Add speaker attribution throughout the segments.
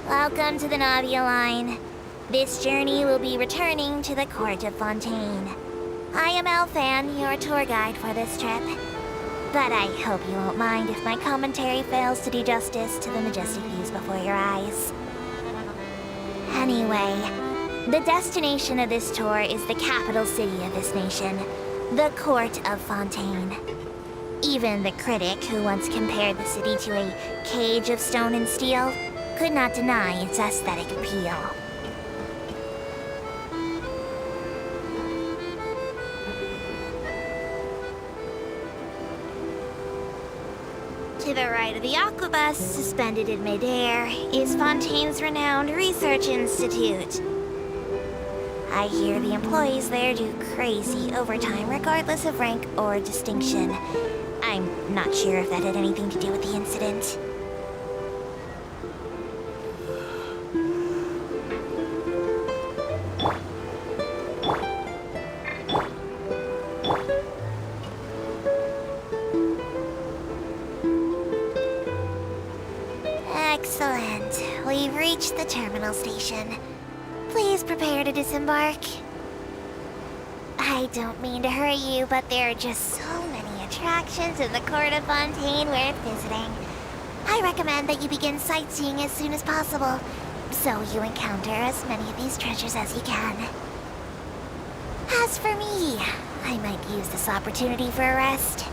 Speaker 1: Welcome to the Navia line. This journey will be returning to the Court of Fontaine. I am Elfan, your tour guide for this trip. But I hope you won't mind if my commentary fails to do justice to the majestic views before your eyes. Anyway, the destination of this tour is the capital city of this nation, the Court of Fontaine. Even the critic who once compared the city to a cage of stone and steel could not deny its aesthetic appeal. To the right of the aquabus, suspended in midair, is Fontaine's renowned research institute. I hear the employees there do crazy overtime regardless of rank or distinction. I'm not sure if that had anything to do with the incident. Excellent. We've reached the terminal station. Please prepare to disembark. I don't mean to hurry you, but there are just so many attractions in the Court of Fontaine worth visiting. I recommend that you begin sightseeing as soon as possible, so you encounter as many of these treasures as you can. As for me, I might use this opportunity for a rest.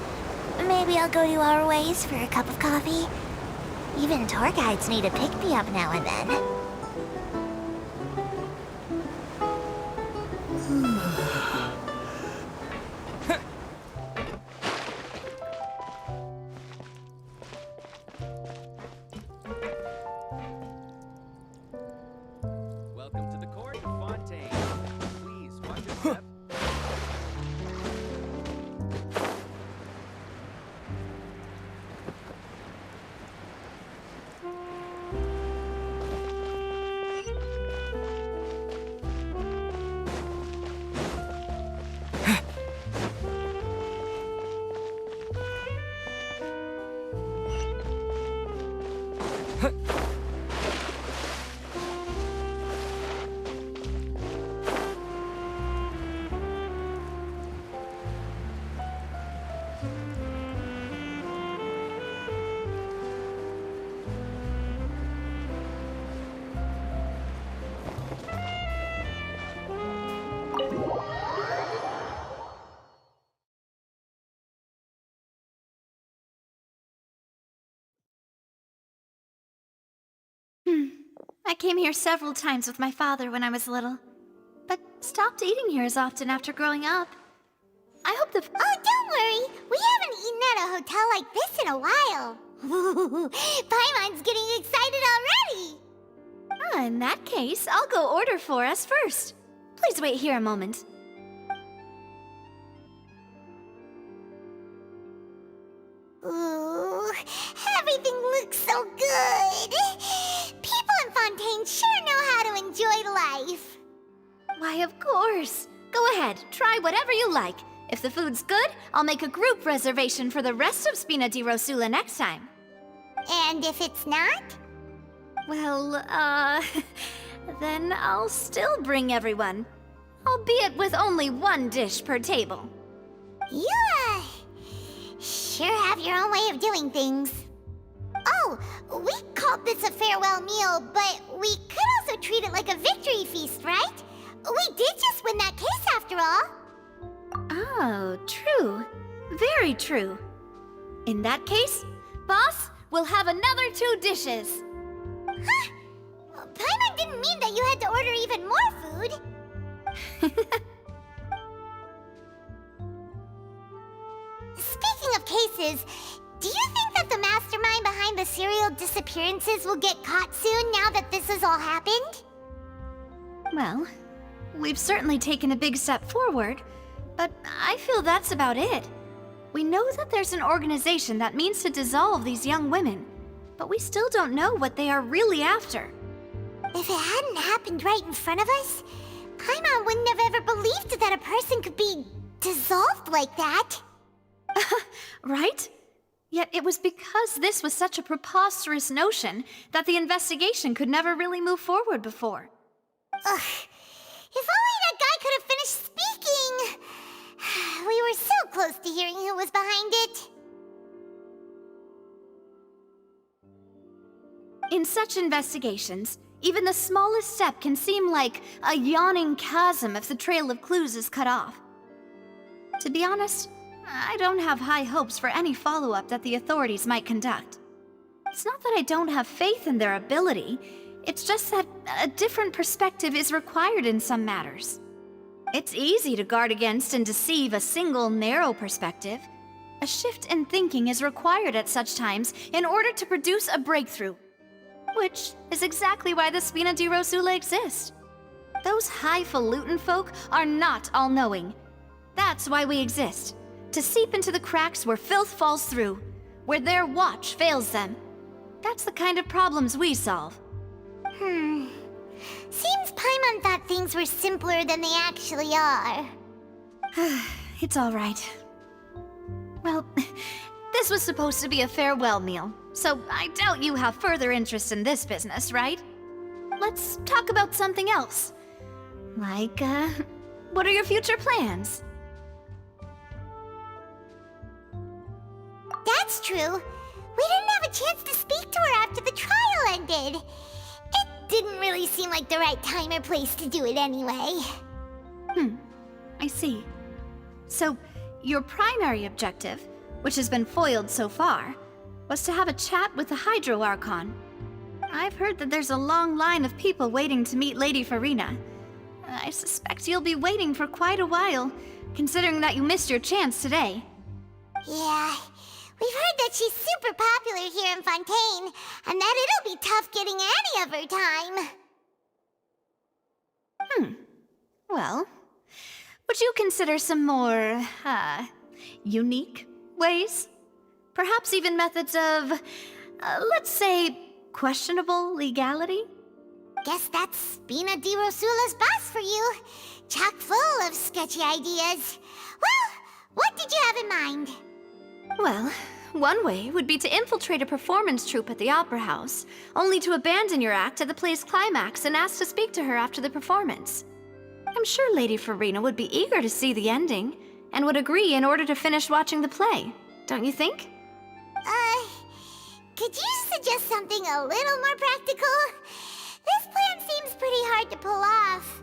Speaker 1: Maybe I'll go to our ways for a cup of coffee. Even tour guides need a pick-me-up now and then.
Speaker 2: Welcome to the Court of Fontaine. Please watch your step.
Speaker 3: I came here several times with my father when I was little, but stopped eating here as often after growing up. I hope the...
Speaker 4: Oh, don't worry! We haven't eaten at a hotel like this in a while. Paimon's getting excited already!
Speaker 3: In that case, I'll go order for us first. Please wait here a moment.
Speaker 4: Ooh, everything looks so good! People in Fontaine sure know how to enjoy life!
Speaker 3: Why, of course. Go ahead, try whatever you like. If the food's good, I'll make a group reservation for the rest of Spina di Rosula next time.
Speaker 4: And if it's not?
Speaker 3: Well, then I'll still bring everyone. Albeit with only one dish per table.
Speaker 4: You, sure have your own way of doing things. Oh, we called this a farewell meal, but we could also treat it like a victory feast, right? We did just win that case after all.
Speaker 3: Oh, true. Very true. In that case, boss, we'll have another 2 dishes.
Speaker 4: Huh? Paimon didn't mean that you had to order even more food. Speaking of cases, do you think that the mastermind behind the serial disappearances will get caught soon now that this has all happened?
Speaker 3: Well, we've certainly taken a big step forward, but I feel that's about it. We know that there's an organization that means to dissolve these young women, but we still don't know what they are really after.
Speaker 4: If it hadn't happened right in front of us, Paimon wouldn't have ever believed that a person could be dissolved like that.
Speaker 3: Right? Yet it was because this was such a preposterous notion that the investigation could never really move forward before.
Speaker 4: Ugh. If only that guy could have finished speaking! We were so close to hearing who was behind it.
Speaker 3: In such investigations, even the smallest step can seem like a yawning chasm if the trail of clues is cut off. To be honest, I don't have high hopes for any follow-up that the authorities might conduct. It's not that I don't have faith in their ability, it's just that a different perspective is required in some matters. It's easy to guard against and deceive a single narrow perspective. A shift in thinking is required at such times in order to produce a breakthrough. Which is exactly why the Spina di Rosula exist. Those highfalutin folk are not all-knowing. That's why we exist. To seep into the cracks where filth falls through, where their watch fails them. That's the kind of problems we solve.
Speaker 4: Seems Paimon thought things were simpler than they actually are.
Speaker 3: It's all right. Well, this was supposed to be a farewell meal, so I doubt you have further interest in this business, right? Let's talk about something else. Like, what are your future plans?
Speaker 4: That's true. We didn't have a chance to speak to her after the trial ended. It didn't really seem like the right time or place to do it anyway.
Speaker 3: I see. So, your primary objective, which has been foiled so far, was to have a chat with the Hydro Archon. I've heard that there's a long line of people waiting to meet Lady Farina. I suspect you'll be waiting for quite a while, considering that you missed your chance today.
Speaker 4: Yeah, we've heard that she's super popular here in Fontaine, and that it'll be tough getting any of her time.
Speaker 3: Well, would you consider some more, unique ways? Perhaps even methods of, let's say, questionable legality?
Speaker 4: Guess that's Spina di Rosula's boss for you. Chock full of sketchy ideas. Well, what did you have in mind?
Speaker 3: Well, one way would be to infiltrate a performance troupe at the Opera House, only to abandon your act at the play's climax and ask to speak to her after the performance. I'm sure Lady Farina would be eager to see the ending, and would agree in order to finish watching the play, don't you think?
Speaker 4: Could you suggest something a little more practical? This plan seems pretty hard to pull off.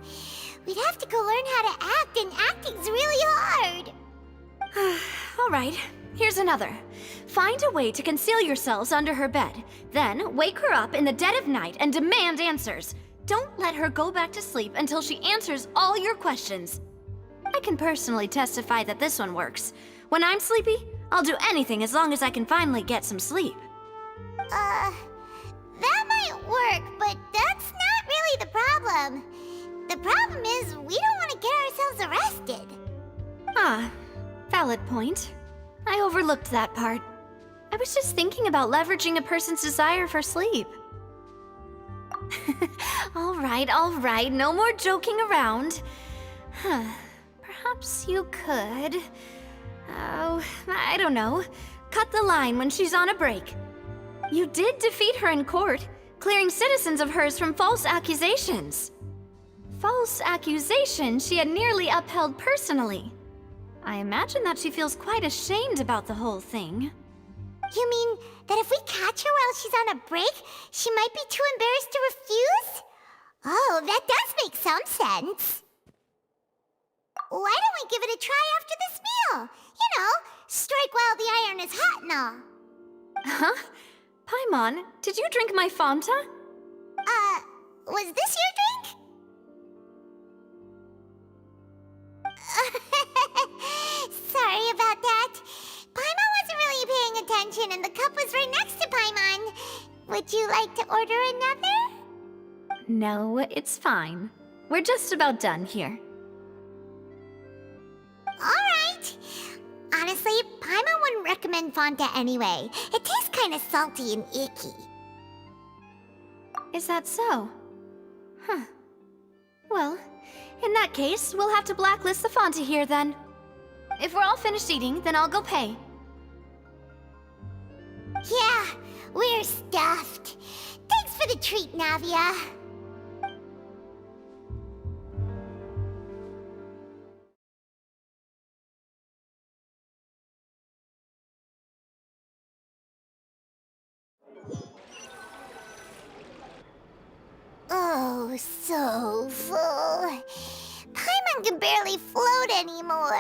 Speaker 4: We'd have to go learn how to act, and acting's really hard.
Speaker 3: All right, here's another. Find a way to conceal yourselves under her bed, then wake her up in the dead of night and demand answers. Don't let her go back to sleep until she answers all your questions. I can personally testify that this one works. When I'm sleepy, I'll do anything as long as I can finally get some sleep.
Speaker 4: That might work, but that's not really the problem. The problem is we don't want to get ourselves arrested.
Speaker 3: Valid point. I overlooked that part. I was just thinking about leveraging a person's desire for sleep. All right, no more joking around. Perhaps you could... Oh, I don't know. Cut the line when she's on a break. You did defeat her in court, clearing citizens of hers from false accusations. False accusations she had nearly upheld personally. I imagine that she feels quite ashamed about the whole thing.
Speaker 4: You mean that if we catch her while she's on a break, she might be too embarrassed to refuse? Oh, that does make some sense. Why don't we give it a try after this meal? You know, strike while the iron is hot and all.
Speaker 3: Huh? Paimon, did you drink my Fanta?
Speaker 4: Was this your drink? Sorry about that. Paimon wasn't really paying attention and the cup was right next to Paimon. Would you like to order another?
Speaker 3: No, it's fine. We're just about done here.
Speaker 4: Alright. Honestly, Paimon wouldn't recommend Fanta anyway. It tastes kind of salty and icky.
Speaker 3: Is that so? Huh. Well, in that case, we'll have to blacklist the Fanta here then. If we're all finished eating, then I'll go pay.
Speaker 4: Yeah, we're stuffed. Thanks for the treat, Navia. Oh, so full. Paimon can barely float anymore.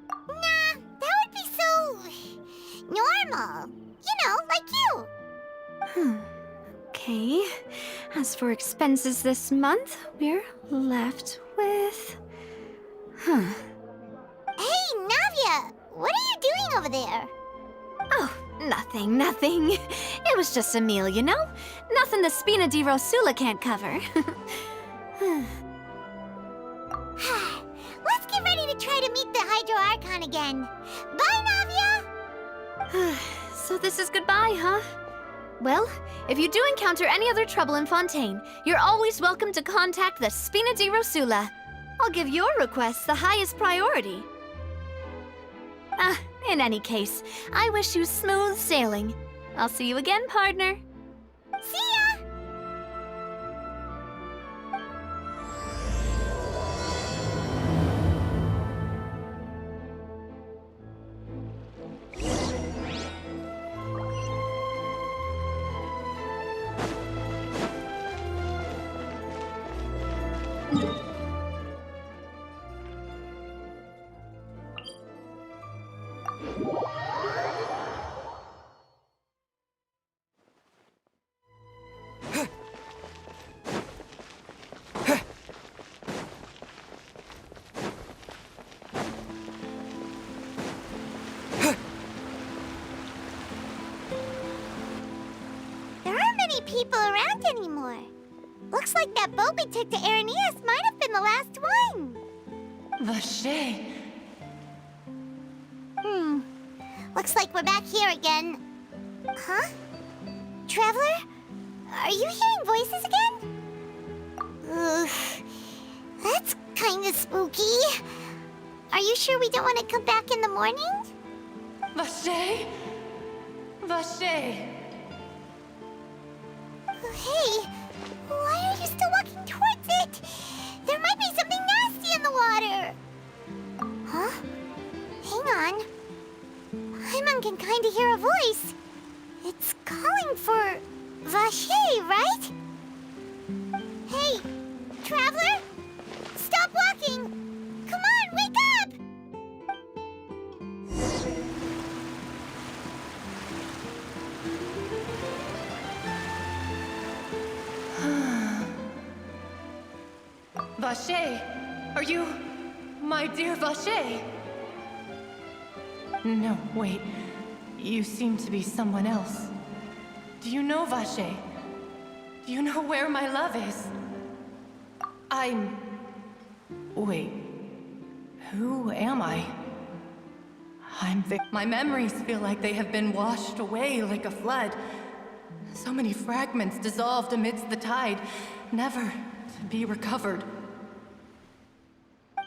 Speaker 4: Nah, that would be so normal. You know, like you.
Speaker 3: Okay. As for expenses this month, we're left with...
Speaker 4: Hey, Navia, what are you doing over there?
Speaker 3: Oh, nothing. It was just a meal, you know? Nothing the Spina di Rosula can't cover.
Speaker 4: Let's get ready to try to meet the Hydro Archon again. Bye, Navia!
Speaker 3: So this is goodbye, huh? Well, if you do encounter any other trouble in Fontaine, you're always welcome to contact the Spina di Rosula. I'll give your request the highest priority. In any case, I wish you smooth sailing. I'll see you again, partner.
Speaker 4: See ya! People around anymore. Looks like that boat we took to Araneas might have been the last one.
Speaker 5: Vache.
Speaker 4: Looks like we're back here again. Huh? Traveler? Are you hearing voices again? Ugh. That's kinda spooky. Are you sure we don't want to come back in the morning?
Speaker 5: Vache? Vache.
Speaker 4: Hey, why are you still walking towards it? There might be something nasty in the water. Huh? Hang on. Paimon can kinda hear a voice. It's calling for Vache, right? Hey, Traveler? Stop walking! Come on, wake up!
Speaker 5: Vache, are you my dear Vache? No, wait. You seem to be someone else. Do you know Vache? Do you know where my love is? Wait. Who am I? My memories feel like they have been washed away like a flood. So many fragments dissolved amidst the tide, never to be recovered.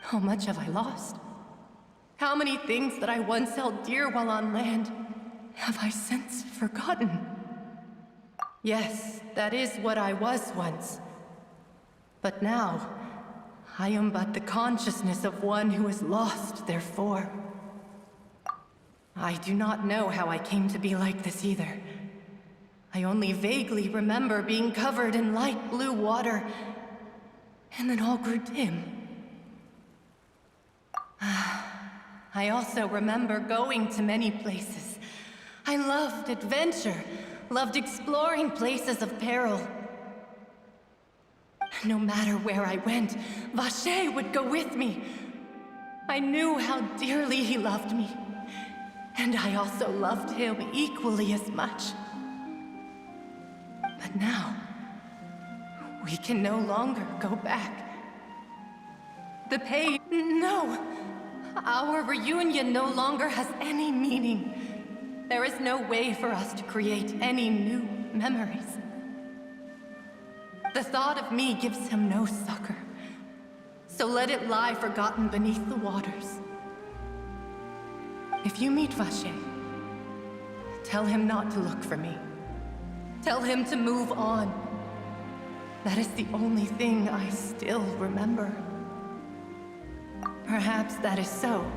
Speaker 5: How much have I lost? How many things that I once held dear while on land have I since forgotten? Yes, that is what I was once. But now, I am but the consciousness of one who is lost, therefore. I do not know how I came to be like this either. I only vaguely remember being covered in light blue water, and then all grew dim. I also remember going to many places. I loved adventure, loved exploring places of peril. No matter where I went, Vache would go with me. I knew how dearly he loved me, and I also loved him equally as much. But now, we can no longer go back. The pain, no! Our reunion no longer has any meaning. There is no way for us to create any new memories. The thought of me gives him no succor. So let it lie forgotten beneath the waters. If you meet Vache, Tell him not to look for me. Tell him to move on. That is the only thing I still remember. Perhaps that is so.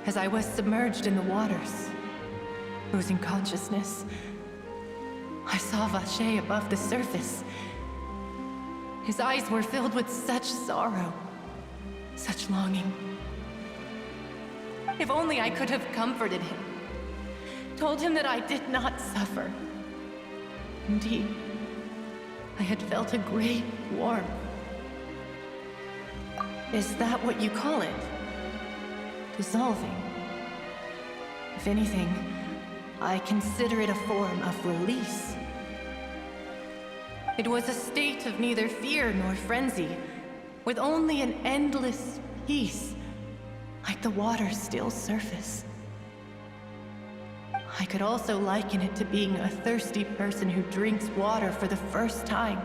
Speaker 5: As I was submerged in the waters, losing consciousness, I saw Vacher above the surface. His eyes were filled with such sorrow, such longing. If only I could have comforted him, told him that I did not suffer. Indeed, I had felt a great warmth. Is that what you call it? Dissolving? If anything, I consider it a form of release. It was a state of neither fear nor frenzy, with only an endless peace, like the water's still surface. I could also liken it to being a thirsty person who drinks water for the first time,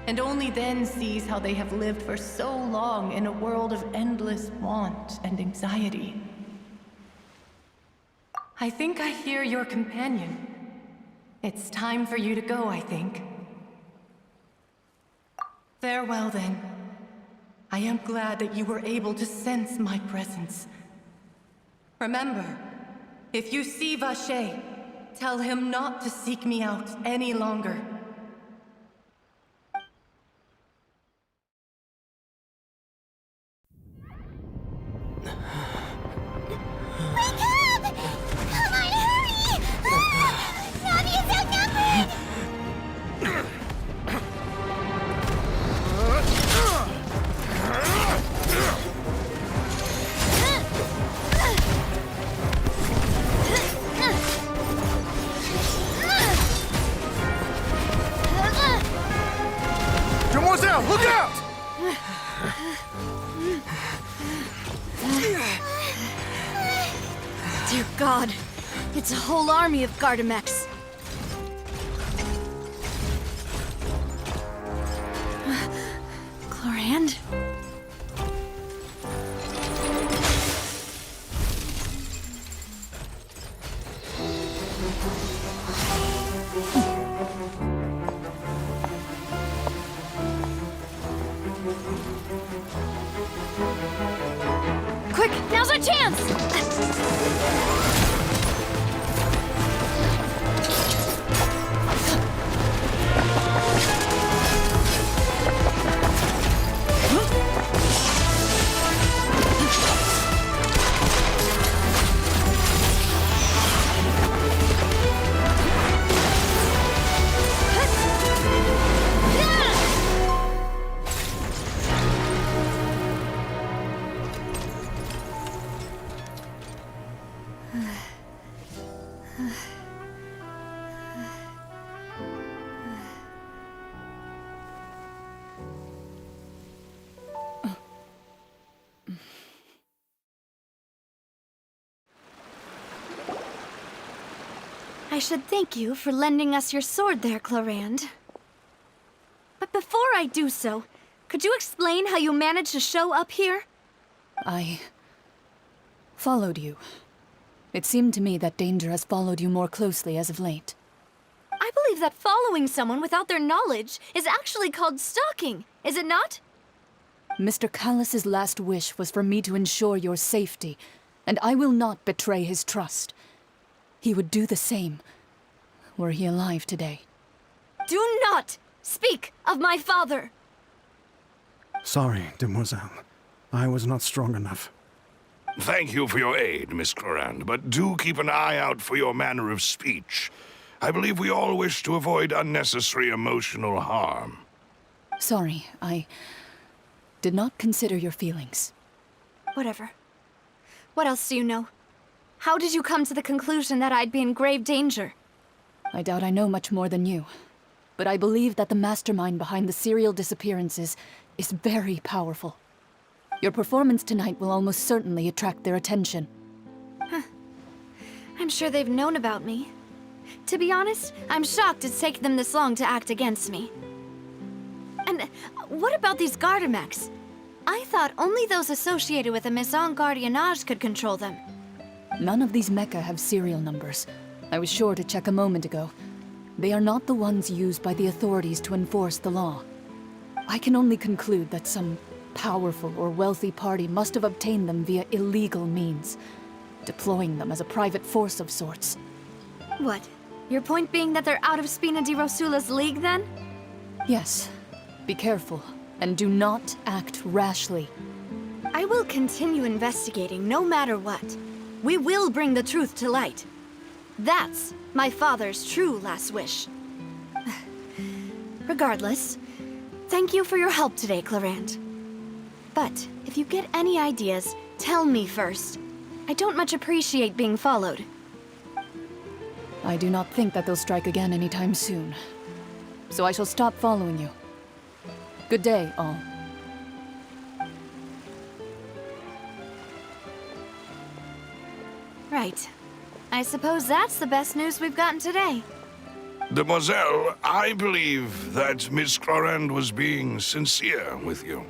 Speaker 5: and only then sees how they have lived for so long in a world of endless want and anxiety. I think I hear your companion. It's time for you to go, I think. Farewell, then. I am glad that you were able to sense my presence. Remember, if you see Vacher, tell him not to seek me out any longer.
Speaker 4: Wake up! Come on, hurry! Nami is outnumbered!
Speaker 6: Demoiselle, look out!
Speaker 3: Dear God, it's a whole army of Gardamex. Clorand? Quick, now's our chance! I should thank you for lending us your sword there, Clorand. But before I do so, could you explain how you managed to show up here?
Speaker 7: I followed you. It seemed to me that danger has followed you more closely as of late.
Speaker 3: I believe that following someone without their knowledge is actually called stalking, is it not?
Speaker 7: Mr. Callus's last wish was for me to ensure your safety, and I will not betray his trust. He would do the same, were he alive today.
Speaker 3: Do not speak of my father!
Speaker 6: Sorry, Demoiselle. I was not strong enough.
Speaker 8: Thank you for your aid, Miss Clorand, but do keep an eye out for your manner of speech. I believe we all wish to avoid unnecessary emotional harm.
Speaker 7: Sorry, I did not consider your feelings.
Speaker 3: Whatever. What else do you know? How did you come to the conclusion that I'd be in grave danger?
Speaker 7: I doubt I know much more than you, but I believe that the mastermind behind the serial disappearances is very powerful. Your performance tonight will almost certainly attract their attention.
Speaker 3: I'm sure they've known about me. To be honest, I'm shocked it's taken them this long to act against me. And what about these Gardamex? I thought only those associated with the Maison Gardiennage could control them.
Speaker 7: None of these mecha have serial numbers, I was sure to check a moment ago. They are not the ones used by the authorities to enforce the law. I can only conclude that some powerful or wealthy party must have obtained them via illegal means, deploying them as a private force of sorts.
Speaker 3: What? Your point being that they're out of Spina di Rosula's league, then?
Speaker 7: Yes. Be careful, and do not act rashly.
Speaker 3: I will continue investigating no matter what. We will bring the truth to light. That's my father's true last wish. Regardless, thank you for your help today, Clarant. But if you get any ideas, tell me first. I don't much appreciate being followed.
Speaker 7: I do not think that they'll strike again anytime soon. So I shall stop following you. Good day, all.
Speaker 3: Right. I suppose that's the best news we've gotten today.
Speaker 8: Demoiselle, I believe that Miss Clorand was being sincere with you.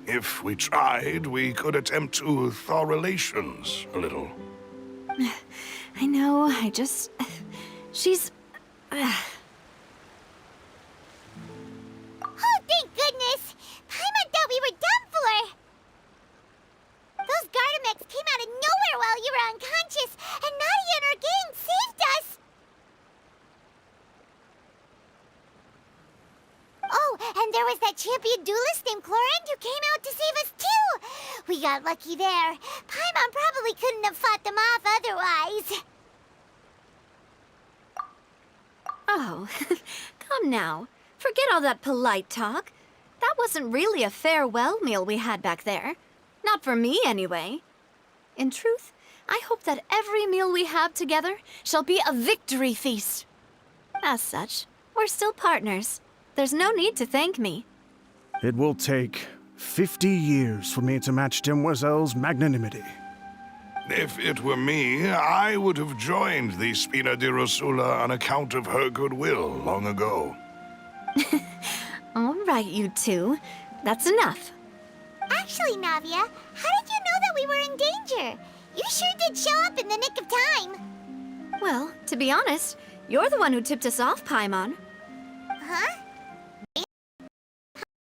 Speaker 8: If we tried, we could attempt to thaw relations a little.
Speaker 3: I know, I just... She's...
Speaker 4: Oh, thank goodness! Paimon thought we were done for! Those Gardamex came out of nowhere while you were unconscious, and Nadia and her gang saved us! Oh, and there was that champion duelist named Clorand who came out to save us too! We got lucky there. Paimon probably couldn't have fought them off otherwise.
Speaker 3: Oh, come now. Forget all that polite talk. That wasn't really a farewell meal we had back there. Not for me, anyway. In truth, I hope that every meal we have together shall be a victory feast. As such, we're still partners. There's no need to thank me.
Speaker 6: It will take 50 years for me to match Demoiselle's magnanimity.
Speaker 8: If it were me, I would have joined the Spina di Rosula on account of her goodwill long ago.
Speaker 3: All right, you two. That's enough.
Speaker 4: Actually, Navia, how did you know that we were in danger? You sure did show up in the nick of time.
Speaker 3: Well, to be honest, you're the one who tipped us off, Paimon.
Speaker 4: Huh? Can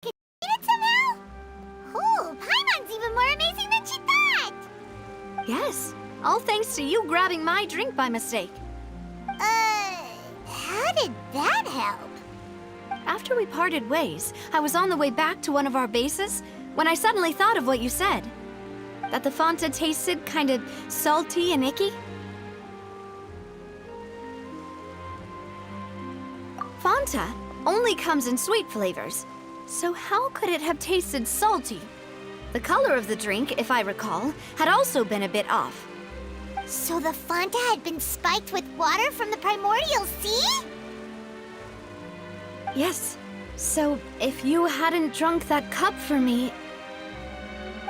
Speaker 4: you read it somehow? Oh, Paimon's even more amazing than she thought!
Speaker 3: Yes, all thanks to you grabbing my drink by mistake.
Speaker 4: How did that help?
Speaker 3: After we parted ways, I was on the way back to one of our bases when I suddenly thought of what you said. That the Fanta tasted kind of salty and icky. Fanta only comes in sweet flavors, so how could it have tasted salty? The color of the drink, if I recall, had also been a bit off.
Speaker 4: So the Fanta had been spiked with water from the primordial sea?
Speaker 3: Yes. So, if you hadn't drunk that cup for me...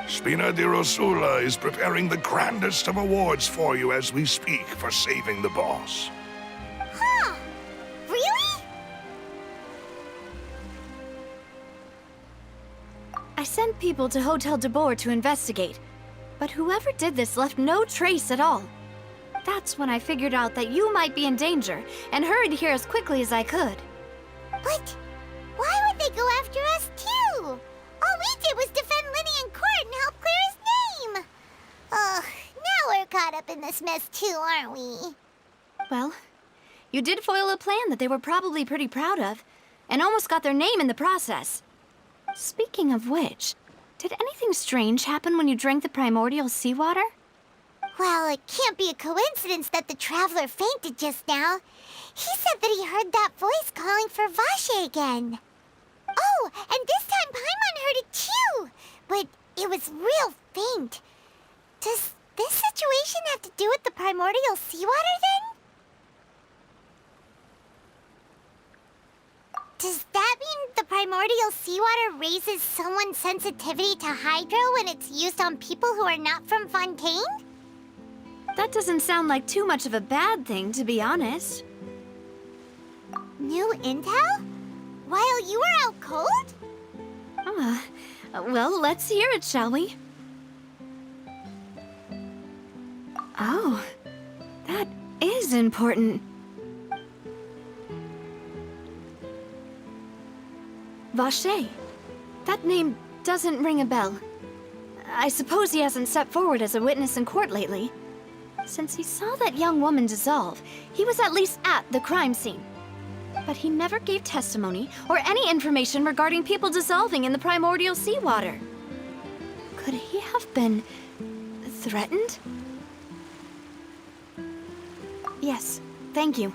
Speaker 8: Spina di Rosula is preparing the grandest of awards for you as we speak for saving the boss.
Speaker 4: Huh? Really?
Speaker 3: I sent people to Hotel de Boer to investigate, but whoever did this left no trace at all. That's when I figured out that you might be in danger and hurried here as quickly as I could.
Speaker 4: But why would they go after us too? All we did was defend Linny in court and help clear his name. Ugh, now we're caught up in this mess too, aren't we?
Speaker 3: Well, you did foil a plan that they were probably pretty proud of, and almost got their name in the process. Speaking of which, did anything strange happen when you drank the primordial seawater?
Speaker 4: Well, it can't be a coincidence that the traveler fainted just now. He said that he heard that voice calling for Vache again. Oh, and this time Paimon heard it too, but it was real faint. Does this situation have to do with the primordial seawater then? Does that mean the primordial seawater raises someone's sensitivity to hydro when it's used on people who are not from Fontaine?
Speaker 3: That doesn't sound like too much of a bad thing, to be honest.
Speaker 4: New intel? While you were out cold?
Speaker 3: Well, let's hear it, shall we? Oh, that is important. Vache. That name doesn't ring a bell. I suppose he hasn't stepped forward as a witness in court lately. Since he saw that young woman dissolve, he was at least at the crime scene. But he never gave testimony or any information regarding people dissolving in the primordial seawater. Could he have been threatened? Yes, thank you.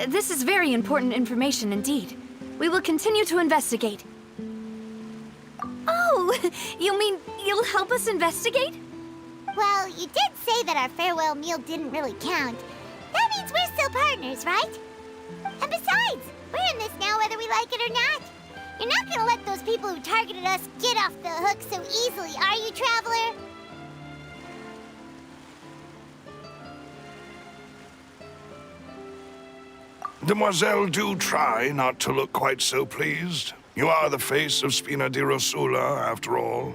Speaker 3: This is very important information indeed. We will continue to investigate. Oh, you mean you'll help us investigate?
Speaker 4: Well, you did say that our farewell meal didn't really count. That means we're still partners, right? And besides, we're in this now whether we like it or not. You're not gonna let those people who targeted us get off the hook so easily, are you, Traveler?
Speaker 8: Demoiselle, do try not to look quite so pleased. You are the face of Spina di Rosula, after all.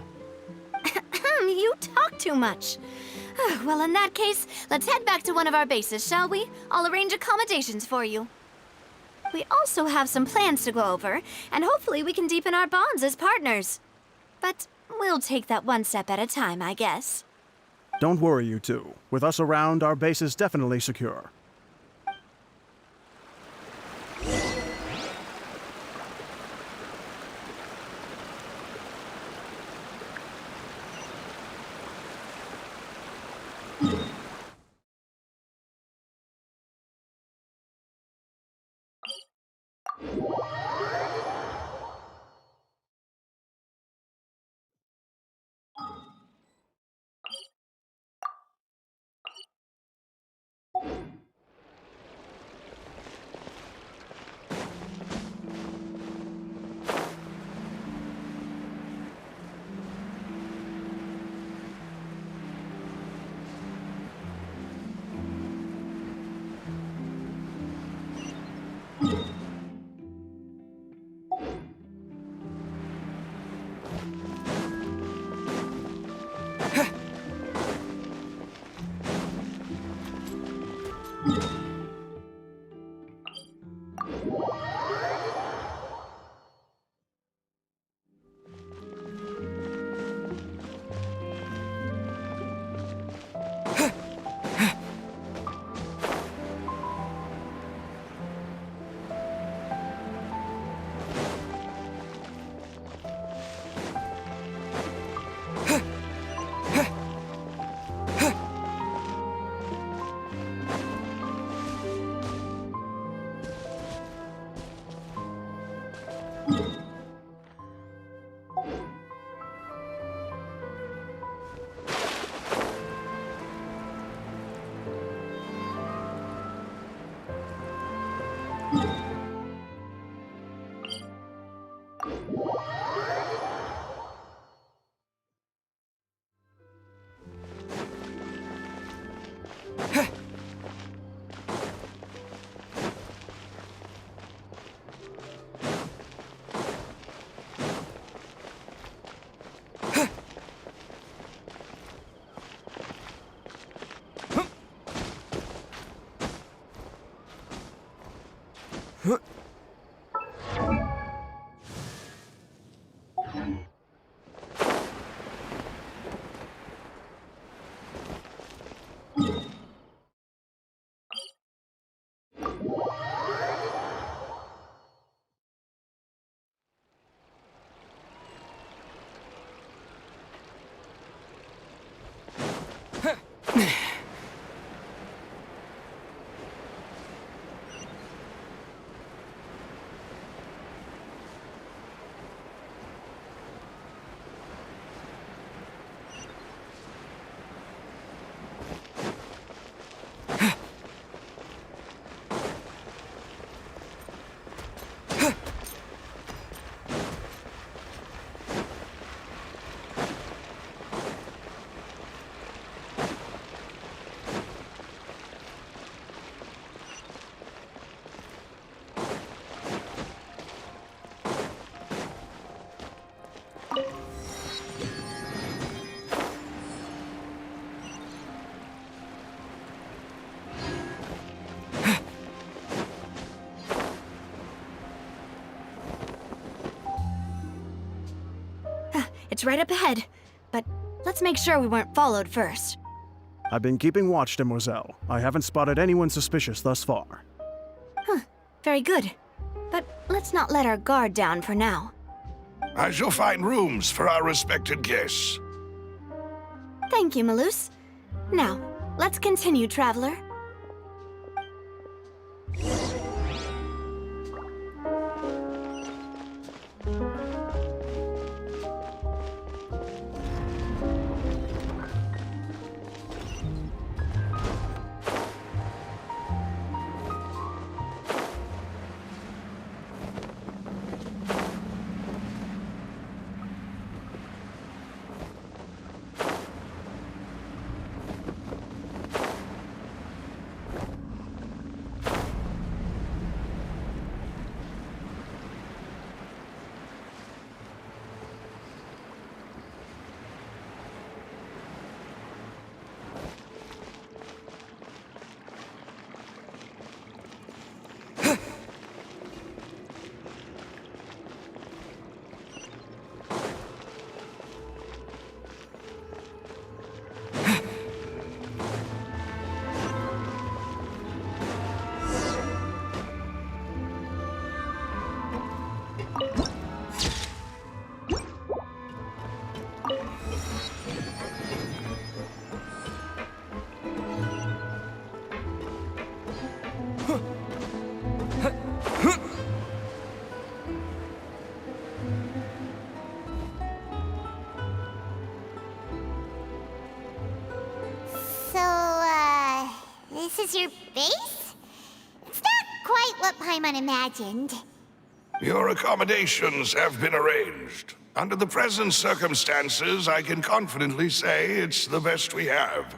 Speaker 3: You talk too much. Well, in that case, let's head back to one of our bases, shall we? I'll arrange accommodations for you. We also have some plans to go over, and hopefully we can deepen our bonds as partners. But we'll take that one step at a time, I guess.
Speaker 6: Don't worry, you two. With us around, our base is definitely secure.
Speaker 3: It's right up ahead. But let's make sure we weren't followed first.
Speaker 6: I've been keeping watch, Demoiselle. I haven't spotted anyone suspicious thus far.
Speaker 3: Very good. But let's not let our guard down for now.
Speaker 8: I shall find rooms for our respected guests.
Speaker 3: Thank you, Malus. Now, let's continue, traveler.
Speaker 4: This is your base? It's not quite what Paimon imagined.
Speaker 8: Your accommodations have been arranged. Under the present circumstances, I can confidently say it's the best we have.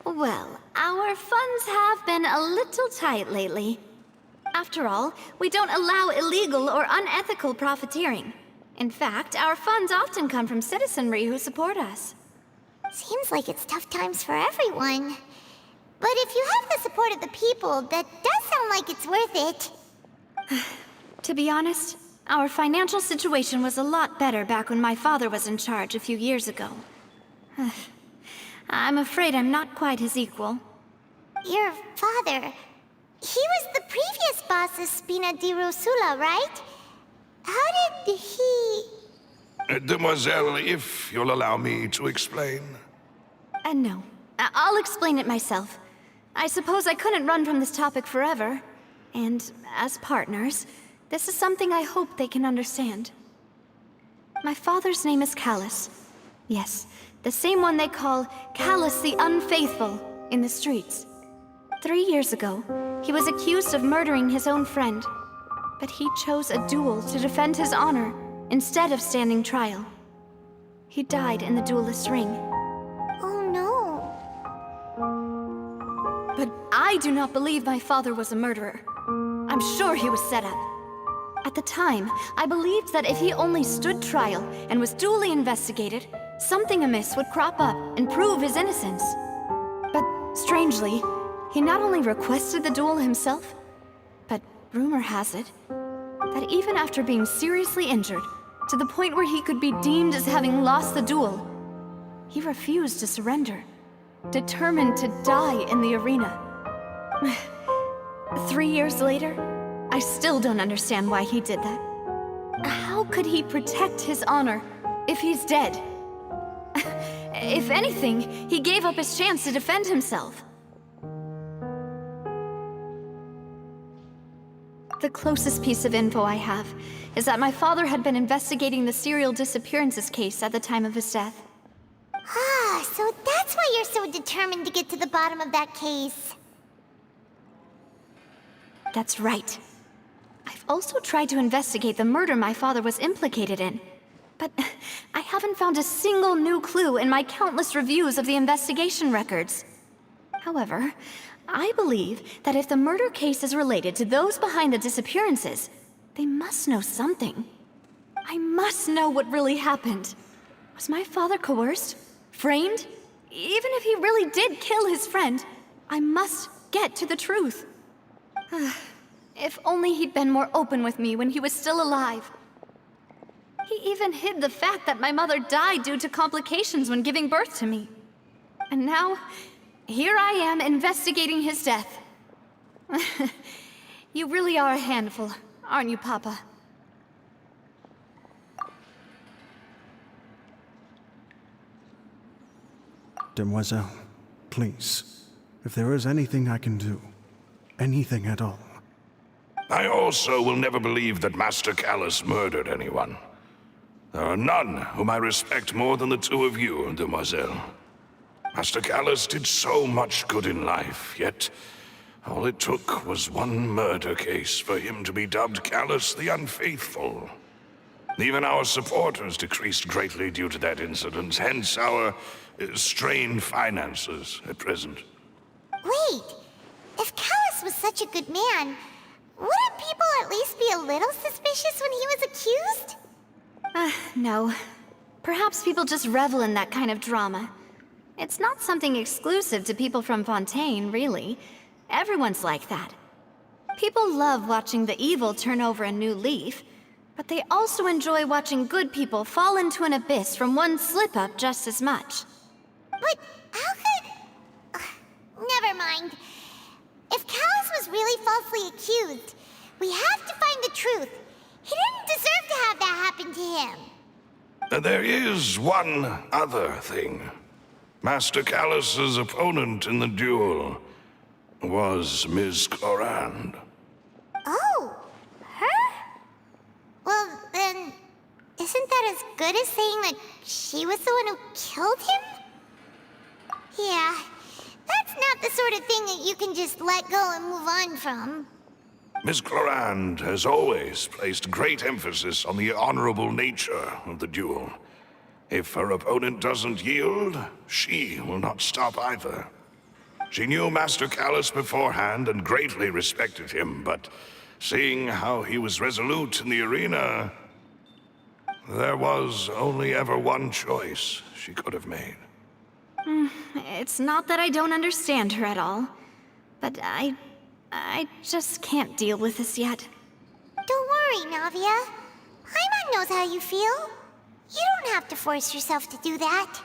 Speaker 3: Well, our funds have been a little tight lately. After all, we don't allow illegal or unethical profiteering. In fact, our funds often come from citizenry who support us.
Speaker 4: Seems like it's tough times for everyone. But if you have the support of the people, that does sound like it's worth it.
Speaker 3: To be honest, our financial situation was a lot better back when my father was in charge a few years ago. I'm afraid I'm not quite his equal.
Speaker 4: Your father... he was the previous boss of Spina di Rosula, right? How did he...
Speaker 8: Demoiselle, if you'll allow me to explain.
Speaker 3: No. I'll explain it myself. I suppose I couldn't run from this topic forever. And as partners, this is something I hope they can understand. My father's name is Callus. Yes, the same one they call Callus the Unfaithful in the streets. 3 years ago, he was accused of murdering his own friend. But he chose a duel to defend his honor instead of standing trial. He died in the duelist's ring.
Speaker 4: Oh no.
Speaker 3: But I do not believe my father was a murderer. I'm sure he was set up. At the time, I believed that if he only stood trial and was duly investigated, something amiss would crop up and prove his innocence. But strangely, he not only requested the duel himself, but rumor has it that even after being seriously injured, to the point where he could be deemed as having lost the duel, he refused to surrender, determined to die in the arena. 3 years later, I still don't understand why he did that. How could he protect his honor if he's dead? If anything, he gave up his chance to defend himself. The closest piece of info I have is that my father had been investigating the serial disappearances case at the time of his death.
Speaker 4: Ah, so that's why you're so determined to get to the bottom of that case.
Speaker 3: That's right. I've also tried to investigate the murder my father was implicated in, but I haven't found a single new clue in my countless reviews of the investigation records. However, I believe that if the murder case is related to those behind the disappearances, they must know something. I must know what really happened. Was my father coerced? Framed? Even if he really did kill his friend, I must get to the truth. If only he'd been more open with me when he was still alive. He even hid the fact that my mother died due to complications when giving birth to me. And now, here I am investigating his death. You really are a handful, aren't you, Papa?
Speaker 6: Demoiselle, please, if there is anything I can do, anything at all.
Speaker 8: I also will never believe that Master Callus murdered anyone. There are none whom I respect more than the two of you, Demoiselle. Master Callus did so much good in life, yet all it took was one murder case for him to be dubbed Callus the Unfaithful. Even our supporters decreased greatly due to that incident, hence our strained finances at present.
Speaker 4: Wait, if Callus was such a good man, wouldn't people at least be a little suspicious when he was accused?
Speaker 3: No. Perhaps people just revel in that kind of drama. It's not something exclusive to people from Fontaine, really. Everyone's like that. People love watching the evil turn over a new leaf, but they also enjoy watching good people fall into an abyss from one slip-up just as much.
Speaker 4: But how could... never mind. If Callus was really falsely accused, we have to find the truth. He didn't deserve to have that happen to him.
Speaker 8: There is one other thing. Master Callus's opponent in the duel was Ms. Clorand.
Speaker 4: Oh, her? Well, then, isn't that as good as saying that she was the one who killed him? Yeah, that's not the sort of thing that you can just let go and move on from.
Speaker 8: Ms. Clorand has always placed great emphasis on the honorable nature of the duel. If her opponent doesn't yield, she will not stop either. She knew Master Callus beforehand and greatly respected him, but seeing how he was resolute in the arena, there was only ever one choice she could have made.
Speaker 3: It's not that I don't understand her at all, but I just can't deal with this yet.
Speaker 4: Don't worry, Navia. Paimon knows how you feel. You don't have to force yourself to do that.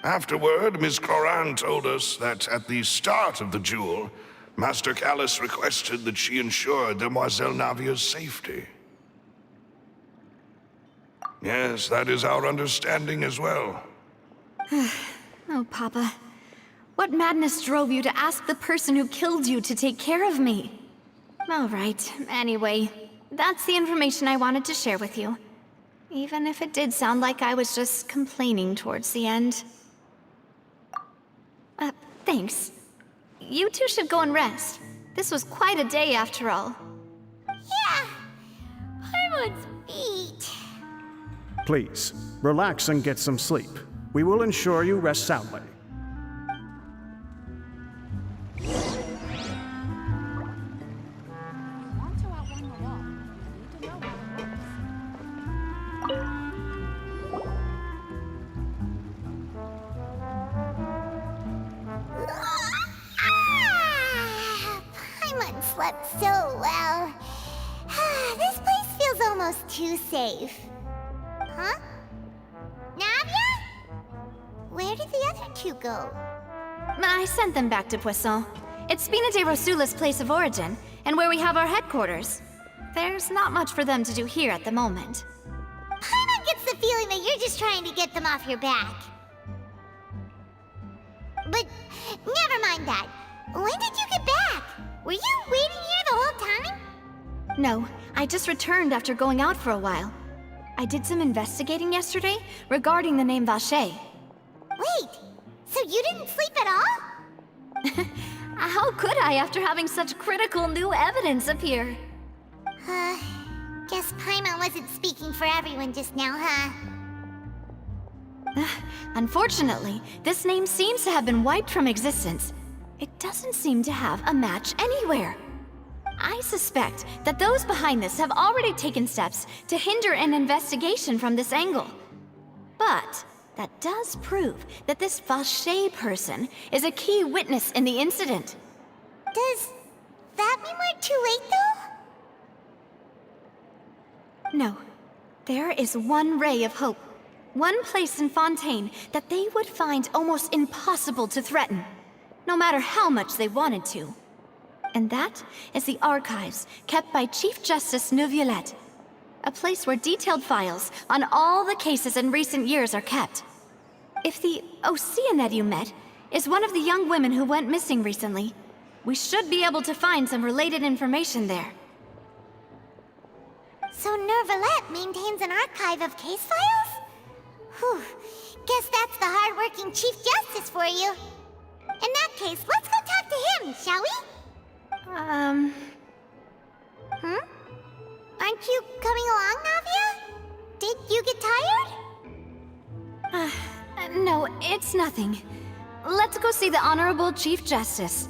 Speaker 8: Afterward, Ms. Clorand told us that at the start of the duel, Master Callus requested that she ensure Demoiselle Navia's safety. Yes, that is our understanding as well.
Speaker 3: Oh, Papa. What madness drove you to ask the person who killed you to take care of me? All right, anyway, that's the information I wanted to share with you. Even if it did sound like I was just complaining towards the end. Thanks. You two should go and rest. This was quite a day after all.
Speaker 4: Yeah, Paimon's beat.
Speaker 6: Please, relax and get some sleep. We will ensure you rest soundly.
Speaker 4: Paimon slept so well. This place feels almost too safe. Huh? Navia? Where did the other two go?
Speaker 3: I sent them back to Poisson. It's Spina de Rosula's place of origin, and where we have our headquarters. There's not much for them to do here at the moment.
Speaker 4: Paimon gets the feeling that you're just trying to get them off your back. But never mind that. When did you get back? Were you waiting here the whole time?
Speaker 3: No, I just returned after going out for a while. I did some investigating yesterday regarding the name Vacher.
Speaker 4: Wait, so you didn't sleep at all?
Speaker 3: How could I after having such critical new evidence appear?
Speaker 4: Guess Paimon wasn't speaking for everyone just now, huh?
Speaker 3: Unfortunately, this name seems to have been wiped from existence. It doesn't seem to have a match anywhere. I suspect that those behind this have already taken steps to hinder an investigation from this angle. But that does prove that this Vacher person is a key witness in the incident.
Speaker 4: Does that mean we're too late, though?
Speaker 3: No, There is one ray of hope, one place in Fontaine that they would find almost impossible to threaten, no matter how much they wanted to. And that is the archives kept by Chief Justice Neuvillette, a place where detailed files on all the cases in recent years are kept. If the Oceanid you met is one of the young women who went missing recently, we should be able to find some related information there.
Speaker 4: So Neuvillette maintains an archive of case files? Whew. Guess that's the hard-working Chief Justice for you. In that case, let's go talk to him, shall we? Aren't you coming along, Navia? Did you get tired?
Speaker 3: No, it's nothing. Let's go see the Honorable Chief Justice.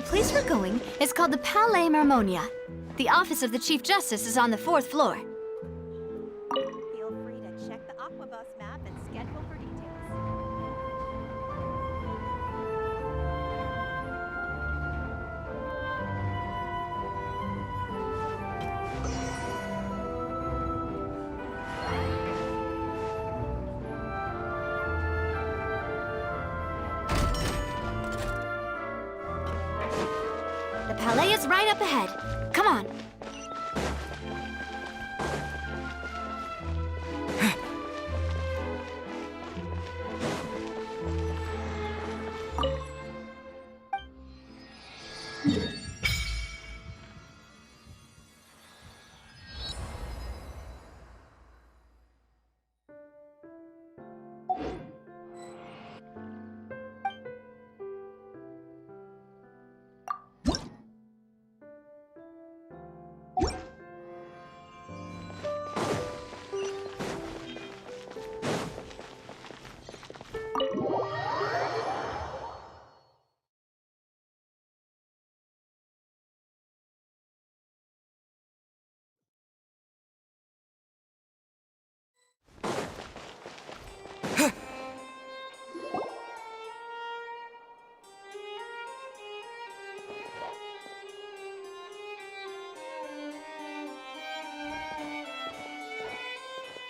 Speaker 3: place we're going is called the Palais Marmonia. The office of the Chief Justice is on the 4th floor.
Speaker 9: Feel free to check the Aquabus map and schedule for details.
Speaker 3: The Palais is right up ahead. Come on.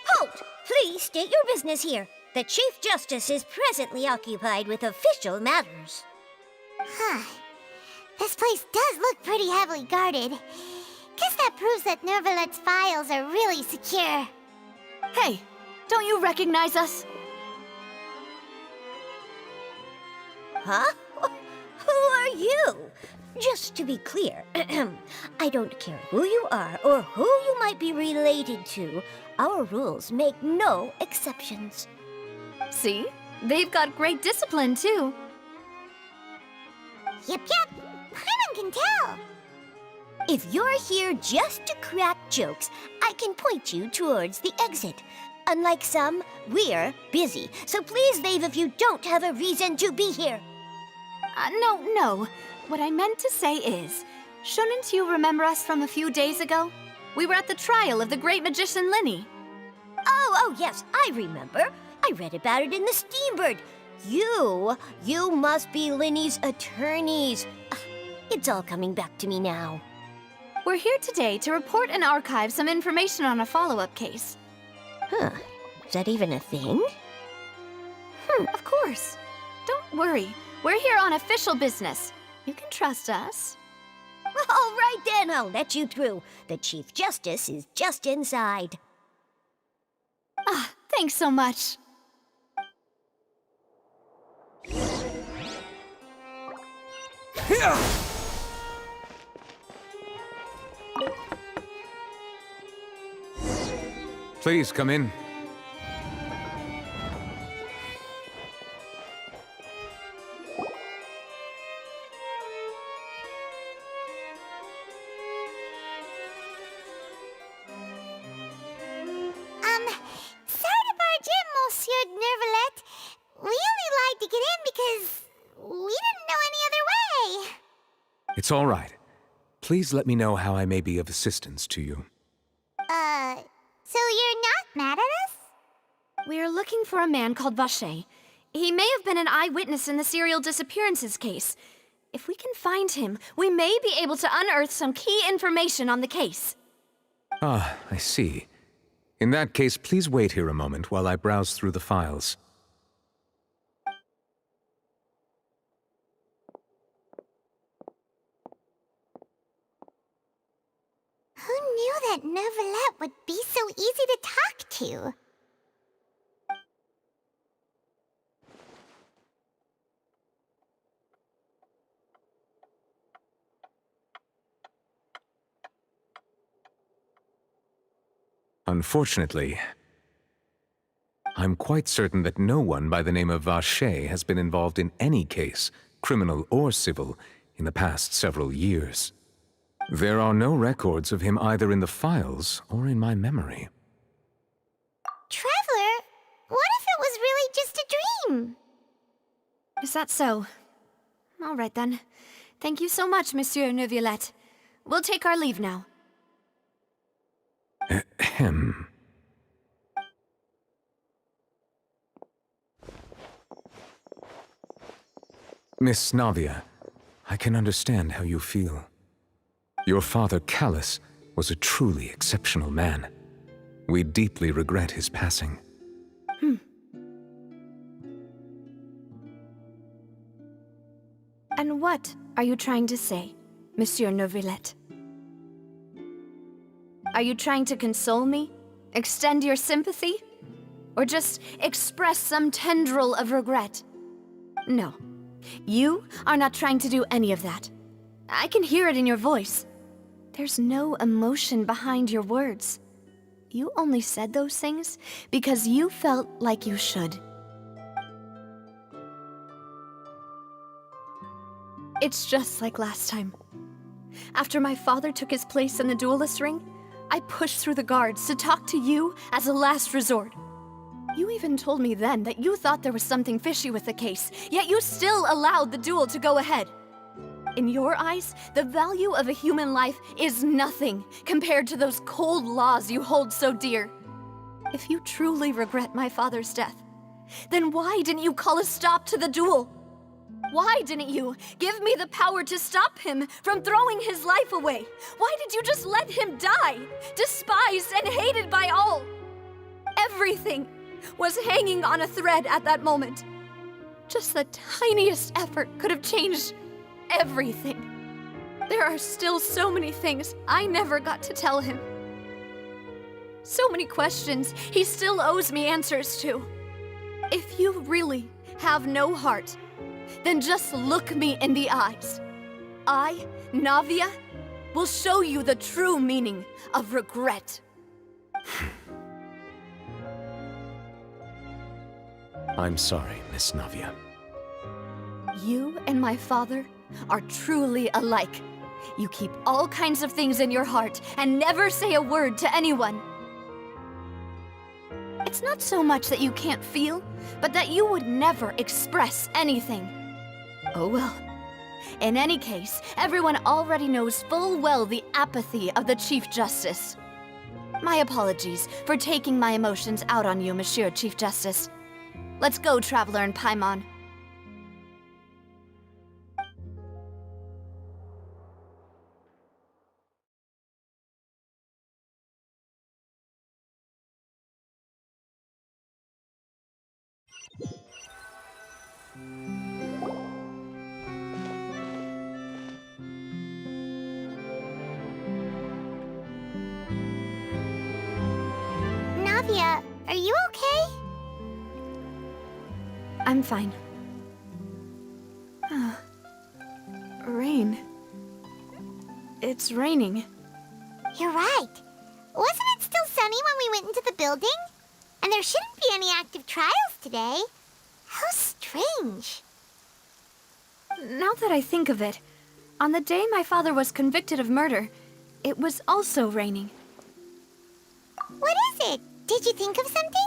Speaker 10: Halt! Please state your business here. The Chief Justice is presently occupied with official matters.
Speaker 4: Huh. This place does look pretty heavily guarded. Guess that proves that Nervalet's files are really secure.
Speaker 3: Hey, don't you recognize us?
Speaker 10: Huh? Who are you? Just to be clear, I don't care who you are or who you might be related to. Our rules make no exceptions.
Speaker 3: See? They've got great discipline, too.
Speaker 4: Yep. Paimon can tell.
Speaker 10: If you're here just to crack jokes, I can point you towards the exit. Unlike some, we're busy, so please leave if you don't have a reason to be here.
Speaker 3: No. What I meant to say is, shouldn't you remember us from a few days ago? We were at the trial of the great magician Linny.
Speaker 10: Oh, yes, I remember. I read about it in the Steambird. You must be Linny's attorneys. It's all coming back to me now.
Speaker 3: We're here today to report and archive some information on a follow-up case.
Speaker 10: Huh, is that even a thing?
Speaker 3: Of course. Don't worry. We're here on official business. You can trust us.
Speaker 10: All right then, I'll let you through. The Chief Justice is just inside.
Speaker 3: Thanks so much.
Speaker 2: Please come in.
Speaker 4: Sorry to barge in, Monsieur Nervalet. We only lied to get in because we didn't know any other way.
Speaker 2: It's all right. Please let me know how I may be of assistance to you.
Speaker 4: So you're not mad at us?
Speaker 3: We're looking for a man called Vacher. He may have been an eyewitness in the serial disappearances case. If we can find him, we may be able to unearth some key information on the case.
Speaker 2: Ah, I see. In that case, please wait here a moment while I browse through the files.
Speaker 4: Who knew that Nervalet would be so easy to talk to?
Speaker 2: Unfortunately, I'm quite certain that no one by the name of Vacher has been involved in any case, criminal or civil, in the past several years. There are no records of him either in the files or in my memory.
Speaker 4: Traveler, what if it was really just a dream?
Speaker 3: Is that so? All right then. Thank you so much, Monsieur Neuvillette. We'll take our leave now.
Speaker 2: Ahem. Miss Navia, I can understand how you feel. Your father, Callus, was a truly exceptional man. We deeply regret his passing.
Speaker 3: And what are you trying to say, Monsieur Neuvillette? Are you trying to console me? Extend your sympathy? Or just express some tendril of regret? No. You are not trying to do any of that. I can hear it in your voice. There's no emotion behind your words. You only said those things because you felt like you should. It's just like last time. After my father took his place in the duelist ring, I pushed through the guards to talk to you as a last resort. You even told me then that you thought there was something fishy with the case, yet you still allowed the duel to go ahead. In your eyes, the value of a human life is nothing compared to those cold laws you hold so dear. If you truly regret my father's death, then why didn't you call a stop to the duel? Why didn't you give me the power to stop him from throwing his life away? Why did you just let him die, despised and hated by all? Everything was hanging on a thread at that moment. Just the tiniest effort could have changed everything. There are still so many things I never got to tell him. So many questions he still owes me answers to. If you really have no heart, then just look me in the eyes. I, Navia, will show you the true meaning of regret.
Speaker 2: I'm sorry, Miss Navia.
Speaker 3: You and my father are truly alike. You keep all kinds of things in your heart and never say a word to anyone. It's not so much that you can't feel, but that you would never express anything. Oh well. In any case, everyone already knows full well the apathy of the Chief Justice. My apologies for taking my emotions out on you, Monsieur Chief Justice. Let's go, Traveler and Paimon.
Speaker 4: Navia, are you okay?
Speaker 3: I'm fine. Rain. It's raining.
Speaker 4: You're right. Wasn't it still sunny when we went into the building? And there shouldn't be any active trials today. How strange.
Speaker 3: Now that I think of it, on the day my father was convicted of murder, it was also raining.
Speaker 4: What is it? Did you think of something?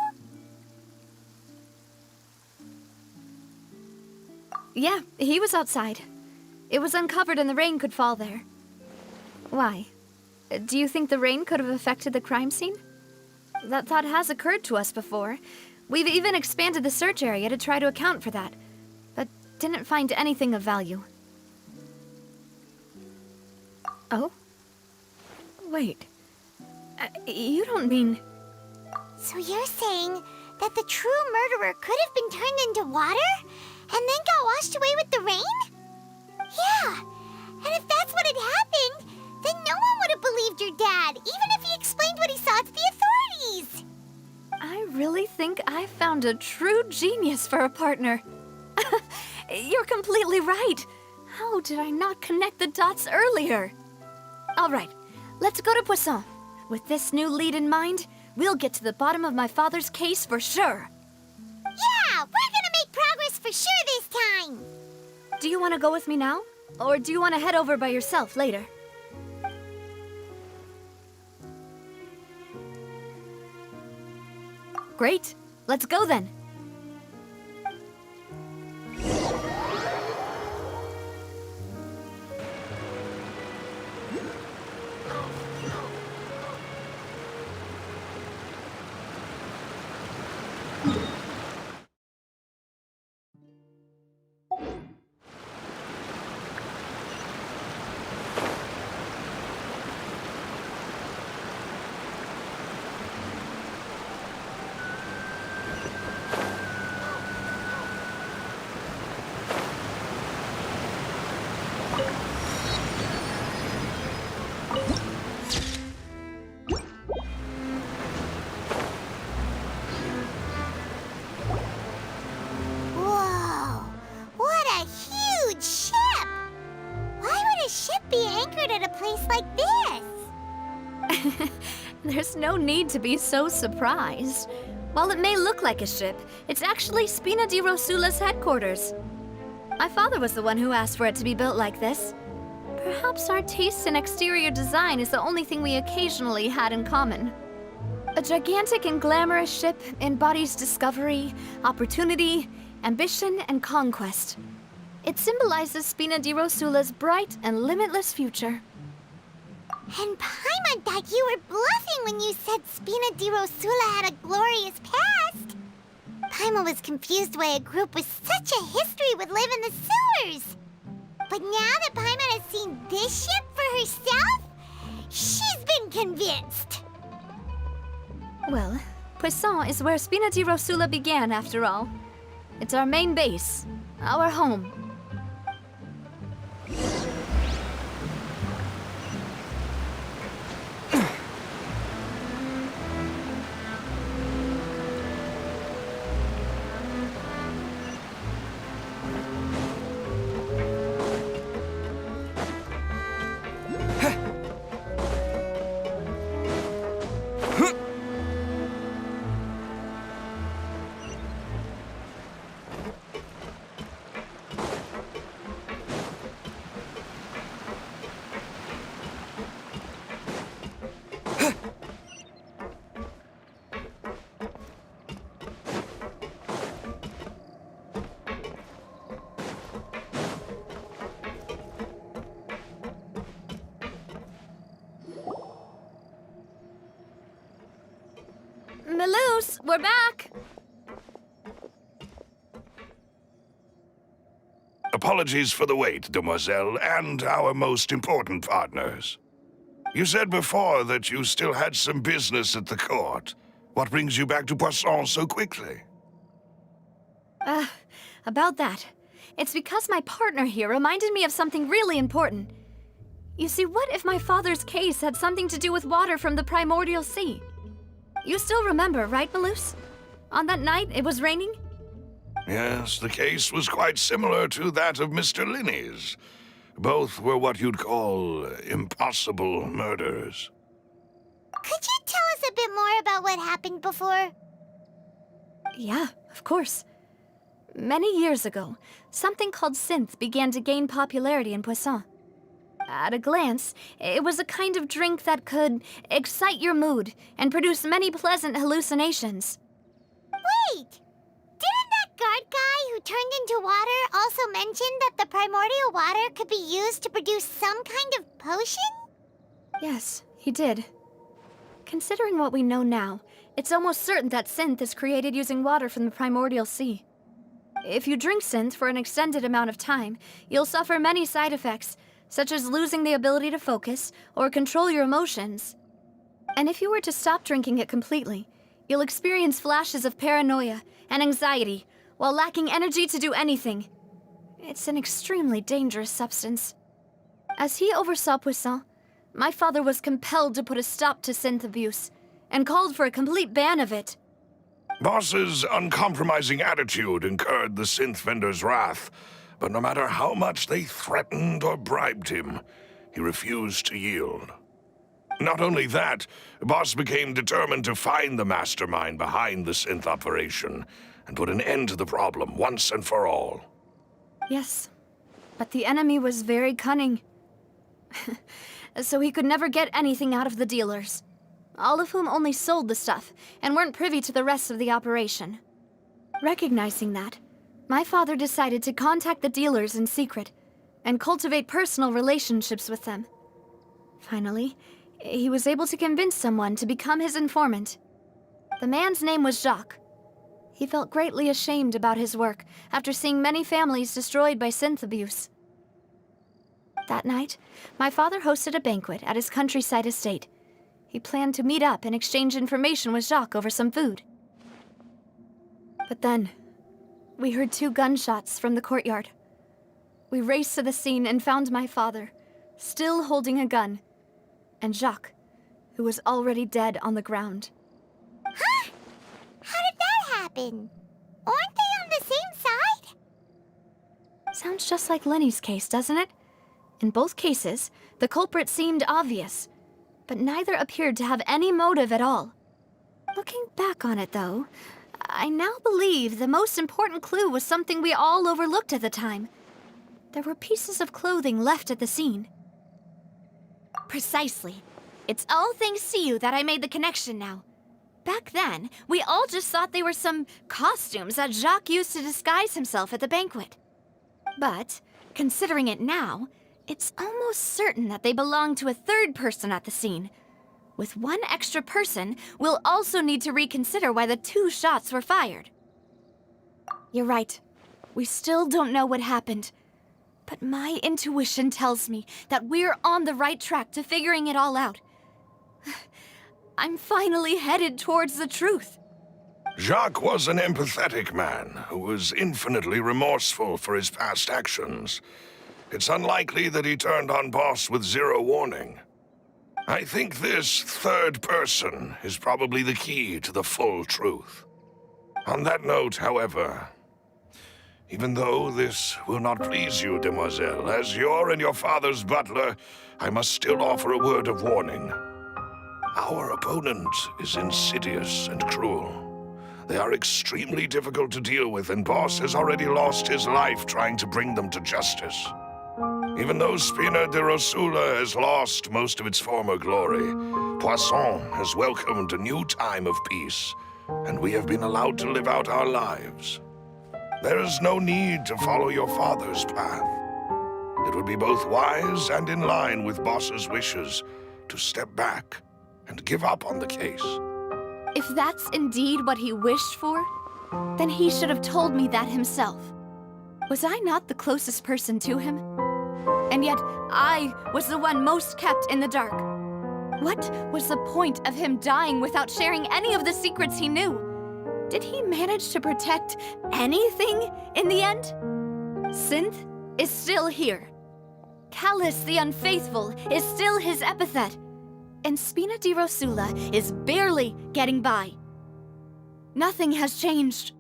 Speaker 3: Yeah, he was outside. It was uncovered and the rain could fall there. Why? Do you think the rain could have affected the crime scene? That thought has occurred to us before. We've even expanded the search area to try to account for that, but didn't find anything of value. Oh? Wait. You don't mean...
Speaker 4: So you're saying that the true murderer could have been turned into water? And then got washed away with the rain? Yeah, and if that's what had happened, then no one would have believed your dad, even if he explained what he saw to the authorities.
Speaker 3: I really think I found a true genius for a partner. You're completely right. How did I not connect the dots earlier? All right, let's go to Poisson. With this new lead in mind, we'll get to the bottom of my father's case for sure.
Speaker 4: Yeah, we're gonna make progress for sure this time.
Speaker 3: Do you want to go with me now? Or do you want to head over by yourself later? Great. Let's go then. There's no need to be so surprised. While it may look like a ship, it's actually Spina di Rosula's headquarters. My father was the one who asked for it to be built like this. Perhaps our taste in exterior design is the only thing we occasionally had in common. A gigantic and glamorous ship embodies discovery, opportunity, ambition, and conquest. It symbolizes Spina di Rosula's bright and limitless future.
Speaker 4: And Paimon thought you were bluffing when you said Spina di Rosula had a glorious past. Paimon was confused why a group with such a history would live in the sewers. But now that Paimon has seen this ship for herself, she's been convinced.
Speaker 3: Well, Poisson is where Spina di Rosula began, after all. It's our main base, our home. Melus, we're back!
Speaker 8: Apologies for the wait, demoiselle, and our most important partners. You said before that you still had some business at the court. What brings you back to Poisson so quickly?
Speaker 3: About that. It's because my partner here reminded me of something really important. You see, what if my father's case had something to do with water from the primordial sea? You still remember, right, Melus? On that night, it was raining?
Speaker 8: Yes, the case was quite similar to that of Mr. Linney's. Both were what you'd call impossible murders.
Speaker 4: Could you tell us a bit more about what happened before?
Speaker 3: Yeah, of course. Many years ago, something called synth began to gain popularity in Poisson. At a glance, it was a kind of drink that could excite your mood and produce many pleasant hallucinations.
Speaker 4: Wait! Didn't that guard guy who turned into water also mention that the primordial water could be used to produce some kind of potion?
Speaker 3: Yes, he did. Considering what we know now, it's almost certain that synth is created using water from the primordial sea. If you drink synth for an extended amount of time, you'll suffer many side effects, such as losing the ability to focus or control your emotions. And if you were to stop drinking it completely, you'll experience flashes of paranoia and anxiety while lacking energy to do anything. It's an extremely dangerous substance. As he oversaw Poisson, my father was compelled to put a stop to synth abuse and called for a complete ban of it.
Speaker 8: Boss's uncompromising attitude incurred the synth vendor's wrath, but no matter how much they threatened or bribed him, he refused to yield. Not only that, Boss became determined to find the mastermind behind the synth operation and put an end to the problem once and for all.
Speaker 3: Yes, but the enemy was very cunning. So he could never get anything out of the dealers, all of whom only sold the stuff and weren't privy to the rest of the operation. Recognizing that, my father decided to contact the dealers in secret and cultivate personal relationships with them. Finally, he was able to convince someone to become his informant. The man's name was Jacques. He felt greatly ashamed about his work after seeing many families destroyed by synth abuse. That night, my father hosted a banquet at his countryside estate. He planned to meet up and exchange information with Jacques over some food. But then, we heard 2 gunshots from the courtyard. We raced to the scene and found my father, still holding a gun, and Jacques, who was already dead on the ground.
Speaker 4: Huh? How did that happen? Aren't they on the same side?
Speaker 3: Sounds just like Lenny's case, doesn't it? In both cases, the culprit seemed obvious. but neither appeared to have any motive at all. Looking back on it, though, I now believe the most important clue was something we all overlooked at the time. There were pieces of clothing left at the scene. Precisely. It's all thanks to you that I made the connection now. Back then, we all just thought they were some costumes that Jacques used to disguise himself at the banquet. But, considering it now, it's almost certain that they belong to a third person at the scene. With one extra person, we'll also need to reconsider why the 2 shots were fired. You're right. We still don't know what happened. But my intuition tells me that we're on the right track to figuring it all out. I'm finally headed towards the truth.
Speaker 8: Jacques was an empathetic man who was infinitely remorseful for his past actions. It's unlikely that he turned on Boss with 0 warning. I think this third person is probably the key to the full truth. On that note, however, even though this will not please you, demoiselle, as your and your father's butler, I must still offer a word of warning. Our opponent is insidious and cruel. They are extremely difficult to deal with, and Boss has already lost his life trying to bring them to justice. Even though Spina de Rosula has lost most of its former glory, Poisson has welcomed a new time of peace, and we have been allowed to live out our lives. There is no need to follow your father's path. It would be both wise and in line with Boss's wishes to step back and give up on the case.
Speaker 3: If that's indeed what he wished for, then he should have told me that himself. Was I not the closest person to him? And yet, I was the one most kept in the dark. What was the point of him dying without sharing any of the secrets he knew? Did he manage to protect anything in the end? Synth is still here. Callus the Unfaithful is still his epithet. And Spina di Rosula is barely getting by. Nothing has changed.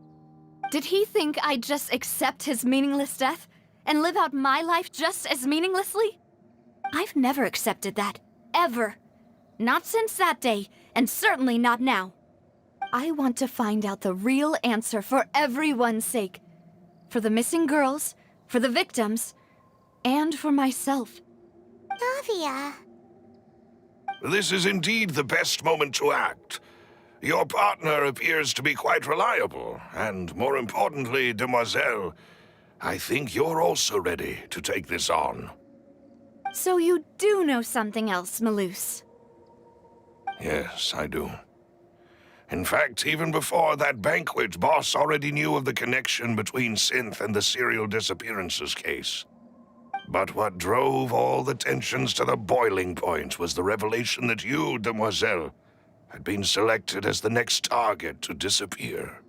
Speaker 3: Did he think I'd just accept his meaningless death and live out my life just as meaninglessly? I've never accepted that, ever. Not since that day, and certainly not now. I want to find out the real answer for everyone's sake. For the missing girls, for the victims, and for myself.
Speaker 4: Navia.
Speaker 8: This is indeed the best moment to act. Your partner appears to be quite reliable, and more importantly, demoiselle, I think you're also ready to take this on.
Speaker 3: So you do know something else, Malus?
Speaker 8: Yes, I do. In fact, even before that banquet, Boss already knew of the connection between Synth and the serial disappearances case. But what drove all the tensions to the boiling point was the revelation that you, demoiselle, had been selected as the next target to disappear.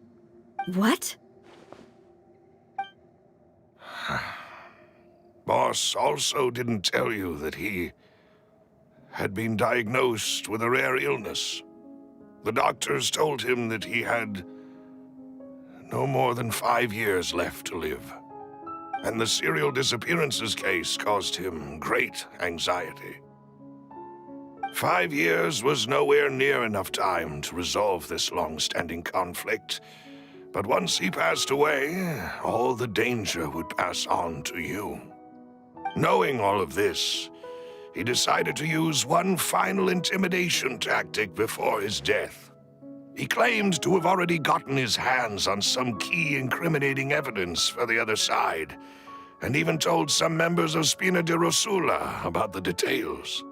Speaker 3: What?
Speaker 8: Boss also didn't tell you that he had been diagnosed with a rare illness. The doctors told him that he had no more than 5 years left to live. And the serial disappearances case caused him great anxiety. 5 years was nowhere near enough time to resolve this long-standing conflict. But once he passed away, all the danger would pass on to you. Knowing all of this, he decided to use one final intimidation tactic before his death. He claimed to have already gotten his hands on some key incriminating evidence for the other side, and even told some members of Spina de Rosula about the details.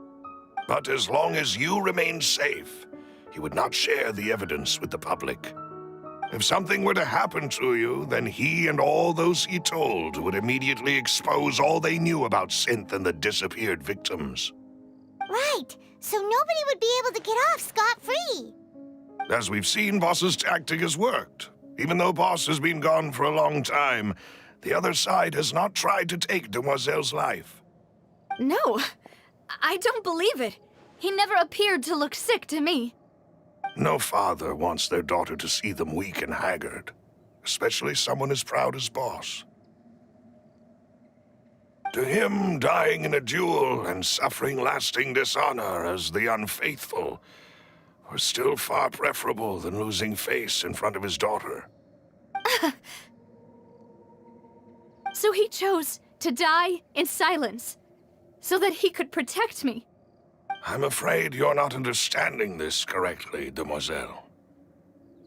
Speaker 8: But as long as you remained safe, he would not share the evidence with the public. If something were to happen to you, then he and all those he told would immediately expose all they knew about Synth and the disappeared victims.
Speaker 4: Right, so nobody would be able to get off scot-free.
Speaker 8: As we've seen, Boss's tactic has worked. Even though Boss has been gone for a long time, the other side has not tried to take Demoiselle's life.
Speaker 3: No, I don't believe it. He never appeared to look sick to me.
Speaker 8: No father wants their daughter to see them weak and haggard, especially someone as proud as Boss. To him, dying in a duel and suffering lasting dishonor as the unfaithful was still far preferable than losing face in front of his daughter.
Speaker 3: So he chose to die in silence, so that he could protect me.
Speaker 8: I'm afraid you're not understanding this correctly, demoiselle.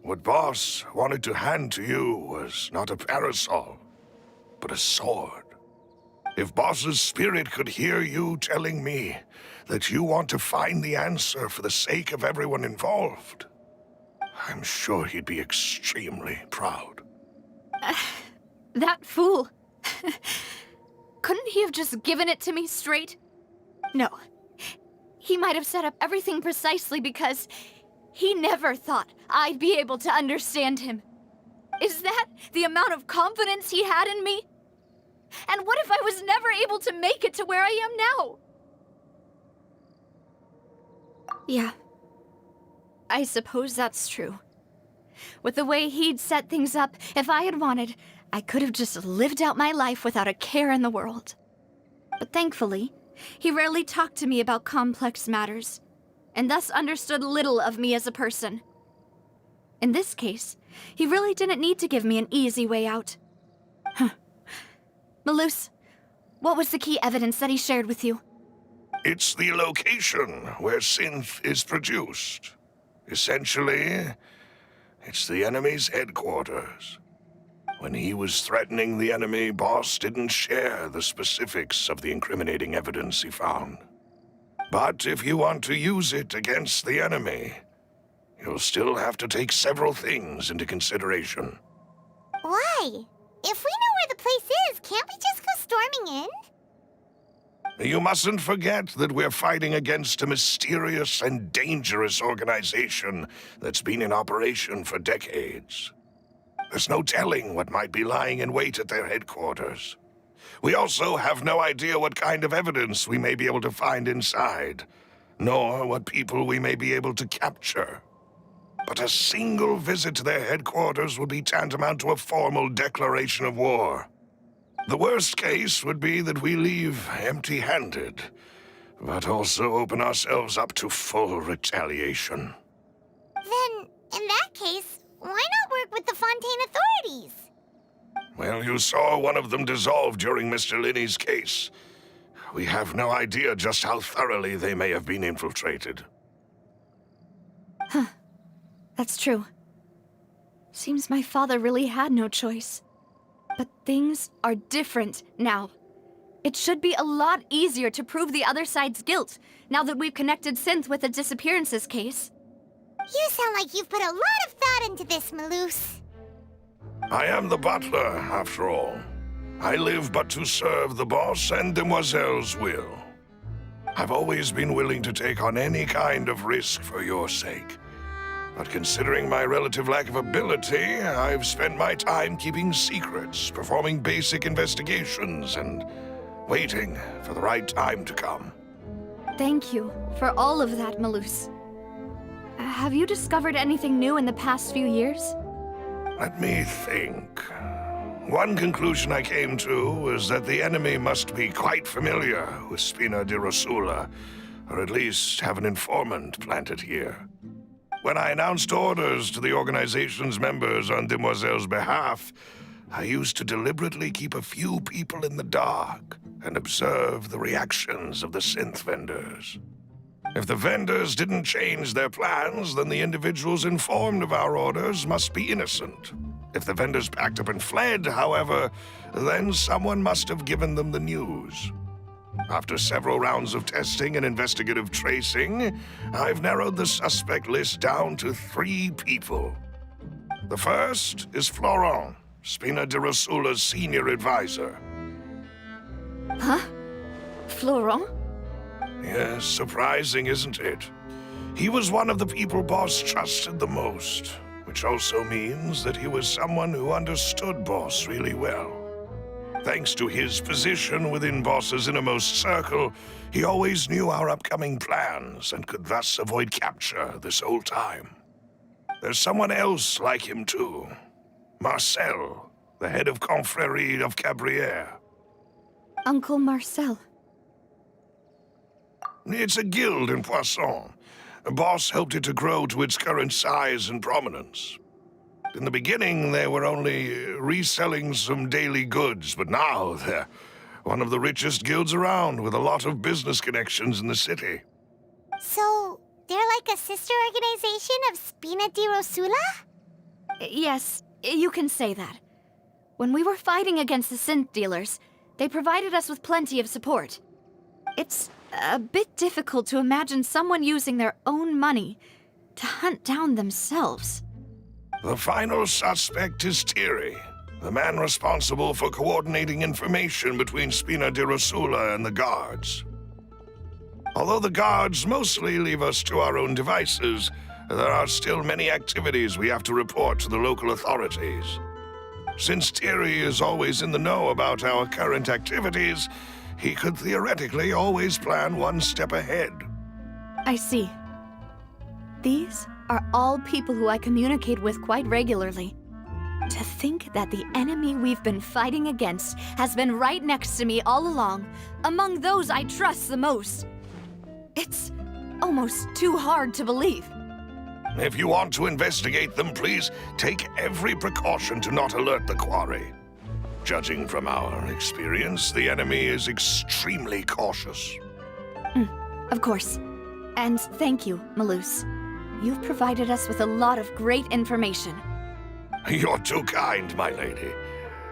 Speaker 8: What Boss wanted to hand to you was not a parasol, but a sword. If Boss's spirit could hear you telling me that you want to find the answer for the sake of everyone involved, I'm sure he'd be extremely proud.
Speaker 3: That fool. Couldn't he have just given it to me straight? No. He might have set up everything precisely because he never thought I'd be able to understand him. Is that the amount of confidence he had in me? And what if I was never able to make it to where I am now? Yeah. I suppose that's true. With the way he'd set things up, if I had wanted, I could have just lived out my life without a care in the world. But thankfully, he rarely talked to me about complex matters, and thus understood little of me as a person. In this case, he really didn't need to give me an easy way out. Malus, what was the key evidence that he shared with you?
Speaker 8: It's the location where synth is produced. Essentially, it's the enemy's headquarters. When he was threatening the enemy, Boss didn't share the specifics of the incriminating evidence he found. But if you want to use it against the enemy, you'll still have to take several things into consideration.
Speaker 4: Why? If we know where the place is, can't we just go storming in?
Speaker 8: You mustn't forget that we're fighting against a mysterious and dangerous organization that's been in operation for decades. There's no telling what might be lying in wait at their headquarters. We also have no idea what kind of evidence we may be able to find inside, nor what people we may be able to capture. But a single visit to their headquarters would be tantamount to a formal declaration of war. The worst case would be that we leave empty-handed, but also open ourselves up to full retaliation.
Speaker 4: Then, in that case, why not work with the Fontaine authorities?
Speaker 8: Well, you saw one of them dissolve during Mr. Linney's case. We have no idea just how thoroughly they may have been infiltrated.
Speaker 3: Huh. That's true. Seems my father really had no choice. But things are different now. It should be a lot easier to prove the other side's guilt, now that we've connected Synth with the disappearances case.
Speaker 4: You sound like you've put a lot of thought into this, Malus.
Speaker 8: I am the butler, after all. I live but to serve the boss and Demoiselle's will. I've always been willing to take on any kind of risk for your sake. But considering my relative lack of ability, I've spent my time keeping secrets, performing basic investigations, and waiting for the right time to come.
Speaker 3: Thank you for all of that, Malus. Have you discovered anything new in the past few years?
Speaker 8: Let me think. One conclusion I came to was that the enemy must be quite familiar with Spina di Rosula, or at least have an informant planted here. When I announced orders to the organization's members on Demoiselle's behalf, I used to deliberately keep a few people in the dark and observe the reactions of the synth vendors. If the vendors didn't change their plans, then the individuals informed of our orders must be innocent. If the vendors packed up and fled, however, then someone must have given them the news. After several rounds of testing and investigative tracing, I've narrowed the suspect list down to 3 people. The first is Florent, Spina di Rosula's senior advisor.
Speaker 3: Huh? Florent?
Speaker 8: Yes, surprising, isn't it? He was one of the people Boss trusted the most, which also means that he was someone who understood Boss really well. Thanks to his position within Boss's innermost circle, he always knew our upcoming plans and could thus avoid capture this whole time. There's someone else like him too. Marcel, the head of Confrérie of Cabrières.
Speaker 3: Uncle Marcel.
Speaker 8: It's a guild in Poisson. A boss helped it to grow to its current size and prominence. In the beginning, they were only reselling some daily goods, but now they're one of the richest guilds around, with a lot of business connections in the city.
Speaker 4: So, they're like a sister organization of Spina di Rosula?
Speaker 3: Yes, you can say that. When we were fighting against the synth dealers, they provided us with plenty of support. It's a bit difficult to imagine someone using their own money to hunt down themselves.
Speaker 8: The final suspect is Thierry, the man responsible for coordinating information between Spina di Rosula and the guards. Although the guards mostly leave us to our own devices, there are still many activities we have to report to the local authorities. Since Thierry is always in the know about our current activities, he could theoretically always plan one step ahead.
Speaker 3: I see. These are all people who I communicate with quite regularly. To think that the enemy we've been fighting against has been right next to me all along, among those I trust the most. It's almost too hard to believe.
Speaker 8: If you want to investigate them, please take every precaution to not alert the quarry. Judging from our experience, the enemy is extremely cautious.
Speaker 3: Of course. And thank you, Malus. You've provided us with a lot of great information.
Speaker 8: You're too kind, my lady.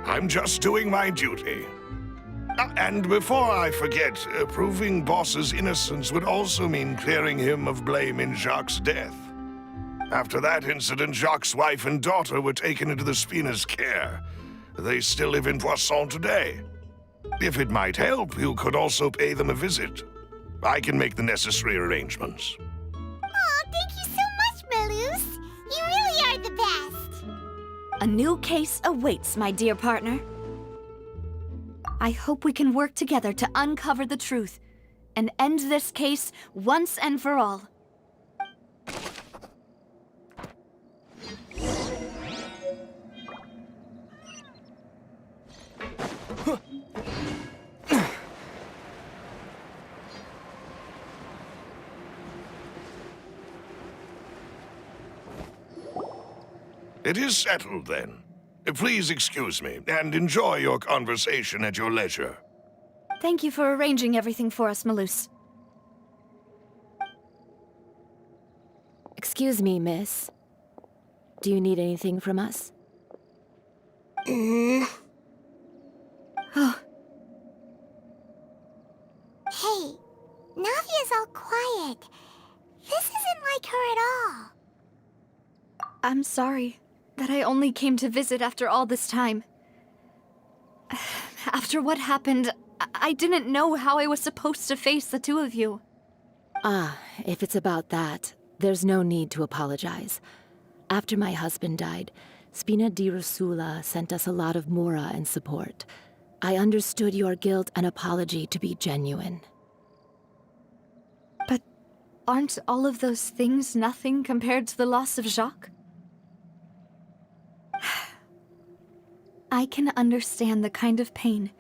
Speaker 8: I'm just doing my duty. And before I forget, proving Boss's innocence would also mean clearing him of blame in Jacques' death. After that incident, Jacques' wife and daughter were taken into the Spina's care. They still live in Poisson today. If it might help, you could also pay them a visit. I can make the necessary arrangements.
Speaker 4: Aw, thank you so much, Malus. You really are the best.
Speaker 3: A new case awaits, my dear partner. I hope we can work together to uncover the truth and end this case once and for all.
Speaker 8: It is settled, then. Please excuse me, and enjoy your conversation at your leisure.
Speaker 3: Thank you for arranging everything for us, Malus.
Speaker 11: Excuse me, miss. Do you need anything from us?
Speaker 3: Oh,
Speaker 4: Hey, Navia's all quiet. This isn't like her at all.
Speaker 3: I'm sorry that I only came to visit after all this time. After what happened, I didn't know how I was supposed to face the two of you.
Speaker 11: Ah, if it's about that, there's no need to apologize. After my husband died, Spina di Rosula sent us a lot of mora and support. I understood your guilt and apology to be genuine.
Speaker 3: But aren't all of those things nothing compared to the loss of Jacques? I can understand the kind of pain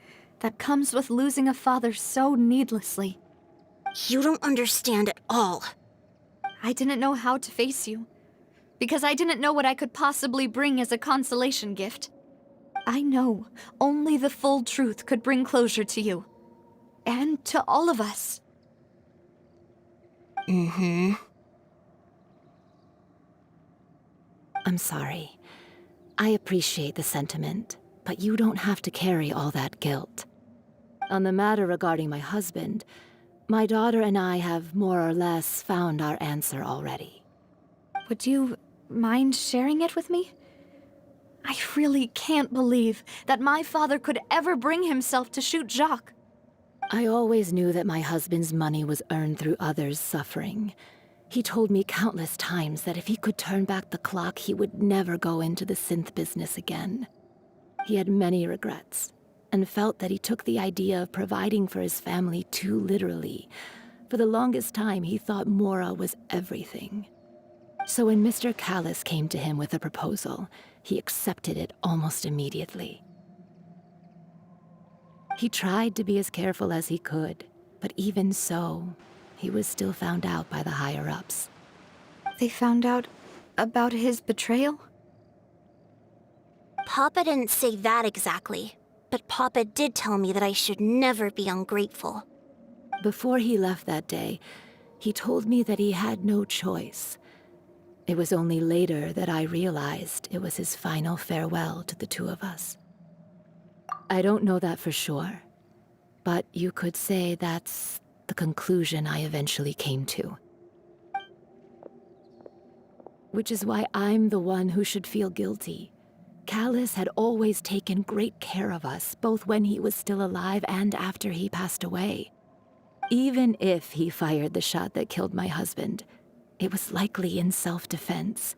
Speaker 3: that comes with losing a father so needlessly.
Speaker 10: You don't understand at all.
Speaker 3: I didn't know how to face you, because I didn't know what I could possibly bring as a consolation gift. I know only the full truth could bring closure to you, and to all of us.
Speaker 11: I'm sorry. I appreciate the sentiment, but you don't have to carry all that guilt. On the matter regarding my husband, my daughter and I have more or less found our answer already.
Speaker 3: Would you mind sharing it with me? I really can't believe that my father could ever bring himself to shoot Jacques.
Speaker 11: I always knew that my husband's money was earned through others' suffering. He told me countless times that if he could turn back the clock, he would never go into the synth business again. He had many regrets, and felt that he took the idea of providing for his family too literally. For the longest time, he thought mora was everything. So when Mr. Callis came to him with a proposal, he accepted it almost immediately. He tried to be as careful as he could, but even so, he was still found out by the higher-ups.
Speaker 3: They found out about his betrayal?
Speaker 1: Papa didn't say that exactly, but Papa did tell me that I should never be ungrateful.
Speaker 11: Before he left that day, he told me that he had no choice. It was only later that I realized it was his final farewell to the two of us. I don't know that for sure, but you could say that's the conclusion I eventually came to. Which is why I'm the one who should feel guilty. Callus had always taken great care of us, both when he was still alive and after he passed away. Even if he fired the shot that killed my husband, it was likely in self-defense.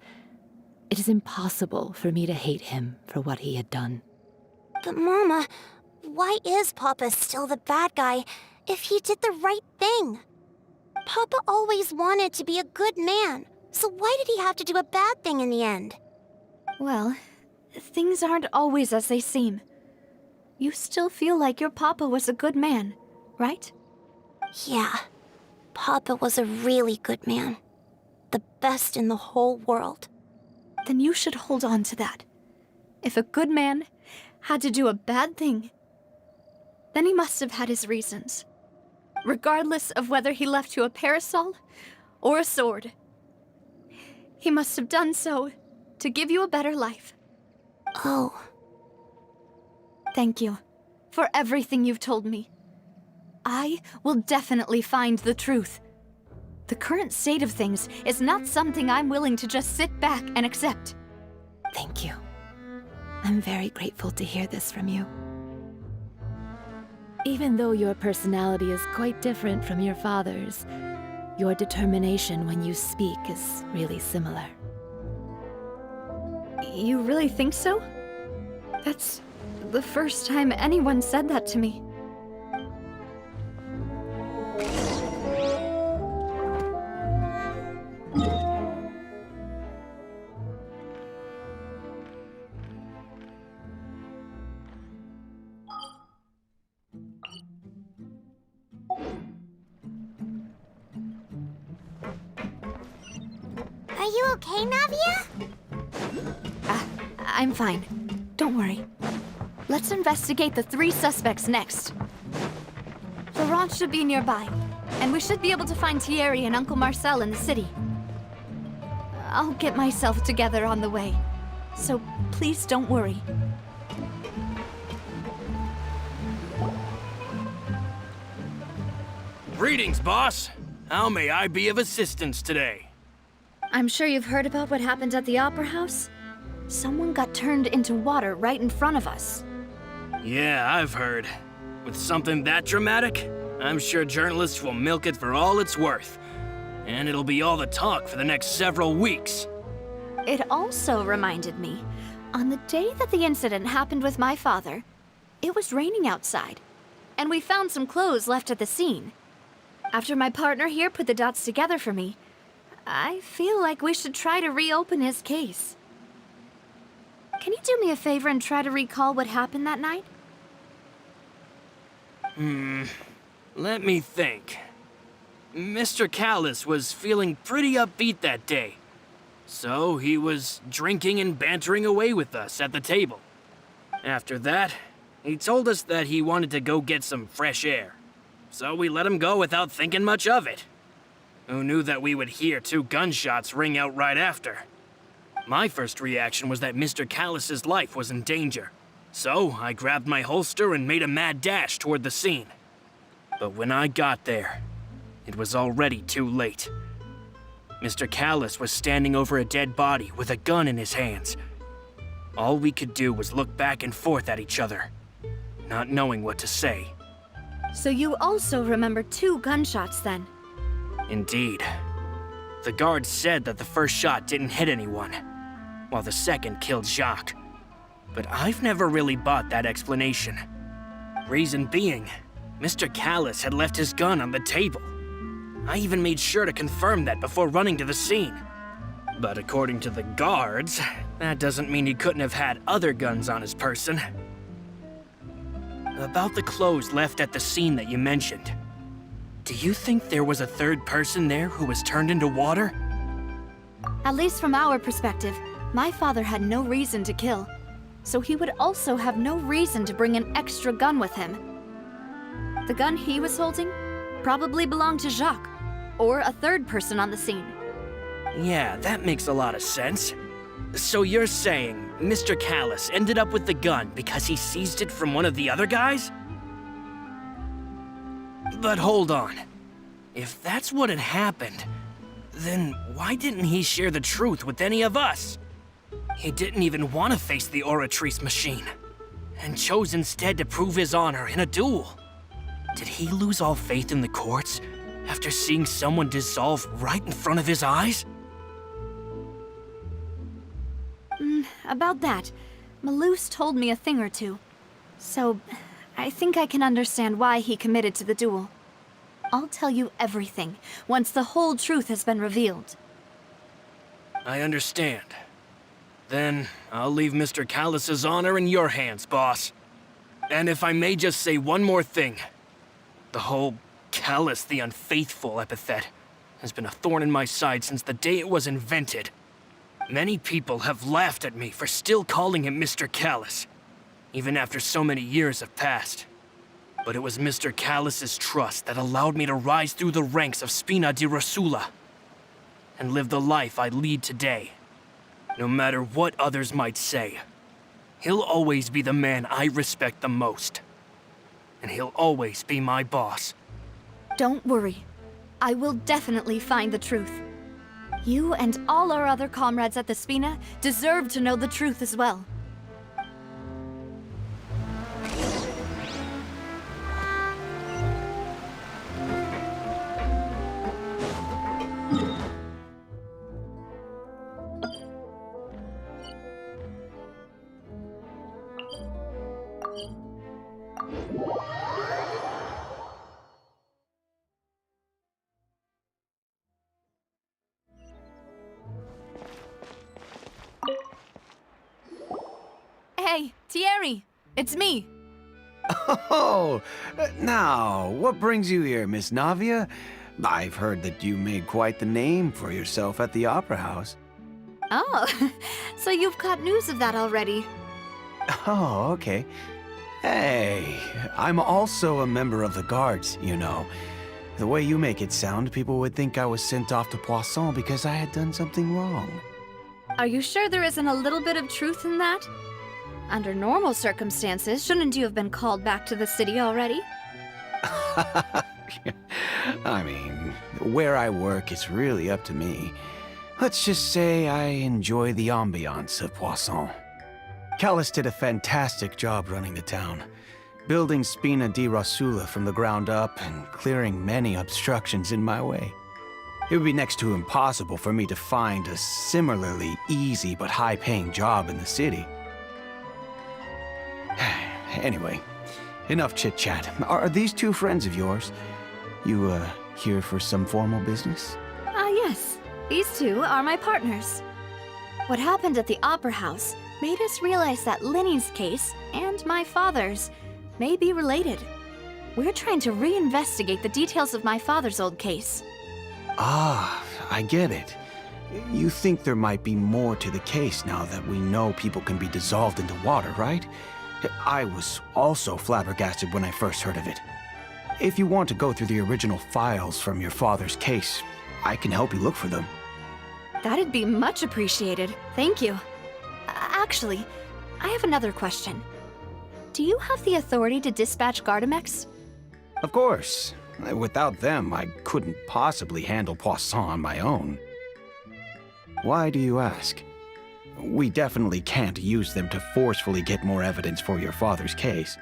Speaker 11: It is impossible for me to hate him for what he had done.
Speaker 1: But Mama, why is Papa still the bad guy if he did the right thing? Papa always wanted to be a good man, so why did he have to do a bad thing in the end?
Speaker 3: Well, things aren't always as they seem. You still feel like your Papa was a good man, right?
Speaker 1: Yeah, Papa was a really good man. The best in the whole world.
Speaker 3: Then you should hold on to that. If a good man had to do a bad thing, then he must have had his reasons. Regardless of whether he left you a parasol or a sword. He must have done so to give you a better life.
Speaker 1: Oh.
Speaker 3: Thank you for everything you've told me. I will definitely find the truth. The current state of things is not something I'm willing to just sit back and accept.
Speaker 11: Thank you. I'm very grateful to hear this from you. Even though your personality is quite different from your father's, your determination when you speak is really similar.
Speaker 3: You really think so? That's the first time anyone said that to me.
Speaker 4: Are you okay, Navia?
Speaker 3: I'm fine. Don't worry. Let's investigate the 3 suspects next. Laurent should be nearby, and we should be able to find Thierry and Uncle Marcel in the city. I'll get myself together on the way, so please don't worry.
Speaker 12: Greetings, boss. How may I be of assistance today?
Speaker 3: I'm sure you've heard about what happened at the Opera House. Someone got turned into water right in front of us.
Speaker 12: Yeah, I've heard. With something that dramatic, I'm sure journalists will milk it for all it's worth. And it'll be all the talk for the next several weeks.
Speaker 3: It also reminded me, on the day that the incident happened with my father, it was raining outside, and we found some clothes left at the scene. After my partner here put the dots together for me, I feel like we should try to reopen his case. Can you do me a favor and try to recall what happened that night?
Speaker 12: Let me think. Mr. Callus was feeling pretty upbeat that day. So he was drinking and bantering away with us at the table. After that, he told us that he wanted to go get some fresh air. So we let him go without thinking much of it. Who knew that we would hear 2 gunshots ring out right after? My first reaction was that Mr. Callus's life was in danger. So I grabbed my holster and made a mad dash toward the scene. But when I got there, it was already too late. Mr. Callus was standing over a dead body with a gun in his hands. All we could do was look back and forth at each other, not knowing what to say.
Speaker 3: So you also remember 2 gunshots then?
Speaker 12: Indeed. The guard said that the first shot didn't hit anyone, while the second killed Jacques. But I've never really bought that explanation. Reason being, Mr. Callus had left his gun on the table. I even made sure to confirm that before running to the scene. But according to the guards, that doesn't mean he couldn't have had other guns on his person. about the clothes left at the scene that you mentioned. Do you think there was a third person there who was turned into water?
Speaker 3: At least from our perspective, my father had no reason to kill. So he would also have no reason to bring an extra gun with him. The gun he was holding probably belonged to Jacques, or a third person on the scene.
Speaker 12: Yeah, that makes a lot of sense. So you're saying Mr. Callus ended up with the gun because he seized it from one of the other guys? But hold on. If that's what had happened, then why didn't he share the truth with any of us? He didn't even want to face the Oratrice machine, and chose instead to prove his honor in a duel. Did he lose all faith in the courts after seeing someone dissolve right in front of his eyes?
Speaker 3: About that, Malus told me a thing or two. So, I think I can understand why he committed to the duel. I'll tell you everything once the whole truth has been revealed.
Speaker 12: I understand. Then I'll leave Mr. Callus's honor in your hands, boss. And if I may just say one more thing. The whole Callus the Unfaithful epithet has been a thorn in my side since the day it was invented. Many people have laughed at me for still calling him Mr. Callus, even after so many years have passed. But it was Mr. Callus's trust that allowed me to rise through the ranks of Spina di Rosula and live the life I lead today. No matter what others might say, he'll always be the man I respect the most. And he'll always be my boss.
Speaker 3: Don't worry. I will definitely find the truth. You and all our other comrades at the Spina deserve to know the truth as well. Hey, Thierry! It's me!
Speaker 13: Oh, now, what brings you here, Miss Navia? I've heard that you made quite the name for yourself at the Opera House.
Speaker 3: Oh, so you've caught news of that already.
Speaker 13: Oh, okay. Hey, I'm also a member of the Guards, you know. The way you make it sound, people would think I was sent off to Poisson because I had done something wrong.
Speaker 3: Are you sure there isn't a little bit of truth in that? Under normal circumstances, shouldn't you have been called back to the city already?
Speaker 13: I mean, where I work is really up to me. Let's just say I enjoy the ambiance of Poisson. Callus did a fantastic job running the town, building Spina di Rosula from the ground up and clearing many obstructions in my way. It would be next to impossible for me to find a similarly easy but high-paying job in the city. Anyway, enough chit-chat. Are these two friends of yours? You, here for some formal business?
Speaker 3: Yes. These two are my partners. What happened at the Opera House made us realize that Linny's case and my father's may be related. We're trying to reinvestigate the details of my father's old case.
Speaker 13: Ah, I get it. You think there might be more to the case now that we know people can be dissolved into water, right? I was also flabbergasted when I first heard of it. If you want to go through the original files from your father's case, I can help you look for them.
Speaker 3: That'd be much appreciated. Thank you. Actually, I have another question. Do you have the authority to dispatch Gardamex?
Speaker 13: Of course. Without them, I couldn't possibly handle Poisson on my own. Why do you ask? We definitely can't use them to forcefully get more evidence for your father's case.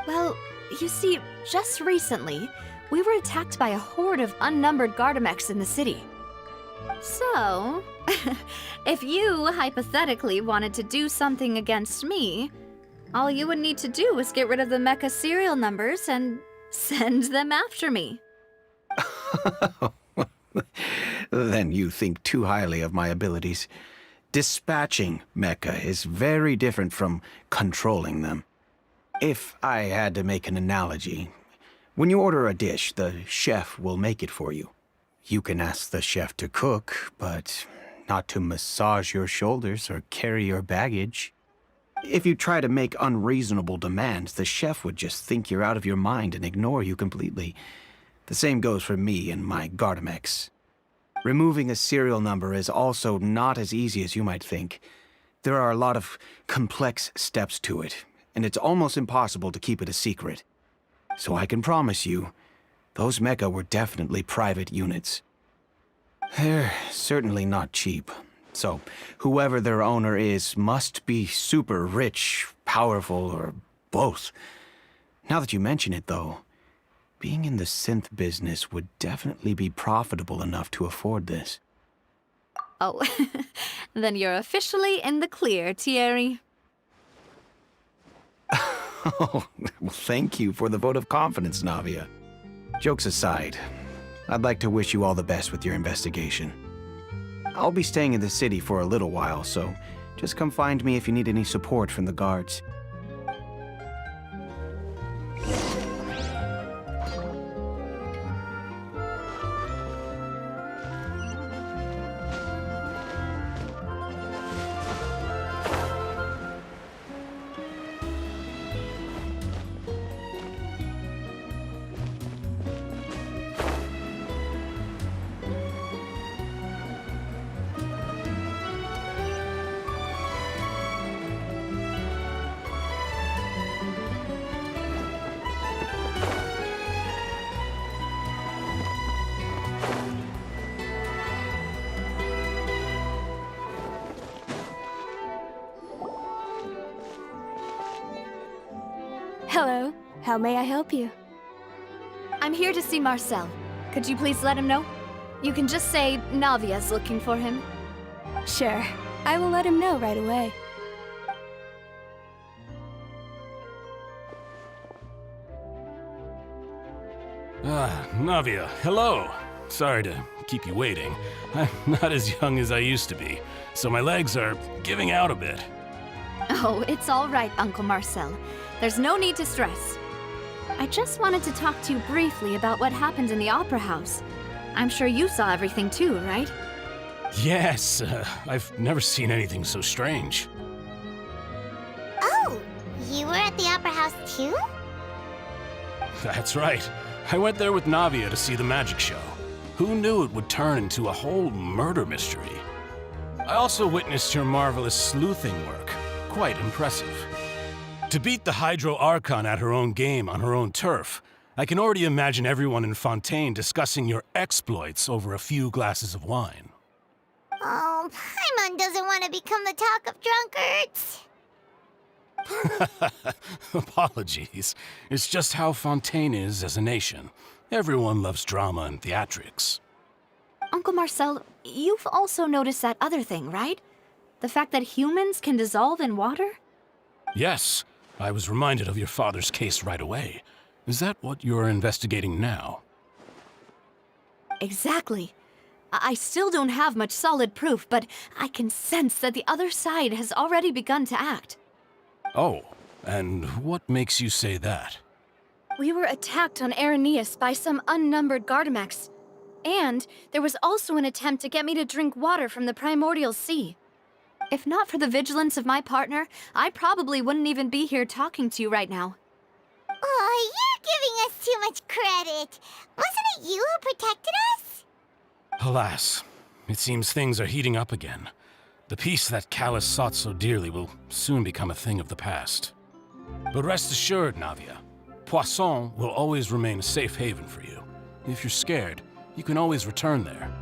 Speaker 3: Well, you see, just recently, we were attacked by a horde of unnumbered Gardamex in the city. So, if you hypothetically wanted to do something against me, all you would need to do is get rid of the mecha serial numbers and send them after me.
Speaker 13: Then you think too highly of my abilities. Dispatching mecha is very different from controlling them. If I had to make an analogy, when you order a dish, the chef will make it for you. You can ask the chef to cook, but not to massage your shoulders or carry your baggage. If you try to make unreasonable demands, the chef would just think you're out of your mind and ignore you completely. The same goes for me and my Gardamex. Removing a serial number is also not as easy as you might think. There are a lot of complex steps to it, and it's almost impossible to keep it a secret. So I can promise you, those mecha were definitely private units. They're certainly not cheap. So, whoever their owner is must be super rich, powerful, or both. Now that you mention it, though, being in the synth business would definitely be profitable enough to afford this.
Speaker 3: Oh, then you're officially in the clear, Thierry.
Speaker 13: Oh, well, thank you for the vote of confidence, Navia. Jokes aside, I'd like to wish you all the best with your investigation. I'll be staying in the city for a little while, so just come find me if you need any support from the guards.
Speaker 14: Hello. How may I help you?
Speaker 3: I'm here to see Marcel. Could you please let him know? You can just say Navia's looking for him.
Speaker 14: Sure. I will let him know right away.
Speaker 15: Navia, hello. Sorry to keep you waiting. I'm not as young as I used to be, so my legs are giving out a bit.
Speaker 3: Oh, it's all right, Uncle Marcel. There's no need to stress. I just wanted to talk to you briefly about what happened in the Opera House. I'm sure you saw everything too, right?
Speaker 15: Yes, I've never seen anything so strange.
Speaker 4: Oh, you were at the Opera House too?
Speaker 15: That's right. I went there with Navia to see the magic show. Who knew it would turn into a whole murder mystery? I also witnessed your marvelous sleuthing work. Quite impressive. To beat the Hydro Archon at her own game on her own turf, I can already imagine everyone in Fontaine discussing your exploits over a few glasses of wine.
Speaker 4: Oh, Paimon doesn't want to become the talk of drunkards.
Speaker 15: Apologies. It's just how Fontaine is as a nation. Everyone loves drama and theatrics.
Speaker 3: Uncle Marcel, you've also noticed that other thing, right? The fact that humans can dissolve in water?
Speaker 15: Yes, I was reminded of your father's case right away. Is that what you're investigating now?
Speaker 3: Exactly. I still don't have much solid proof, but I can sense that the other side has already begun to act.
Speaker 15: Oh, and what makes you say that?
Speaker 14: We were attacked on Araneus by some unnumbered Gardamex. And there was also an attempt to get me to drink water from the primordial sea.
Speaker 3: If not for the vigilance of my partner, I probably wouldn't even be here talking to you right now.
Speaker 4: Oh, you're giving us too much credit. Wasn't it you who protected us?
Speaker 15: Alas, it seems things are heating up again. The peace that Callus sought so dearly will soon become a thing of the past. But rest assured, Navia, Poisson will always remain a safe haven for you. If you're scared, you can always return there.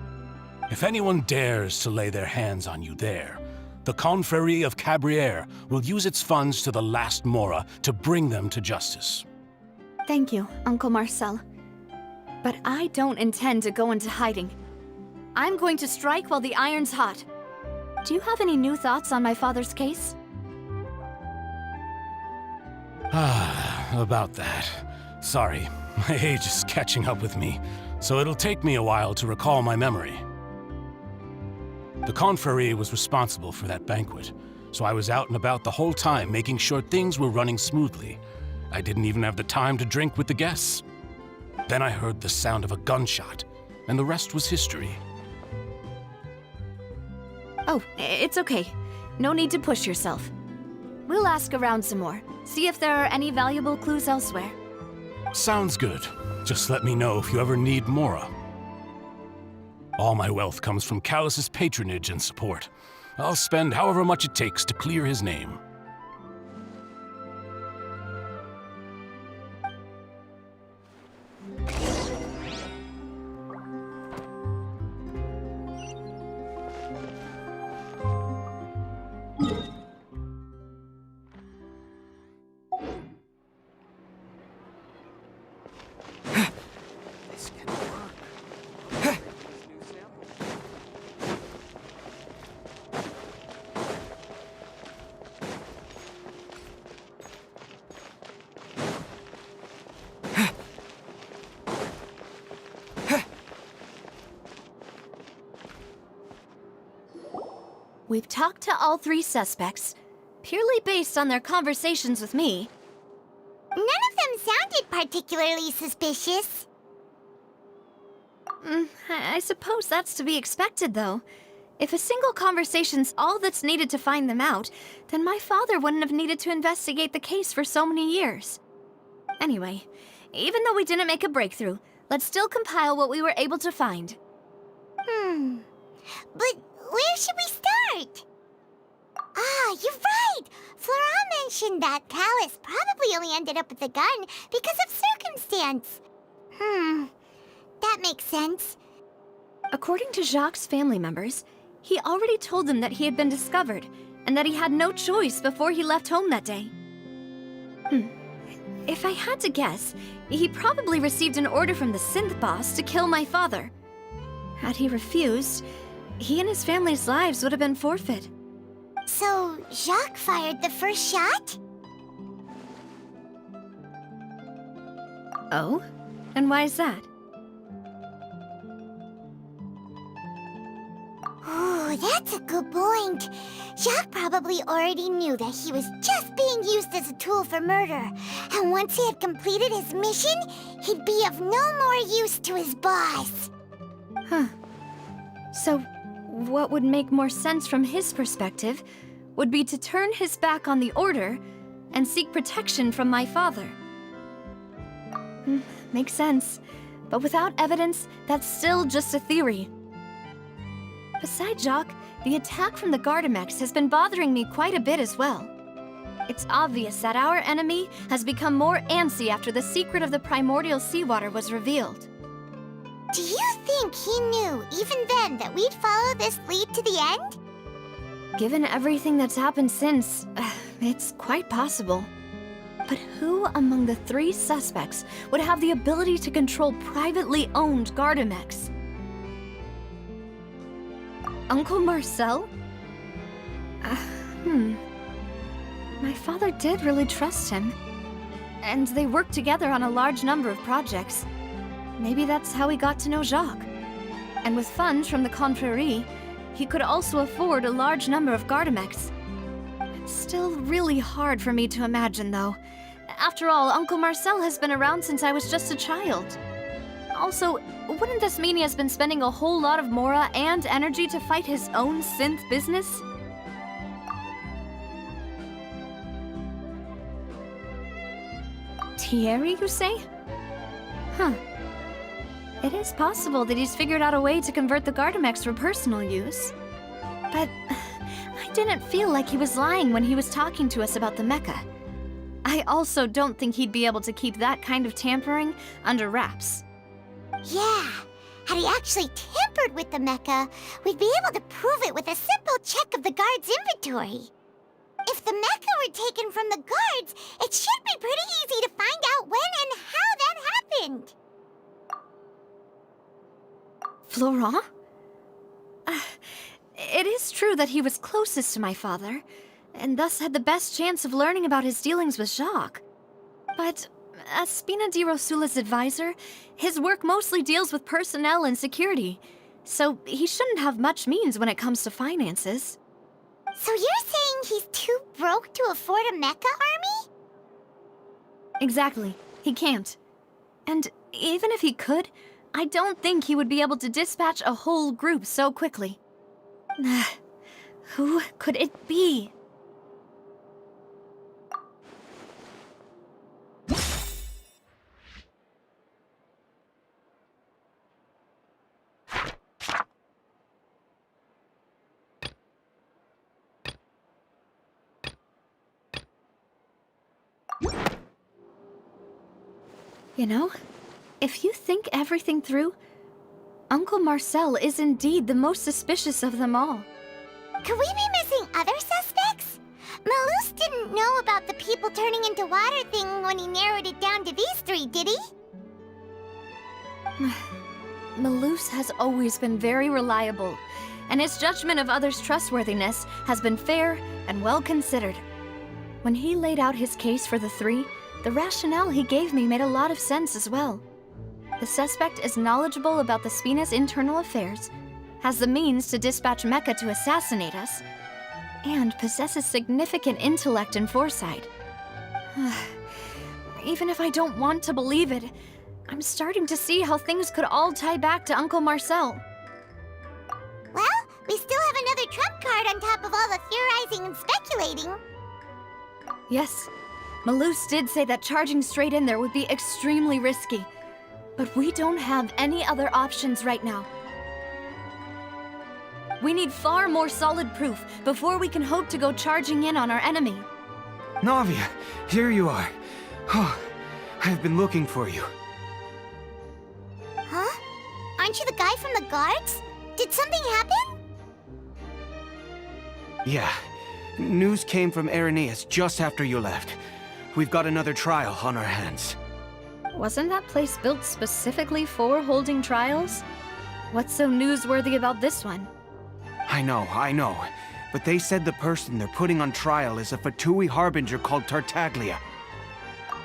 Speaker 15: If anyone dares to lay their hands on you there, the Confrérie of Cabrières will use its funds to the last Mora to bring them to justice.
Speaker 3: Thank you, Uncle Marcel. But I don't intend to go into hiding. I'm going to strike while the iron's hot. Do you have any new thoughts on my father's case?
Speaker 15: About that. Sorry, my age is catching up with me, so it'll take me a while to recall my memory. The Confrérie was responsible for that banquet, so I was out and about the whole time making sure things were running smoothly. I didn't even have the time to drink with the guests. Then I heard the sound of a gunshot, and the rest was history.
Speaker 14: Oh, it's okay. No need to push yourself. We'll ask around some more, see if there are any valuable clues elsewhere.
Speaker 15: Sounds good. Just let me know if you ever need Mora. All my wealth comes from Callus's patronage and support. I'll spend however much it takes to clear his name.
Speaker 14: We've talked to all 3 suspects, purely based on their conversations with me.
Speaker 4: None of them sounded particularly suspicious.
Speaker 14: I suppose that's to be expected, though. If a single conversation's all that's needed to find them out, then my father wouldn't have needed to investigate the case for so many years. Anyway, even though we didn't make a breakthrough, let's still compile what we were able to find.
Speaker 4: But where should we start? Ah, you're right! Florent mentioned that Callus probably only ended up with the gun because of circumstance. That makes sense.
Speaker 14: According to Jacques' family members, he already told them that he had been discovered, and that he had no choice before he left home that day. If I had to guess, he probably received an order from the synth boss to kill my father. Had he refused, he and his family's lives would have been forfeit.
Speaker 4: So, Jacques fired the first shot?
Speaker 14: Oh? And why is that?
Speaker 4: Ooh, that's a good point. Jacques probably already knew that he was just being used as a tool for murder. And once he had completed his mission, he'd be of no more use to his boss.
Speaker 14: So, what would make more sense from his perspective would be to turn his back on the order and seek protection from my father. Makes sense. But without evidence, that's still just a theory. Besides Jacques, the attack from the Gardamex has been bothering me quite a bit as well. It's obvious that our enemy has become more antsy after the secret of the primordial seawater was revealed.
Speaker 4: Do you think he knew, even then, that we'd follow this lead to the end?
Speaker 14: Given everything that's happened since, it's quite possible. But who among the 3 suspects would have the ability to control privately owned Gardamex? Uncle Marcel? My father did really trust him. And they worked together on a large number of projects. Maybe that's how he got to know Jacques. And with funds from the Confrérie, he could also afford a large number of Gardamex. It's still really hard for me to imagine, though. After all, Uncle Marcel has been around since I was just a child. Also, wouldn't this mean he has been spending a whole lot of Mora and energy to fight his own synth business? Thierry, you say? It is possible that he's figured out a way to convert the Gardamex for personal use. But I didn't feel like he was lying when he was talking to us about the mecha. I also don't think he'd be able to keep that kind of tampering under wraps.
Speaker 4: Yeah, had he actually tampered with the mecha, we'd be able to prove it with a simple check of the guard's inventory. If the mecha were taken from the guards, it should be pretty easy to find out when and how that happened.
Speaker 14: Florent? It is true that he was closest to my father, and thus had the best chance of learning about his dealings with Jacques. But as Spina di Rosula's advisor, his work mostly deals with personnel and security, so he shouldn't have much means when it comes to finances.
Speaker 4: So you're saying he's too broke to afford a mecha army?
Speaker 14: Exactly. He can't. And even if he could, I don't think he would be able to dispatch a whole group so quickly. Who could it be? You know, if you think everything through, Uncle Marcel is indeed the most suspicious of them all.
Speaker 4: Could we be missing other suspects? Malus didn't know about the people turning into water thing when he narrowed it down to these three, did he?
Speaker 14: Malus has always been very reliable, and his judgment of others' trustworthiness has been fair and well considered. When he laid out his case for the three, the rationale he gave me made a lot of sense as well. The suspect is knowledgeable about the Spina's internal affairs, has the means to dispatch Mecha to assassinate us, and possesses significant intellect and foresight. Even if I don't want to believe it, I'm starting to see how things could all tie back to Uncle Marcel.
Speaker 4: Well, we still have another trump card on top of all the theorizing and speculating.
Speaker 14: Yes, Malus did say that charging straight in there would be extremely risky, but we don't have any other options right now. We need far more solid proof before we can hope to go charging in on our enemy.
Speaker 13: Navia, here you are. Oh, I've been looking for you.
Speaker 4: Huh? Aren't you the guy from the guards? Did something happen?
Speaker 13: Yeah. News came from Irenaeus just after you left. We've got another trial on our hands.
Speaker 14: Wasn't that place built specifically for holding trials? What's so newsworthy about this one?
Speaker 13: I know. But they said the person they're putting on trial is a Fatui harbinger called Tartaglia.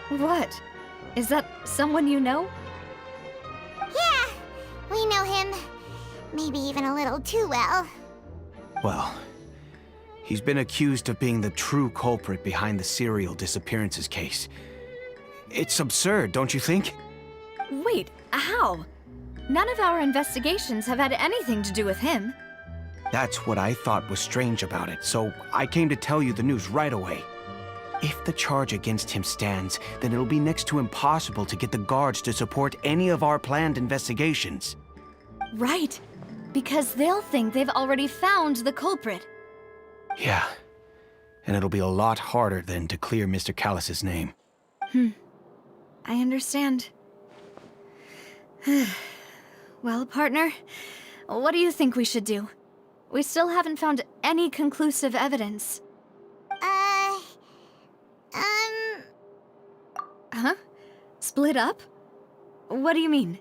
Speaker 14: What? Is that someone you know?
Speaker 4: Yeah, we know him. Maybe even a little too well.
Speaker 13: Well, he's been accused of being the true culprit behind the serial disappearances case. It's absurd, don't you think?
Speaker 14: Wait, how? None of our investigations have had anything to do with him.
Speaker 13: That's what I thought was strange about it, so I came to tell you the news right away. If the charge against him stands, then it'll be next to impossible to get the guards to support any of our planned investigations.
Speaker 14: Right, because they'll think they've already found the culprit.
Speaker 13: Yeah, and it'll be a lot harder then to clear Mr. Callus's name.
Speaker 14: I understand. Well, partner, what do you think we should do? We still haven't found any conclusive evidence. Huh? Split up? What do you mean?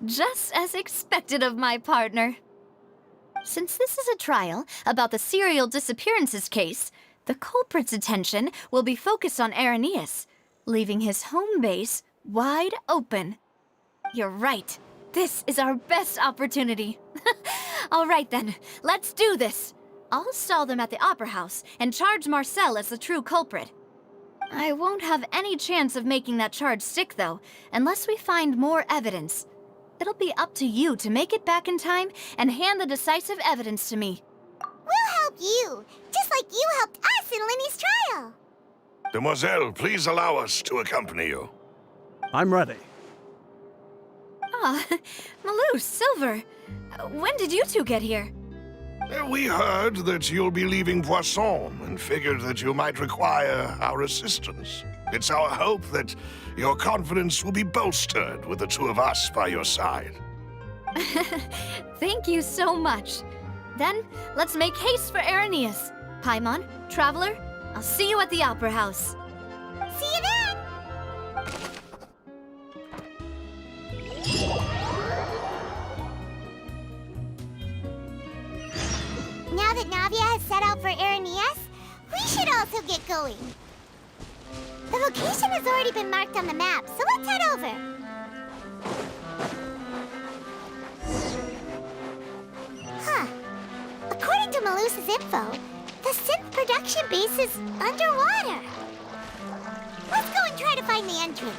Speaker 14: Just as expected of my partner. Since this is a trial about the serial disappearances case, the culprit's attention will be focused on Irenaeus, leaving his home base wide open. You're right. This is our best opportunity. All right then, let's do this. I'll stall them at the Opera House and charge Marcel as the true culprit. I won't have any chance of making that charge stick, though, unless we find more evidence. It'll be up to you to make it back in time and hand the decisive evidence to me.
Speaker 4: We'll help you, just like you helped us in Linny's trial.
Speaker 8: Demoiselle, please allow us to accompany you.
Speaker 6: I'm ready.
Speaker 14: Ah, Malus, Silver. When did you two get here?
Speaker 8: We heard that you'll be leaving Poisson and figured that you might require our assistance. It's our hope that your confidence will be bolstered with the two of us by your side.
Speaker 14: Thank you so much. Then, let's make haste for Irenaeus. Paimon, Traveler, I'll see you at the Opera House.
Speaker 4: See you then! Now that Navia has set out for Irenaeus, we should also get going. The location has already been marked on the map, so let's head over. Huh. According to Malus's info, The synth production base is underwater. Let's go and try to find the entrance.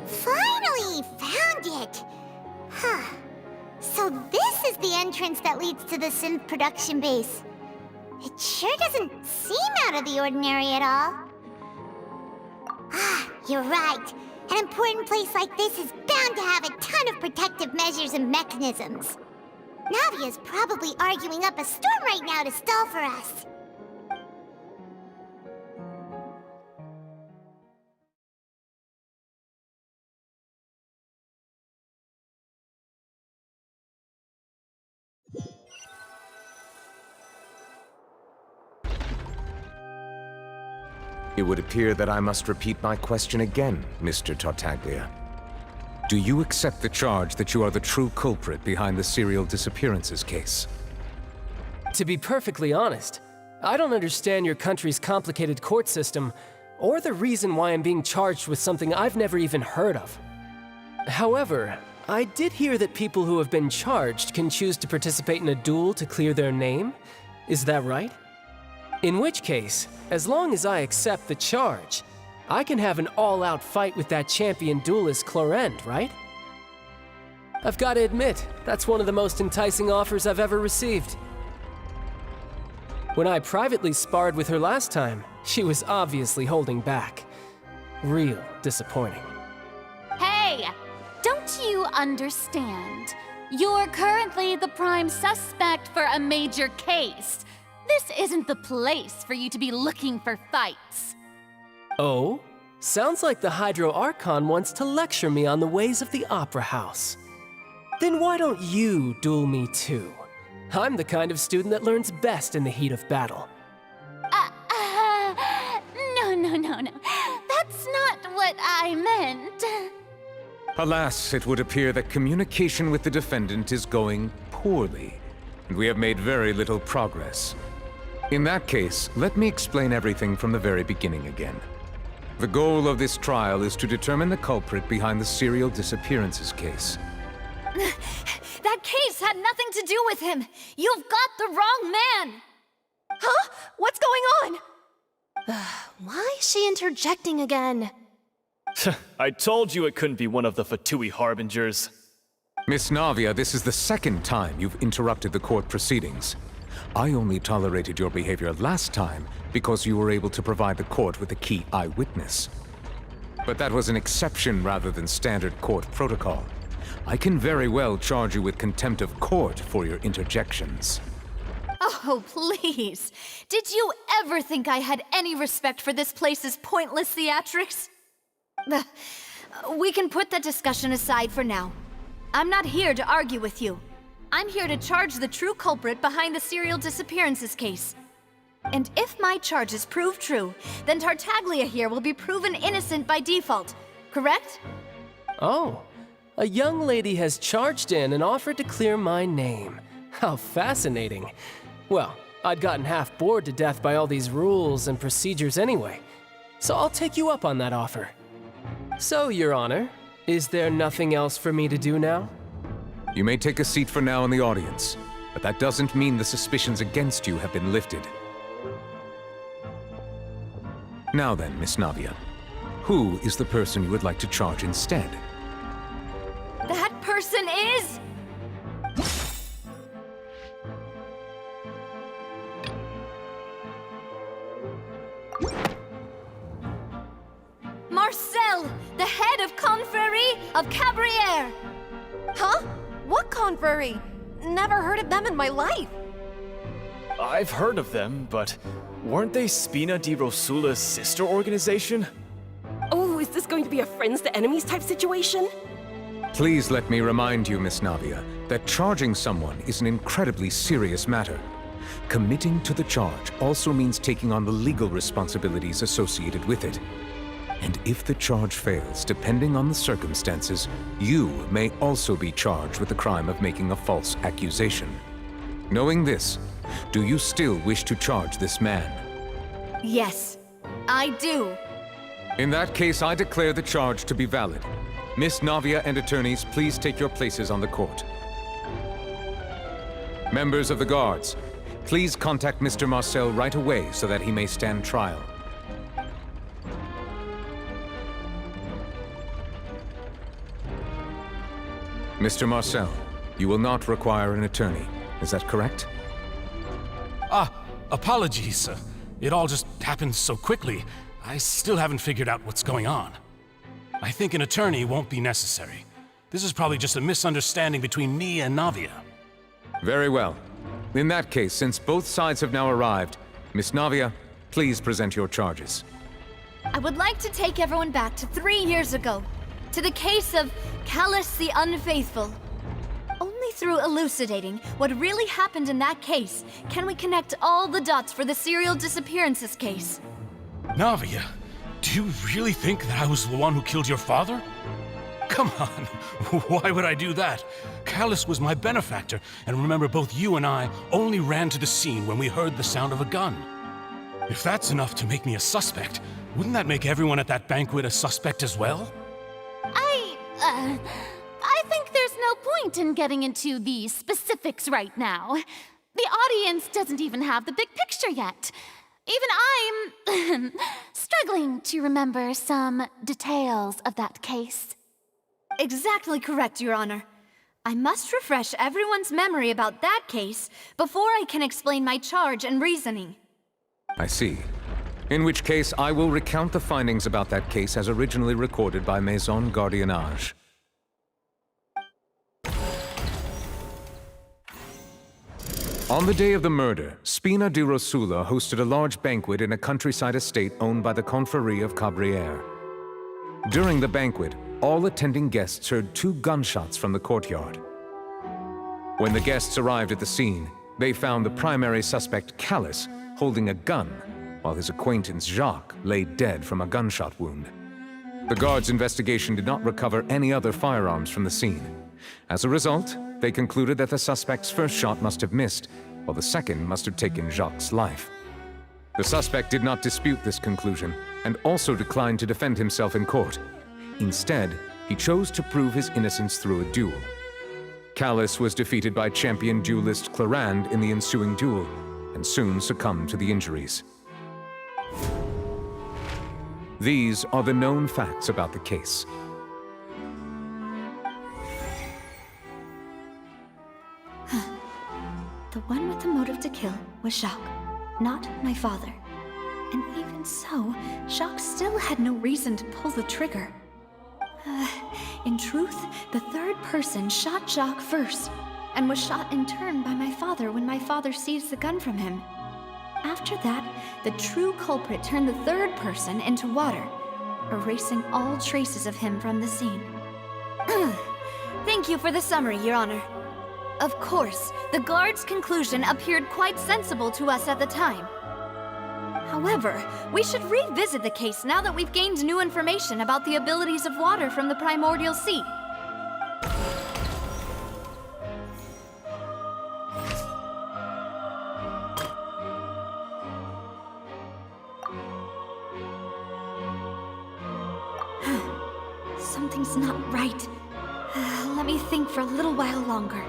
Speaker 4: Finally found it! Huh. So this is the entrance that leads to the synth production base. It sure doesn't seem out of the ordinary at all. Ah, you're right. An important place like this is bound to have a ton of protective measures and mechanisms. Navia's probably arguing up a storm right now to stall for us.
Speaker 2: It would appear that I must repeat my question again, Mr. Tartaglia. Do you accept the charge that you are the true culprit behind the serial disappearances case?
Speaker 16: To be perfectly honest, I don't understand your country's complicated court system, or the reason why I'm being charged with something I've never even heard of. However, I did hear that people who have been charged can choose to participate in a duel to clear their name. Is that right? In which case, as long as I accept the charge, I can have an all-out fight with that champion duelist Clorend, right? I've got to admit, that's one of the most enticing offers I've ever received. When I privately sparred with her last time, she was obviously holding back. Real disappointing.
Speaker 17: Hey! Don't you understand? You're currently the prime suspect for a major case. This isn't the place for you to be looking for fights.
Speaker 16: Oh? Sounds like the Hydro Archon wants to lecture me on the ways of the Opera House. Then why don't you duel me too? I'm the kind of student that learns best in the heat of battle.
Speaker 17: No. That's not what I meant.
Speaker 2: Alas, it would appear that communication with the defendant is going poorly, and we have made very little progress. In that case, let me explain everything from the very beginning again. The goal of this trial is to determine the culprit behind the serial disappearances case.
Speaker 3: That case had nothing to do with him! You've got the wrong man!
Speaker 14: Huh? What's going on? Why is she interjecting again?
Speaker 18: I told you it couldn't be one of the Fatui Harbingers.
Speaker 2: Miss Navia, this is the second time you've interrupted the court proceedings. I only tolerated your behavior last time because you were able to provide the court with a key eyewitness. But that was an exception rather than standard court protocol. I can very well charge you with contempt of court for your interjections.
Speaker 3: Oh, please. Did you ever think I had any respect for this place's pointless theatrics? We can put that discussion aside for now. I'm not here to argue with you. I'm here to charge the true culprit behind the serial disappearances case. And if my charges prove true, then Tartaglia here will be proven innocent by default, correct?
Speaker 16: Oh, a young lady has charged in and offered to clear my name. How fascinating. Well, I'd gotten half bored to death by all these rules and procedures anyway, so I'll take you up on that offer. So, Your Honor, is there nothing else for me to do now?
Speaker 2: You may take a seat for now in the audience, but that doesn't mean the suspicions against you have been lifted. Now then, Miss Navia, who is the person you would like to charge instead?
Speaker 3: That person is...
Speaker 9: Confrery. Never heard of them in my life.
Speaker 18: I've heard of them, but weren't they Spina di Rosula's sister organization?
Speaker 19: Oh, is this going to be a friends to enemies type situation?
Speaker 2: Please let me remind you, Miss Navia, that charging someone is an incredibly serious matter. Committing to the charge also means taking on the legal responsibilities associated with it. And if the charge fails, depending on the circumstances, you may also be charged with the crime of making a false accusation. Knowing this, do you still wish to charge this man?
Speaker 3: Yes, I do.
Speaker 2: In that case, I declare the charge to be valid. Miss Navia and attorneys, please take your places on the court. Members of the guards, please contact Mr. Marcel right away so that he may stand trial. Mr. Marcel, you will not require an attorney. Is that correct?
Speaker 15: Apologies. It all just happened so quickly. I still haven't figured out what's going on. I think an attorney won't be necessary. This is probably just a misunderstanding between me and Navia.
Speaker 2: Very well. In that case, since both sides have now arrived, Miss Navia, please present your charges.
Speaker 3: I would like to take everyone back to 3 years ago, to the case of Callus the Unfaithful. Only through elucidating what really happened in that case can we connect all the dots for the serial disappearances case.
Speaker 15: Navia, do you really think that I was the one who killed your father? Come on, why would I do that? Callus was my benefactor, and remember both you and I only ran to the scene when we heard the sound of a gun. If that's enough to make me a suspect, wouldn't that make everyone at that banquet a suspect as well?
Speaker 17: I think there's no point in getting into the specifics right now. The audience doesn't even have the big picture yet. Even I'm struggling to remember some details of that case.
Speaker 3: Exactly correct, Your Honor. I must refresh everyone's memory about that case before I can explain my charge and reasoning.
Speaker 2: I see. In which case, I will recount the findings about that case as originally recorded by Maison Gardiennage. On the day of the murder, Spina di Rosula hosted a large banquet in a countryside estate owned by the Confrérie of Cabrières. During the banquet, all attending guests heard 2 gunshots from the courtyard. When the guests arrived at the scene, they found the primary suspect, Callus, holding a gun, while his acquaintance, Jacques, lay dead from a gunshot wound. The guards' investigation did not recover any other firearms from the scene. As a result, they concluded that the suspect's first shot must have missed, while the second must have taken Jacques' life. The suspect did not dispute this conclusion, and also declined to defend himself in court. Instead, he chose to prove his innocence through a duel. Callus was defeated by champion duelist Clarand in the ensuing duel, and soon succumbed to the injuries. These are the known facts about the case.
Speaker 3: The one with the motive to kill was Jacques, not my father. And even so, Jacques still had no reason to pull the trigger. In truth, the third person shot Jacques first, and was shot in turn by my father when my father seized the gun from him. After that, the true culprit turned the third person into water, erasing all traces of him from the scene. Thank you for the summary, Your Honor. Of course, the guard's conclusion appeared quite sensible to us at the time. However, we should revisit the case now that we've gained new information about the abilities of water from the primordial sea. Something's not right. Let me think for a little while longer.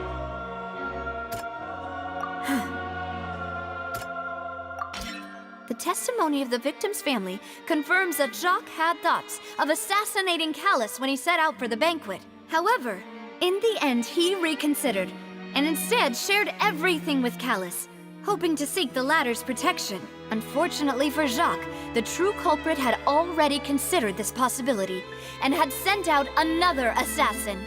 Speaker 3: The testimony of the victim's family confirms that Jacques had thoughts of assassinating Callus when he set out for the banquet. However, in the end, he reconsidered, and instead shared everything with Callus, hoping to seek the latter's protection. Unfortunately for Jacques, the true culprit had already considered this possibility, and had sent out another assassin.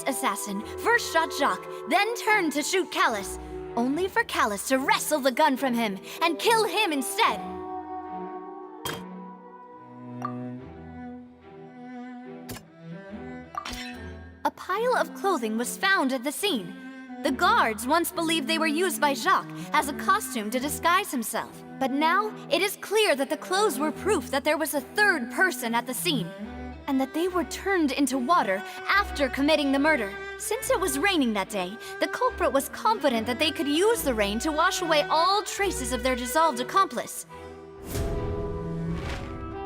Speaker 3: assassin first shot Jacques, then turned to shoot Callus, only for Callus to wrestle the gun from him and kill him instead. A pile of clothing was found at the scene. The guards once believed they were used by Jacques as a costume to disguise himself. But now, it is clear that the clothes were proof that there was a third person at the scene, and that they were turned into water after committing the murder. Since it was raining that day, the culprit was confident that they could use the rain to wash away all traces of their dissolved accomplice.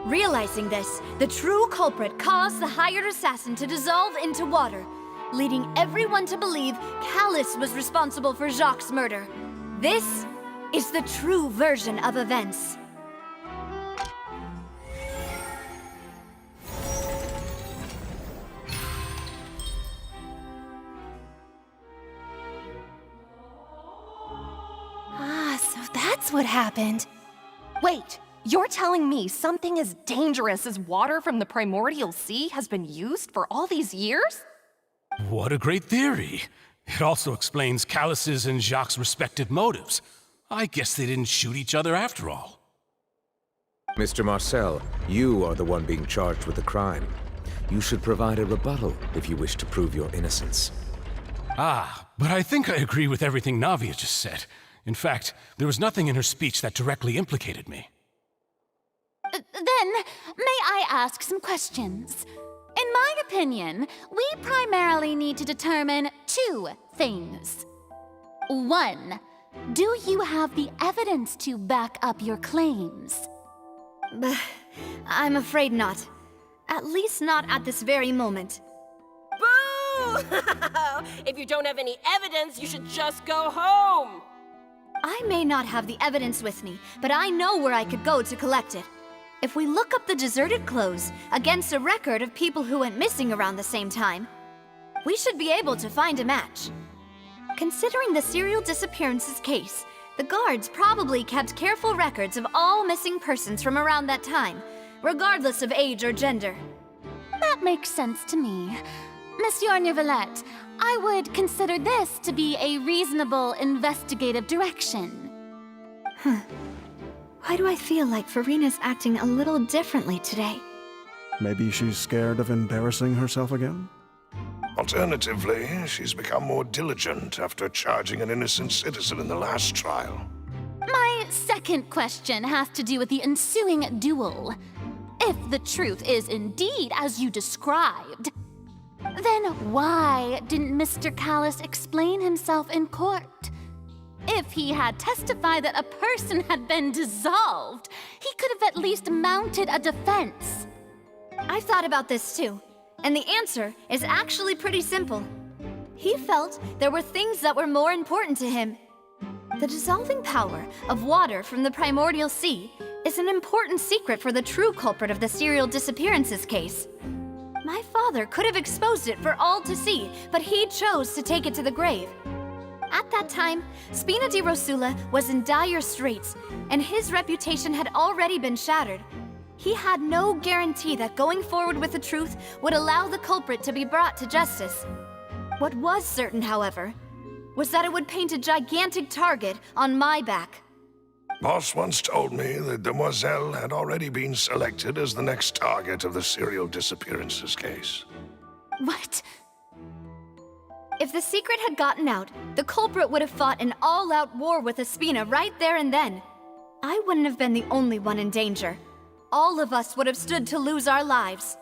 Speaker 3: Realizing this, the true culprit caused the hired assassin to dissolve into water, leading everyone to believe Callus was responsible for Jacques' murder. This is the true version of events.
Speaker 19: So that's what happened. Wait, you're telling me something as dangerous as water from the primordial sea has been used for all these years?
Speaker 15: What a great theory. It also explains Callus's and Jacques' respective motives. I guess they didn't shoot each other after all.
Speaker 2: Mr. Marcel, you are the one being charged with the crime. You should provide a rebuttal if you wish to prove your innocence.
Speaker 15: But I think I agree with everything Navia just said. In fact, there was nothing in her speech that directly implicated me.
Speaker 17: Then, may I ask some questions? In my opinion, we primarily need to determine two things. One, do you have the evidence to back up your claims?
Speaker 3: I'm afraid not. At least not at this very moment.
Speaker 19: Boo! If you don't have any evidence, you should just go home!
Speaker 3: I may not have the evidence with me, but I know where I could go to collect it. If we look up the deserted clothes against a record of people who went missing around the same time, we should be able to find a match. Considering the serial disappearances case, the guards probably kept careful records of all missing persons from around that time, regardless of age or gender.
Speaker 17: That makes sense to me. Monsieur Neuvillette, I would consider this to be a reasonable investigative direction.
Speaker 3: Why do I feel like Farina's acting a little differently today?
Speaker 6: Maybe she's scared of embarrassing herself again?
Speaker 8: Alternatively, she's become more diligent after charging an innocent citizen in the last trial.
Speaker 17: My second question has to do with the ensuing duel. If the truth is indeed as you described, then why didn't Mr. Callus explain himself in court? If he had testified that a person had been dissolved, he could have at least mounted a defense.
Speaker 3: I've thought about this too, and the answer is actually pretty simple. He felt there were things that were more important to him. The dissolving power of water from the primordial sea is an important secret for the true culprit of the serial disappearances case. My father could have exposed it for all to see, but he chose to take it to the grave. At that time, Spina di Rosula was in dire straits, and his reputation had already been shattered. He had no guarantee that going forward with the truth would allow the culprit to be brought to justice. What was certain, however, was that it would paint a gigantic target on my back.
Speaker 8: Boss once told me that Demoiselle had already been selected as the next target of the serial disappearances case.
Speaker 17: What?
Speaker 3: If the secret had gotten out, the culprit would have fought an all-out war with Espina right there and then. I wouldn't have been the only one in danger. All of us would have stood to lose our lives.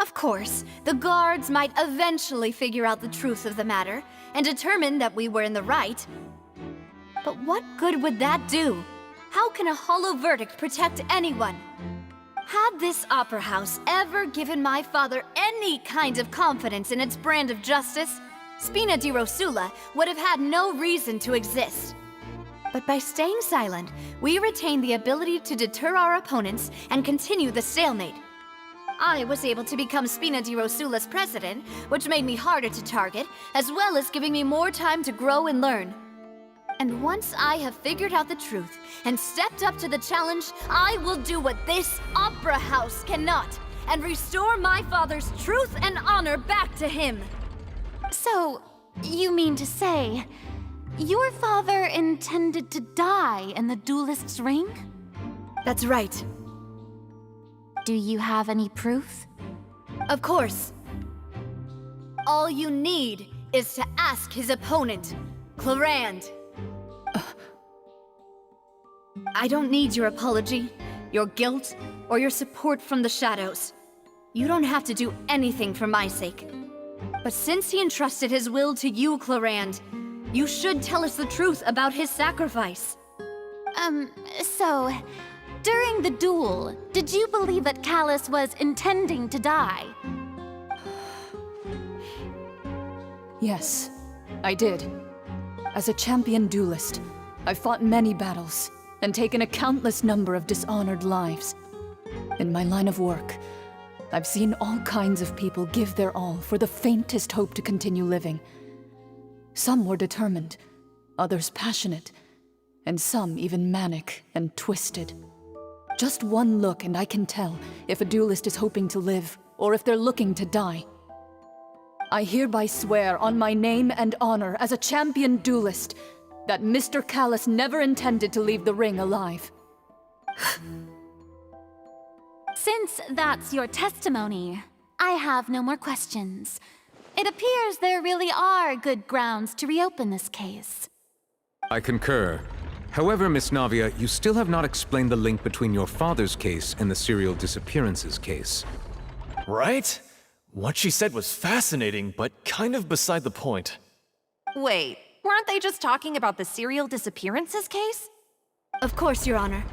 Speaker 3: Of course, the guards might eventually figure out the truth of the matter and determine that we were in the right. But what good would that do? How can a hollow verdict protect anyone? Had this opera house ever given my father any kind of confidence in its brand of justice, Spina di Rosula would have had no reason to exist. But by staying silent, we retained the ability to deter our opponents and continue the stalemate. I was able to become Spina di Rosula's president, which made me harder to target, as well as giving me more time to grow and learn. And once I have figured out the truth and stepped up to the challenge, I will do what this opera house cannot, and restore my father's truth and honor back to him.
Speaker 17: So, you mean to say, your father intended to die in the duelist's ring?
Speaker 3: That's right.
Speaker 17: Do you have any proof?
Speaker 3: Of course. All you need is to ask his opponent, Clarand. I don't need your apology, your guilt, or your support from the shadows. You don't have to do anything for my sake. But since he entrusted his will to you, Clarand, you should tell us the truth about his sacrifice.
Speaker 17: So, during the duel, did you believe that Callus was intending to die?
Speaker 7: Yes, I did. As a champion duelist, I've fought many battles and taken a countless number of dishonored lives. In my line of work, I've seen all kinds of people give their all for the faintest hope to continue living. Some were determined, others passionate, and some even manic and twisted. Just one look and I can tell if a duelist is hoping to live or if they're looking to die. I hereby swear on my name and honor as a champion duelist that Mr. Callus never intended to leave the ring alive.
Speaker 17: Since that's your testimony, I have no more questions. It appears there really are good grounds to reopen this case.
Speaker 2: I concur. However, Miss Navia, you still have not explained the link between your father's case and the serial disappearances case.
Speaker 18: Right? What she said was fascinating, but kind of beside the point.
Speaker 19: Wait, weren't they just talking about the serial disappearances case?
Speaker 3: Of course, Your Honor.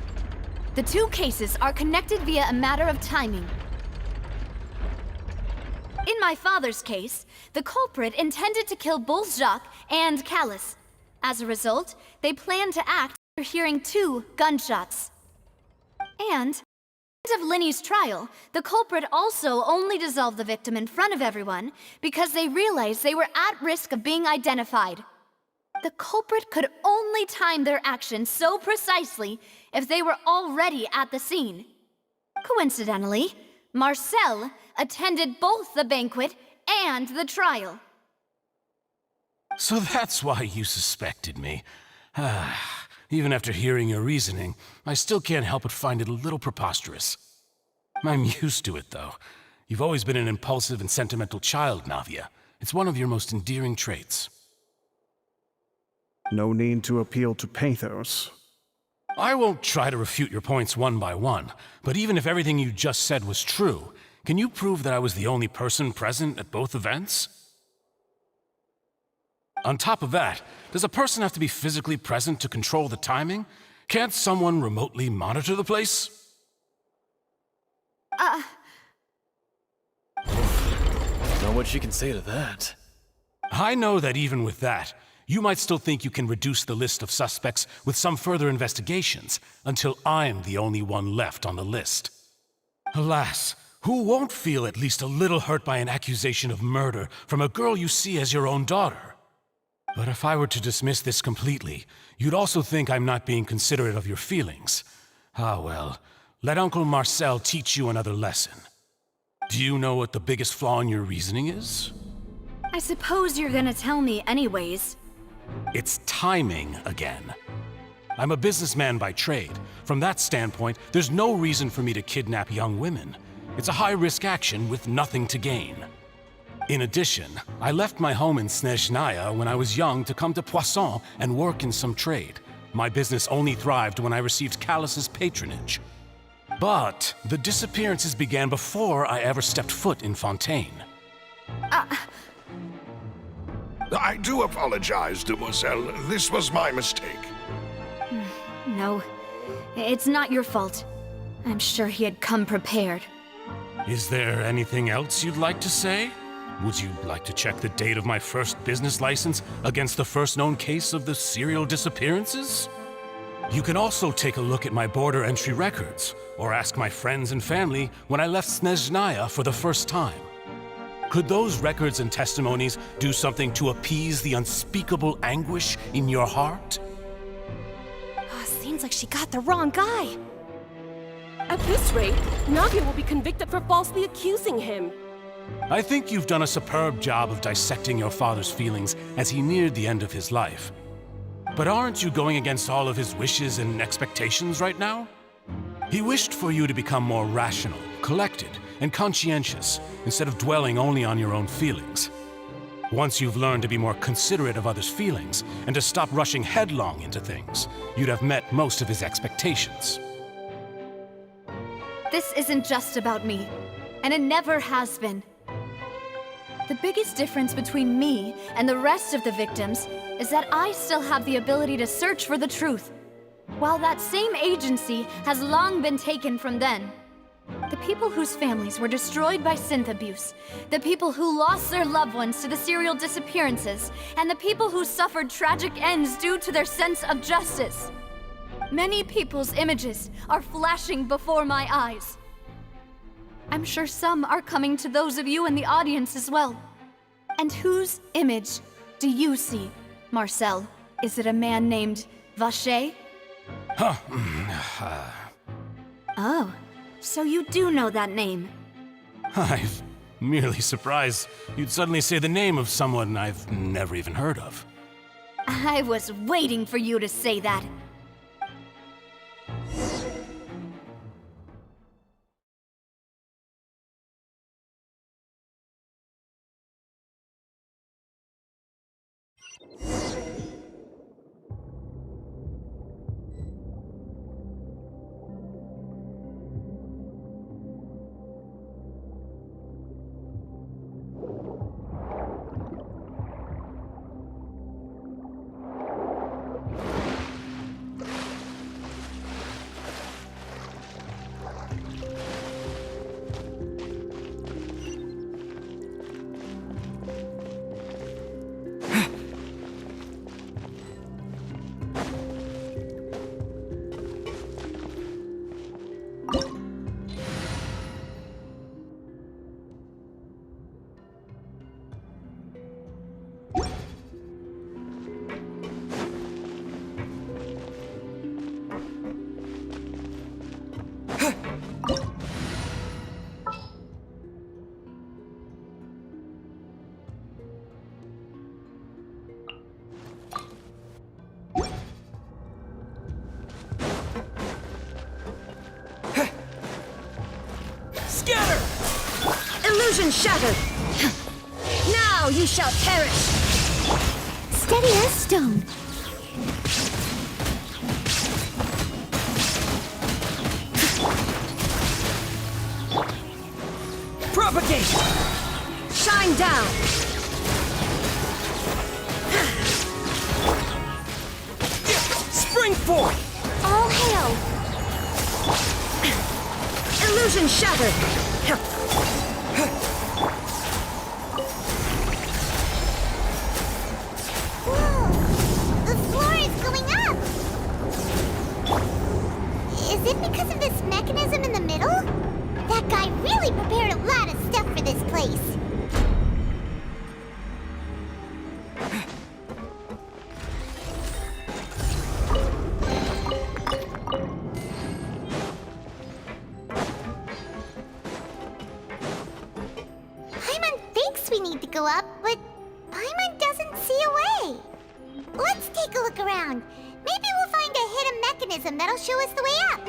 Speaker 3: The two cases are connected via a matter of timing. In my father's case, the culprit intended to kill both Jacques and Callus. As a result, they planned to act after hearing 2 gunshots. And at the end of Linny's trial, the culprit also only dissolved the victim in front of everyone because they realized they were at risk of being identified. The culprit could only time their actions so precisely if they were already at the scene. Coincidentally, Marcel attended both the banquet and the trial.
Speaker 15: So that's why you suspected me. Even after hearing your reasoning, I still can't help but find it a little preposterous. I'm used to it, though. You've always been an impulsive and sentimental child, Navia. It's one of your most endearing traits.
Speaker 6: No need to appeal to pathos.
Speaker 15: I won't try to refute your points one by one, but even if everything you just said was true, can you prove that I was the only person present at both events? On top of that, does a person have to be physically present to control the timing? Can't someone remotely monitor the place?
Speaker 18: Know what she can say to that.
Speaker 15: I know that even with that, you might still think you can reduce the list of suspects with some further investigations, until I'm the only one left on the list. Alas, who won't feel at least a little hurt by an accusation of murder from a girl you see as your own daughter? But if I were to dismiss this completely, you'd also think I'm not being considerate of your feelings. Ah well, let Uncle Marcel teach you another lesson. Do you know what the biggest flaw in your reasoning is?
Speaker 3: I suppose you're gonna tell me anyways.
Speaker 15: It's timing again. I'm a businessman by trade. From that standpoint, there's no reason for me to kidnap young women. It's a high-risk action with nothing to gain. In addition, I left my home in Snezhnaya when I was young to come to Poisson and work in some trade. My business only thrived when I received Callus's patronage. But the disappearances began before I ever stepped foot in Fontaine.
Speaker 8: I do apologize, demoiselle. This was my mistake.
Speaker 3: No, it's not your fault. I'm sure he had come prepared.
Speaker 15: Is there anything else you'd like to say? Would you like to check the date of my first business license against the first known case of the serial disappearances? You can also take a look at my border entry records, or ask my friends and family when I left Snezhnaya for the first time. Could those records and testimonies do something to appease the unspeakable anguish in your heart?
Speaker 19: Seems like she got the wrong guy. At this rate, Navia will be convicted for falsely accusing him.
Speaker 15: I think you've done a superb job of dissecting your father's feelings as he neared the end of his life. But aren't you going against all of his wishes and expectations right now? He wished for you to become more rational, collected, and conscientious, instead of dwelling only on your own feelings. Once you've learned to be more considerate of others' feelings, and to stop rushing headlong into things, you'd have met most of his expectations.
Speaker 14: This isn't just about me, and it never has been. The biggest difference between me and the rest of the victims is that I still have the ability to search for the truth, while that same agency has long been taken from them. The people whose families were destroyed by synth abuse, the people who lost their loved ones to the serial disappearances, and the people who suffered tragic ends due to their sense of justice. Many people's images are flashing before my eyes. I'm sure some are coming to those of you in the audience as well. And whose image do you see, Marcel? Is it a man named Vacher? Oh, so you do know that name.
Speaker 15: I'm merely surprised you'd suddenly say the name of someone I've never even heard of.
Speaker 14: I was waiting for you to say that.
Speaker 10: Illusion shattered! Now you shall perish!
Speaker 4: Steady as stone.
Speaker 10: Propagate! Shine down! Spring forth!
Speaker 4: All hail!
Speaker 10: Illusion shattered!
Speaker 4: Whoa! The floor is going up! Is it because of this mechanism in the middle? That guy really prepared a lot of stuff for this place. Paimon thinks we need to go up, but Paimon doesn't see a way. Let's take a look around. Maybe we'll find a hidden mechanism that'll show us the way up.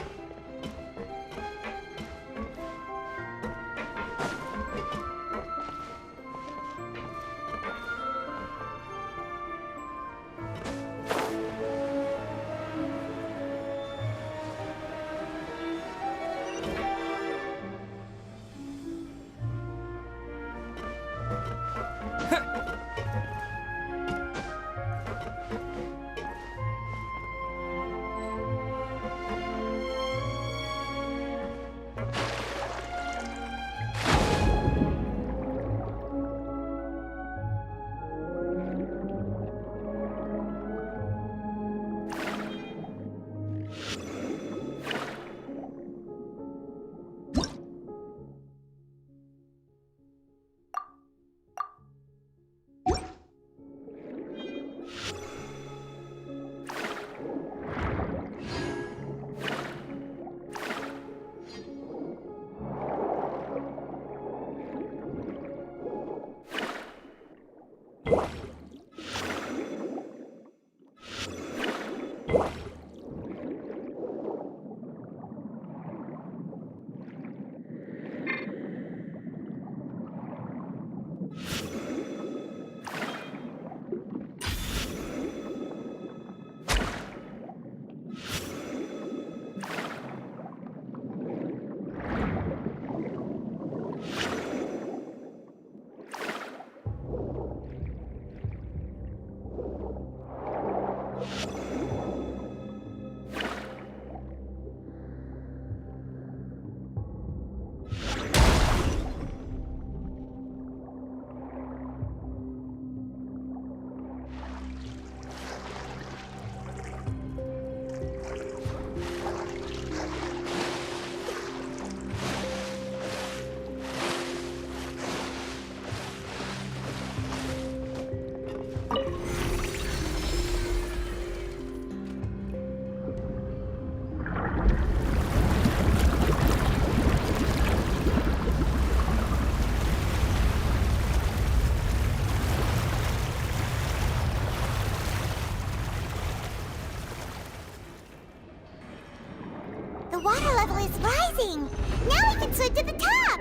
Speaker 4: The water level is rising! Now we can swim to the top!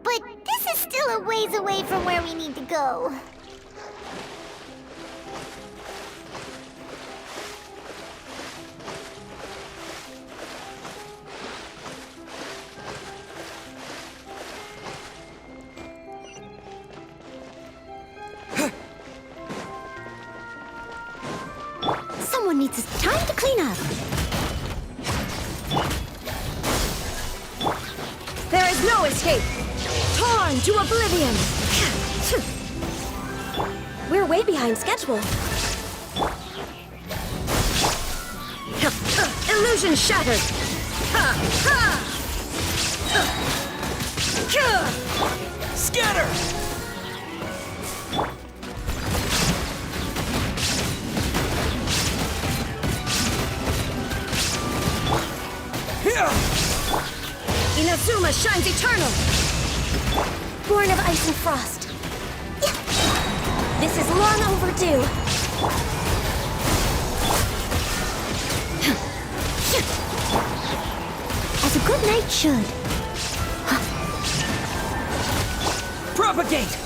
Speaker 4: But this is still a ways away from where we need to go.
Speaker 10: Someone needs time to clean up.
Speaker 20: There is no escape! Torn to oblivion!
Speaker 10: We're way behind schedule.
Speaker 20: Illusion shattered!
Speaker 12: Scatter!
Speaker 20: Inazuma shines eternal!
Speaker 10: Born of ice and frost. This is long overdue. As a good knight should.
Speaker 12: Propagate!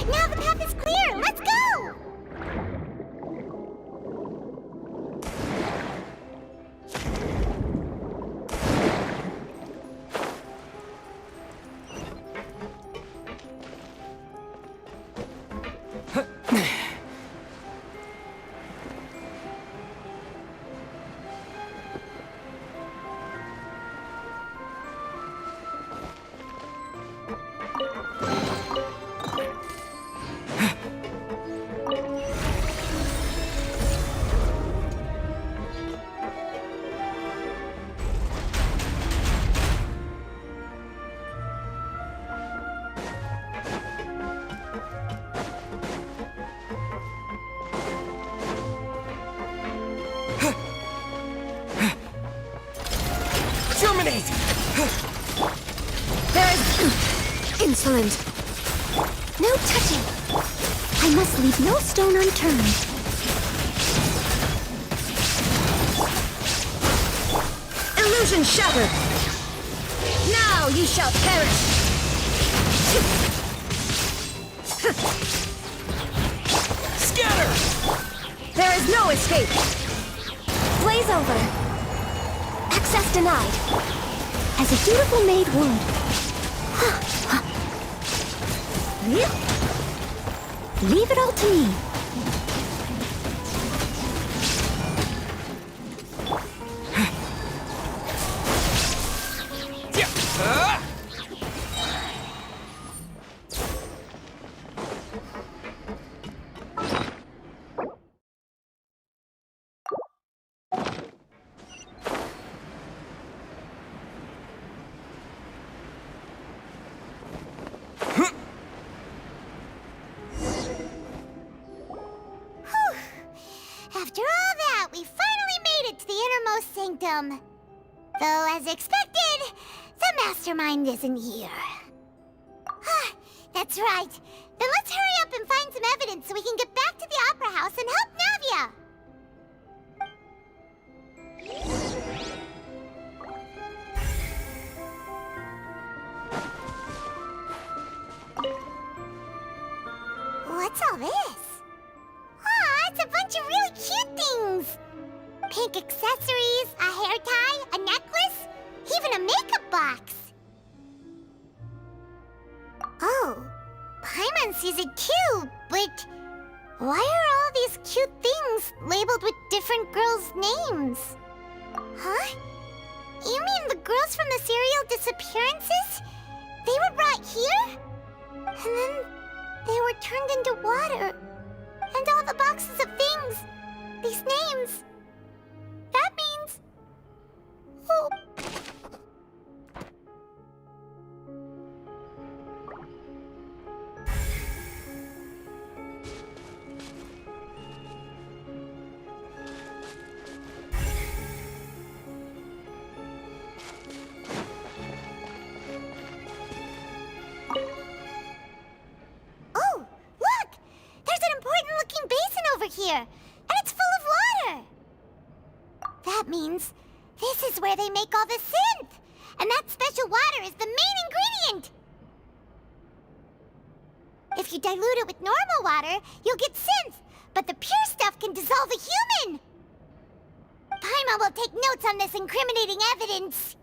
Speaker 4: Now the path is clear! Let's go!
Speaker 12: Terminate!
Speaker 20: There is... insolent!
Speaker 10: No touching. I must leave no stone unturned.
Speaker 20: Illusion shattered! Now ye shall perish!
Speaker 12: Scatter!
Speaker 20: There is no escape!
Speaker 10: Blaze over. Access denied. As a dutiful maid would. Leave it all to me.
Speaker 4: After all that, we finally made it to the innermost sanctum. Though, as expected, the mastermind isn't here. That's right. Then let's hurry up and find some evidence so we can get back to the Opera House and help Navia. Paimon sees it too, but why are all these cute things labeled with different girls' names? Huh? You mean the girls from the serial disappearances? They were brought here? And then they were turned into water. And all the boxes of things, these names, that means... Oh. Oh, look! There's an important-looking basin over here, and it's full of water! That means this is where they make all the synth! And that special water is the main ingredient! If you dilute it with normal water, you'll get synth, but the pure stuff can dissolve a human! Paimon will take notes on this incriminating evidence.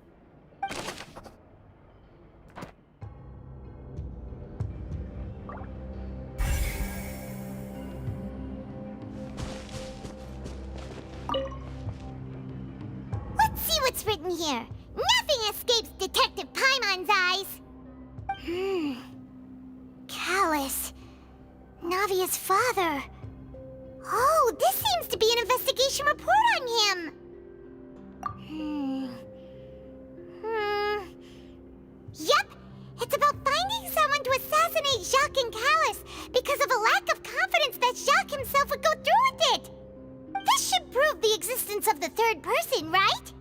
Speaker 4: Let's see what's written here. Nothing escapes Detective Paimon's eyes. Callus. Navia's father. Oh, this seems to be an investigation report on him. Yep, it's about finding someone to assassinate Jacques and Callus because of a lack of confidence that Jacques himself would go through with it. This should prove the existence of the third person, right?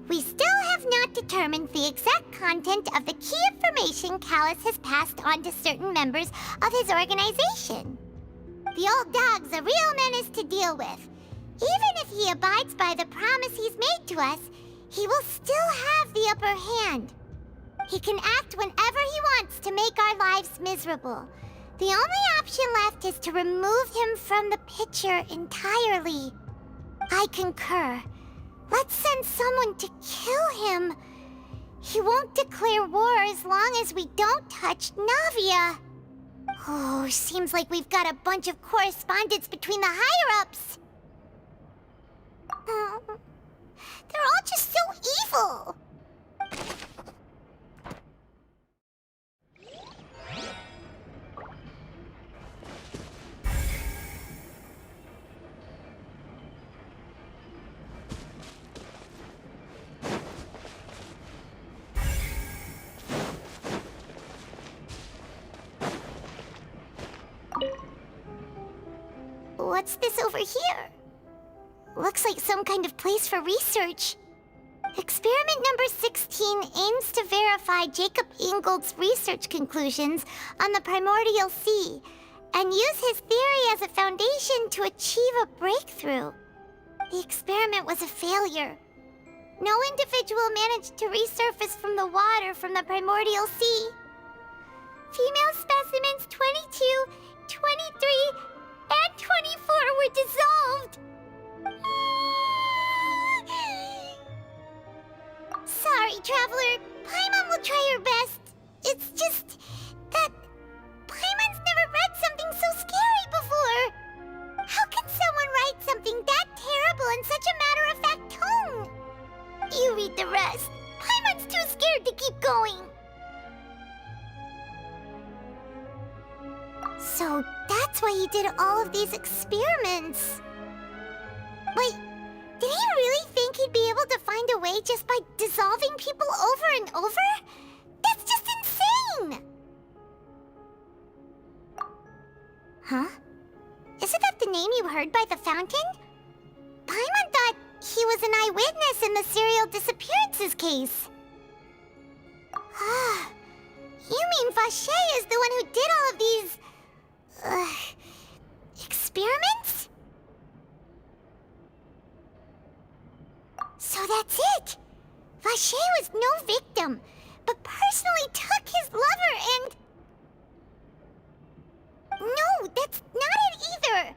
Speaker 4: We still have not determined the exact content of the key information Callus has passed on to certain members of his organization. The old dog's a real menace to deal with. Even if he abides by the promise he's made to us, he will still have the upper hand. He can act whenever he wants to make our lives miserable. The only option left is to remove him from the picture entirely. I concur. Let's send someone to kill him. He won't declare war as long as we don't touch Navia. Oh, seems like we've got a bunch of correspondence between the higher-ups. They're all just so evil. What's this over here? Looks like some kind of place for research. Experiment number 16 aims to verify Jacob Ingold's research conclusions on the primordial sea and use his theory as a foundation to achieve a breakthrough. The experiment was a failure. No individual managed to resurface from the water from the primordial sea. Female specimens 22, 23, and 24 were dissolved. Sorry, Traveler. Paimon will try her best. It's just that Paimon's never read something so scary before. How can someone write something that terrible in such a matter-of-fact tone? You read the rest. Paimon's too scared to keep going. So that's why he did all of these experiments. Wait, did he really think he'd be able to find a way just by dissolving people over and over? That's just insane! Huh? Isn't that the name you heard by the fountain? Paimon thought he was an eyewitness in the serial disappearances case. You mean Vacher is the one who did all of these... experiments? So that's it! Vacher was no victim, but personally took his lover and... No, that's not it either!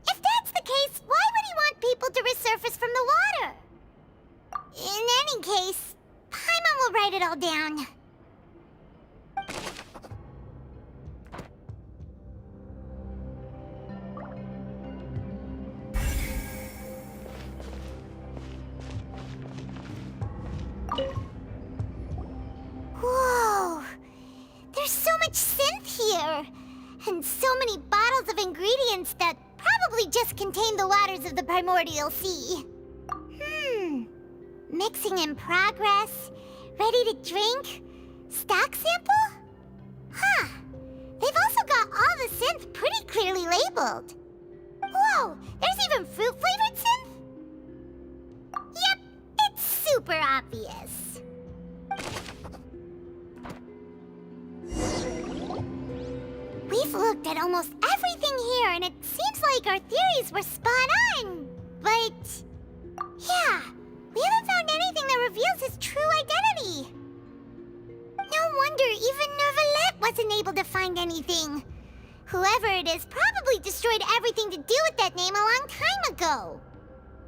Speaker 4: If that's the case, why would he want people to resurface from the water? In any case, Paimon will write it all down. contain the waters of the primordial sea. Mixing in progress. Ready to drink? Stock sample? Huh. They've also got all the synth pretty clearly labeled. Whoa, there's even fruit-flavored synth? Yep, it's super obvious. We've looked at almost everything here, and it seems like our theories were spot on. But, yeah, we haven't found anything that reveals his true identity. No wonder even Neuvillette wasn't able to find anything. Whoever it is probably destroyed everything to do with that name a long time ago.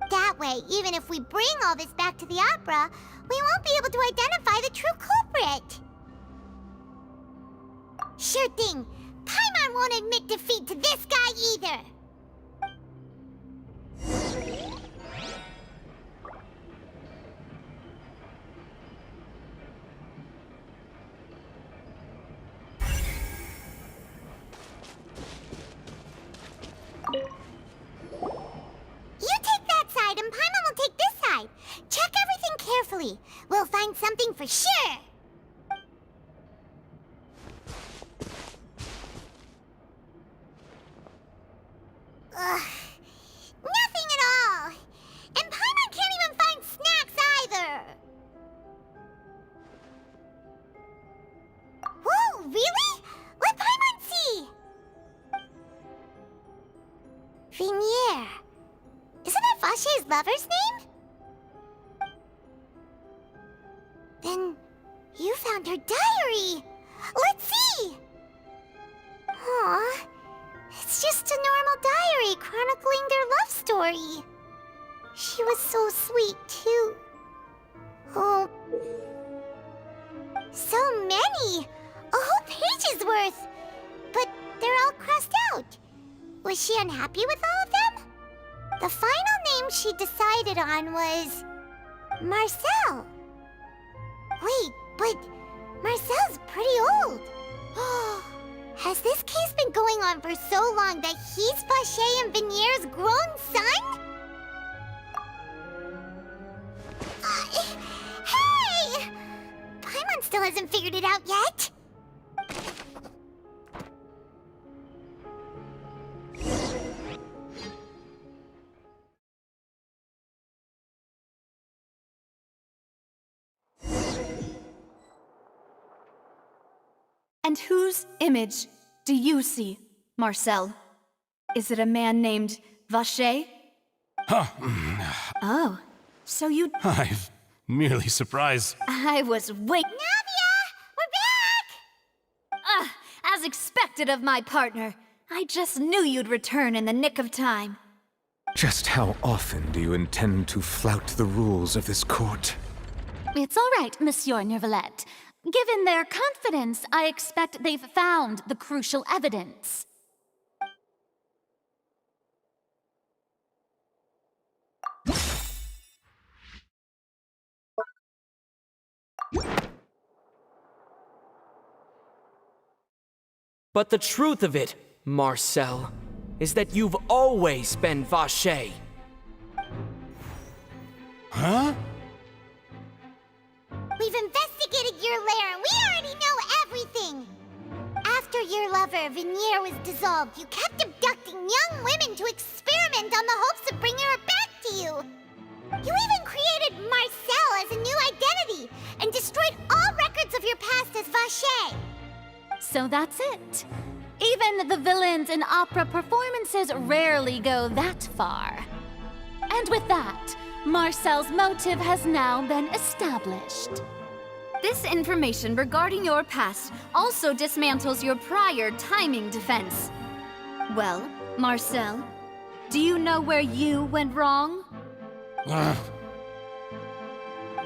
Speaker 4: That way, even if we bring all this back to the opera, we won't be able to identify the true culprit. Sure thing. Paimon won't admit defeat to this guy either. You take that side and Paimon will take this side. Check everything carefully. We'll find something for sure. Ugh. Nothing at all. And Paimon can't even find snacks either. Whoa, really? Let Paimon see. Vinier. Isn't that Vache's lover's name? Then you found her diary. Let's see. Aw. It's just a normal diary chronicling their love story. She was so sweet, too. Oh. So many! A whole page's worth! But they're all crossed out. Was she unhappy with all of them? The final name she decided on was... Marcel. Wait, but Marcel's pretty old. Has this case been going on for so long that he's Vache and Vinier's grown son? Hey! Paimon still hasn't figured it out yet.
Speaker 3: And whose image do you see, Marcel? Is it a man named Vache? Oh, so you...
Speaker 15: I'm merely surprised.
Speaker 3: I was wait...
Speaker 4: Navia! We're back!
Speaker 3: As expected of my partner. I just knew you'd return in the nick of time.
Speaker 2: Just how often do you intend to flout the rules of this court?
Speaker 17: It's all right, Monsieur Neuvillette. Given their confidence, I expect they've found the crucial evidence.
Speaker 21: But the truth of it, Marcel, is that you've always been Vache.
Speaker 15: Huh?
Speaker 4: We've investigated your lair and we already know everything! After your lover, Vinier, was dissolved, you kept abducting young women to experiment on the hopes of bringing her back to you! You even created Marcel as a new identity and destroyed all records of your past as Vache!
Speaker 17: So that's it. Even the villains in opera performances rarely go that far. And with that, Marcel's motive has now been established.
Speaker 3: This information regarding your past also dismantles your prior timing defense. Well, Marcel, do you know where you went wrong?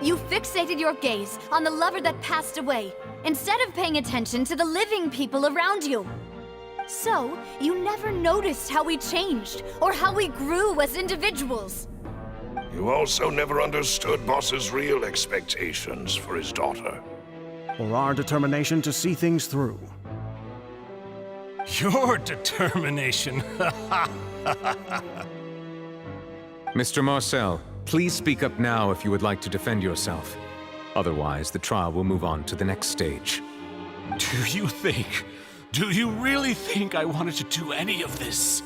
Speaker 3: You fixated your gaze on the lover that passed away, instead of paying attention to the living people around you. So, you never noticed how we changed, or how we grew as individuals.
Speaker 8: You also never understood Boss's real expectations for his daughter.
Speaker 6: Or our determination to see things through.
Speaker 15: Your determination.
Speaker 2: Mr. Marcel, please speak up now if you would like to defend yourself. Otherwise, the trial will move on to the next stage.
Speaker 15: Do you really think I wanted to do any of this?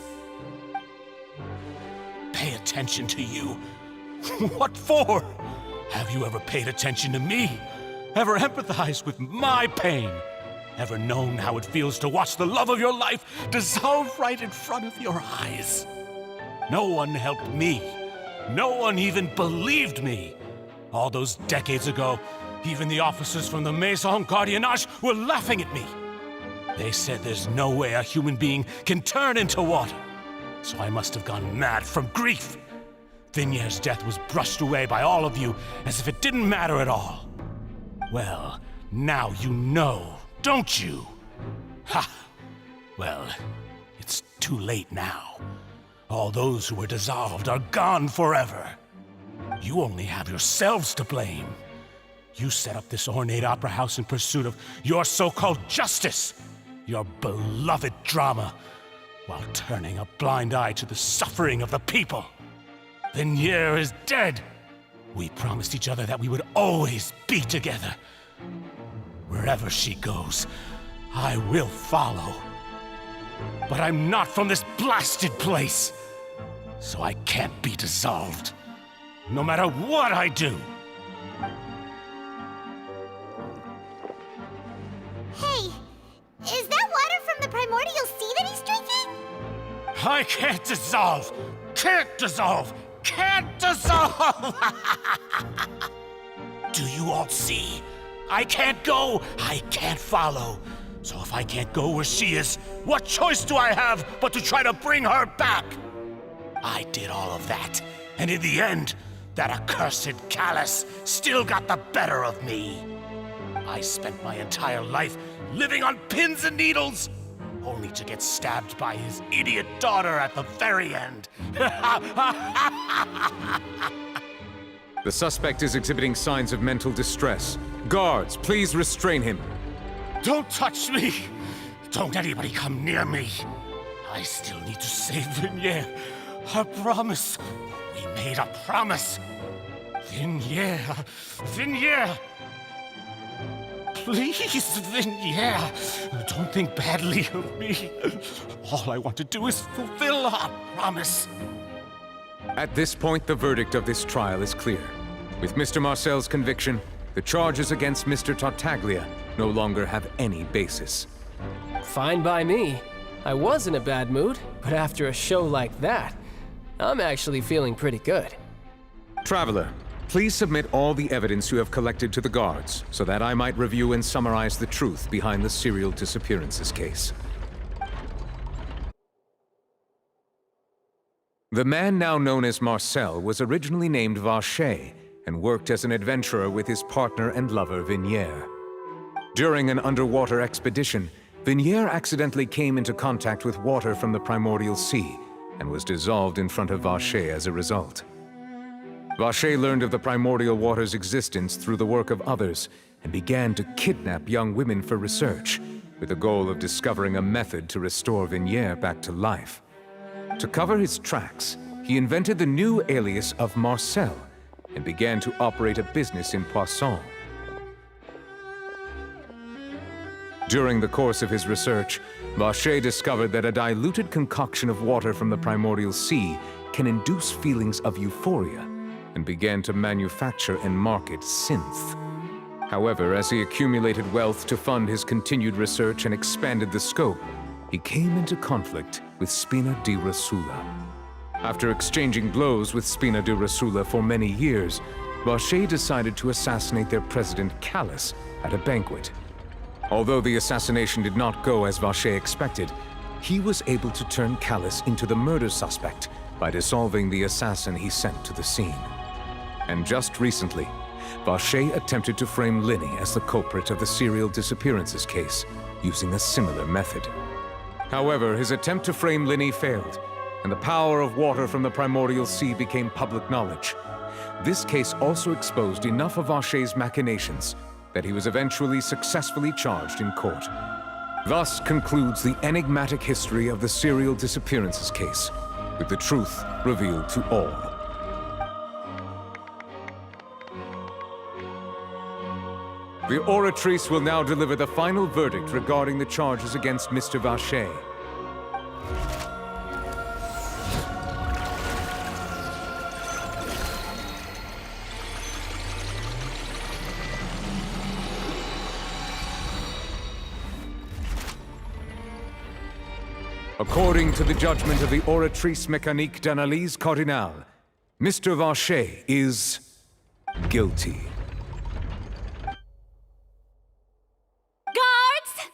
Speaker 15: Pay attention to you? What for? Have you ever paid attention to me? Ever empathized with my pain? Ever known how it feels to watch the love of your life dissolve right in front of your eyes? No one helped me. No one even believed me. All those decades ago, even the officers from the Maison Gardiennage were laughing at me. They said there's no way a human being can turn into water. So I must have gone mad from grief. Vignier's death was brushed away by all of you as if it didn't matter at all. Well, now you know, don't you? Ha! Well, it's too late now. All those who were dissolved are gone forever. You only have yourselves to blame. You set up this ornate opera house in pursuit of your so-called justice, your beloved drama, while turning a blind eye to the suffering of the people. Vignier is dead. We promised each other that we would always be together. Wherever she goes, I will follow. But I'm not from this blasted place, so I can't be dissolved, no matter what I do.
Speaker 4: Hey, is that water from the primordial sea that he's drinking?
Speaker 15: I can't dissolve! Can't dissolve! Can't dissolve! Do you all see? I can't go! I can't follow! So if I can't go where she is, what choice do I have but to try to bring her back? I did all of that, and in the end, that accursed Callus still got the better of me. I spent my entire life living on pins and needles, only to get stabbed by his idiot daughter at the very end.
Speaker 2: The suspect is exhibiting signs of mental distress. Guards, please restrain him.
Speaker 15: Don't touch me! Don't anybody come near me! I still need to save Vignier. A promise. We made a promise. Vignier. Vignier! Please, Vignier, don't think badly of me. All I want to do is fulfill our promise.
Speaker 2: At this point, the verdict of this trial is clear. With Mr. Marcel's conviction, the charges against Mr. Tartaglia no longer have any basis.
Speaker 16: Fine by me. I was in a bad mood, but after a show like that, I'm actually feeling pretty good.
Speaker 2: Traveler, please submit all the evidence you have collected to the guards, so that I might review and summarize the truth behind the serial disappearances case. The man now known as Marcel was originally named Vacher and worked as an adventurer with his partner and lover Vignier. During an underwater expedition, Vignier accidentally came into contact with water from the primordial sea and was dissolved in front of Vacher as a result. Vacher learned of the primordial water's existence through the work of others and began to kidnap young women for research, with the goal of discovering a method to restore Vignier back to life. To cover his tracks, he invented the new alias of Marcel and began to operate a business in Poisson. During the course of his research, Vacher discovered that a diluted concoction of water from the primordial sea can induce feelings of euphoria, and began to manufacture and market synth. However, as he accumulated wealth to fund his continued research and expanded the scope, he came into conflict with Spina di Rosula. After exchanging blows with Spina di Rosula for many years, Vacher decided to assassinate their president Callus at a banquet. Although the assassination did not go as Vacher expected, he was able to turn Callus into the murder suspect by dissolving the assassin he sent to the scene. And just recently, Vacher attempted to frame Linny as the culprit of the serial disappearances case, using a similar method. However, his attempt to frame Linny failed, and the power of water from the primordial sea became public knowledge. This case also exposed enough of Vacher's machinations that he was eventually successfully charged in court. Thus concludes the enigmatic history of the serial disappearances case, with the truth revealed to all. The Oratrice will now deliver the final verdict regarding the charges against Mr. Vacher. According to the judgment of the Oratrice Mécanique d'Analyse Cardinale, Mr. Vacher is guilty.
Speaker 17: Guards!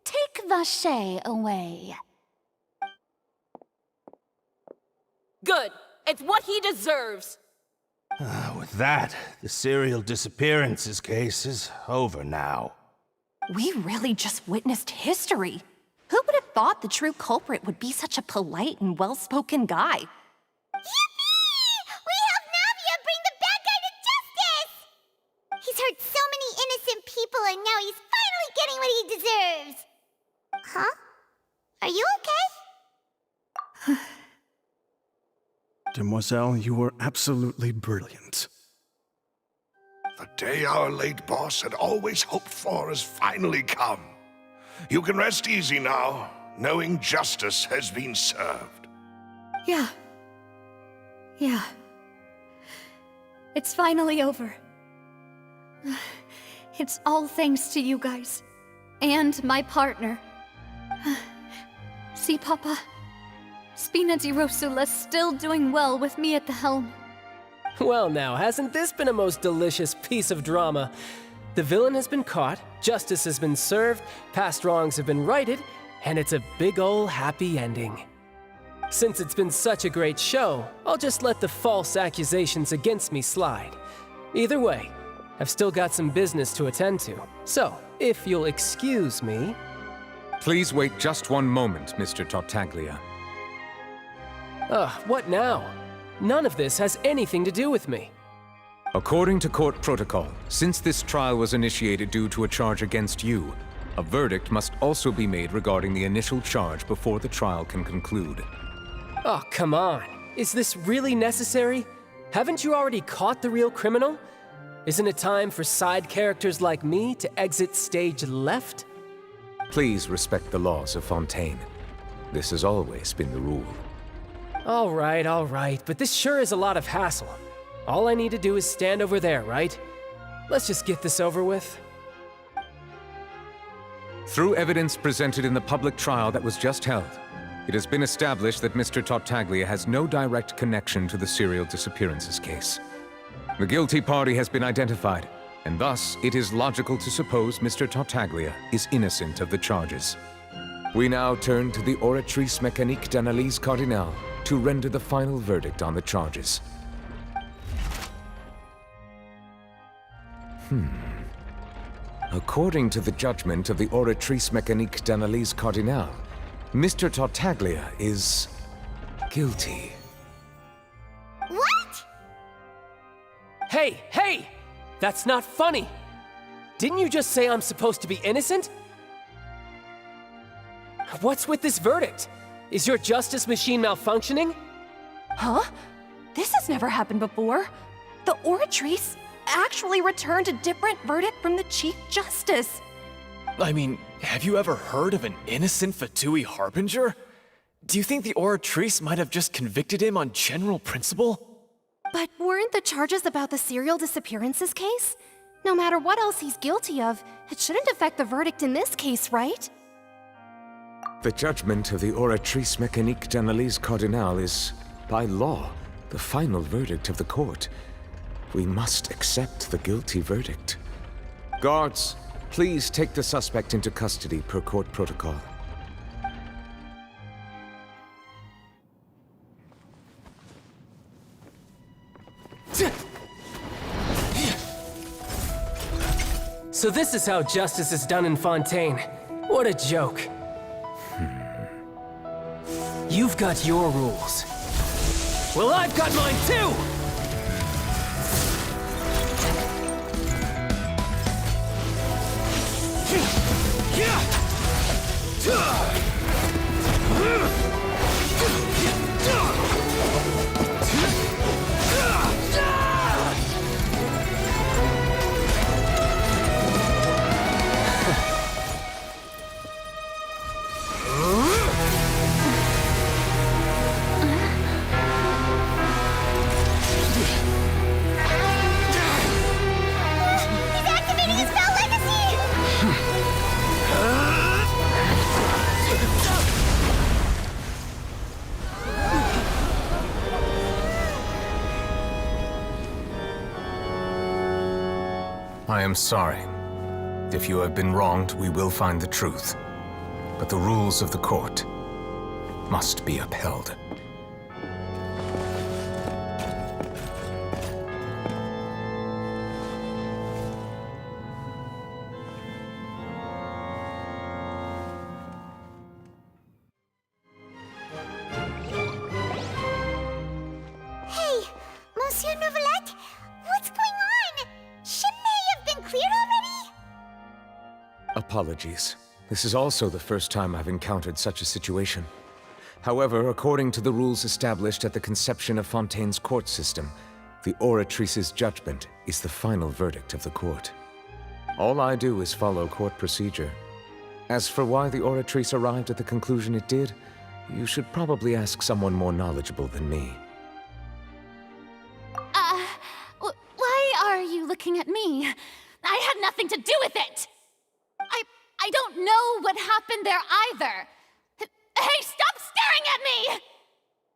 Speaker 17: Take Vacher away.
Speaker 5: Good. It's what he deserves.
Speaker 22: With that, the serial disappearances case is over now.
Speaker 19: We really just witnessed history. Who would have thought the true culprit would be such a polite and well-spoken guy?
Speaker 4: Yippee! We helped Navia bring the bad guy to justice! He's hurt so many innocent people and now he's finally getting what he deserves! Huh? Are you okay?
Speaker 6: Demoiselle, you were absolutely brilliant.
Speaker 8: The day our late boss had always hoped for has finally come. You can rest easy now, knowing justice has been served.
Speaker 3: Yeah. It's finally over. It's all thanks to you guys. And my partner. See, Papa? Spina di Rosula's still doing well with me at the helm.
Speaker 16: Well now, hasn't this been a most delicious piece of drama? The villain has been caught, justice has been served, past wrongs have been righted, and it's a big ol' happy ending. Since it's been such a great show, I'll just let the false accusations against me slide. Either way, I've still got some business to attend to. So, if you'll excuse me...
Speaker 2: Please wait just one moment, Mr. Tartaglia.
Speaker 16: What now? None of this has anything to do with me.
Speaker 2: According to court protocol, since this trial was initiated due to a charge against you, a verdict must also be made regarding the initial charge before the trial can conclude.
Speaker 16: Oh, come on. Is this really necessary? Haven't you already caught the real criminal? Isn't it time for side characters like me to exit stage left?
Speaker 2: Please respect the laws of Fontaine. This has always been the rule.
Speaker 16: All right, but this sure is a lot of hassle. All I need to do is stand over there, right? Let's just get this over with.
Speaker 2: Through evidence presented in the public trial that was just held, it has been established that Mr. Tartaglia has no direct connection to the serial disappearances case. The guilty party has been identified, and thus it is logical to suppose Mr. Tartaglia is innocent of the charges. We now turn to the Oratrice Mécanique d'Analyse Cardinale to render the final verdict on the charges. According to the judgment of the Oratrice Mécanique d'Analyse Cardinale, Mr. Tartaglia is guilty.
Speaker 4: What?
Speaker 16: Hey! That's not funny! Didn't you just say I'm supposed to be innocent? What's with this verdict? Is your justice machine malfunctioning?
Speaker 19: Huh? This has never happened before. The Oratrice actually returned a different verdict from the Chief Justice.
Speaker 18: I mean, have you ever heard of an innocent Fatui Harbinger? Do you think the Oratrice might have just convicted him on general principle?
Speaker 14: But weren't the charges about the serial disappearances case? No matter what else he's guilty of, it shouldn't affect the verdict in this case, right?
Speaker 2: The judgment of the Oratrice Mécanique d'Analyse Cardinale is, by law, the final verdict of the court. We must accept the guilty verdict. Guards, please take the suspect into custody per court protocol.
Speaker 16: So this is how justice is done in Fontaine. What a joke. You've got your rules. Well, I've got mine too!
Speaker 2: I am sorry. If you have been wronged, we will find the truth. But the rules of the court must be upheld.
Speaker 4: Hey, Monsieur Novelette, what's going on? Shouldn't they have been cleared already?
Speaker 2: Apologies. This is also the first time I've encountered such a situation. However, according to the rules established at the conception of Fontaine's court system, the Oratrice's judgment is the final verdict of the court. All I do is follow court procedure. As for why the Oratrice arrived at the conclusion it did, you should probably ask someone more knowledgeable than me.
Speaker 17: Why are you looking at me? I had nothing to do with it! I don't know what happened there either! Hey, stop staring at me!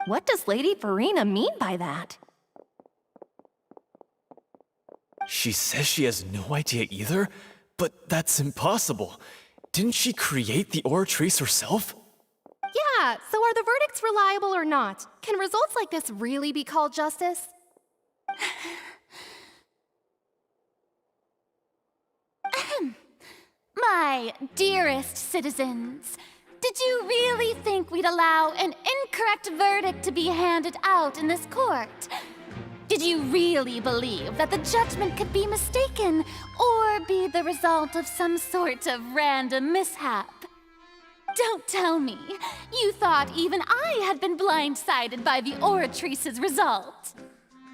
Speaker 19: What does Lady Farina mean by that?
Speaker 18: She says she has no idea either, but that's impossible. Didn't she create the Oratrice herself?
Speaker 14: Yeah, so are the verdicts reliable or not? Can results like this really be called justice?
Speaker 17: My dearest citizens, did you really think we'd allow an incorrect verdict to be handed out in this court? Did you really believe that the judgment could be mistaken or be the result of some sort of random mishap? Don't tell me you thought even I had been blindsided by the Oratrice's result.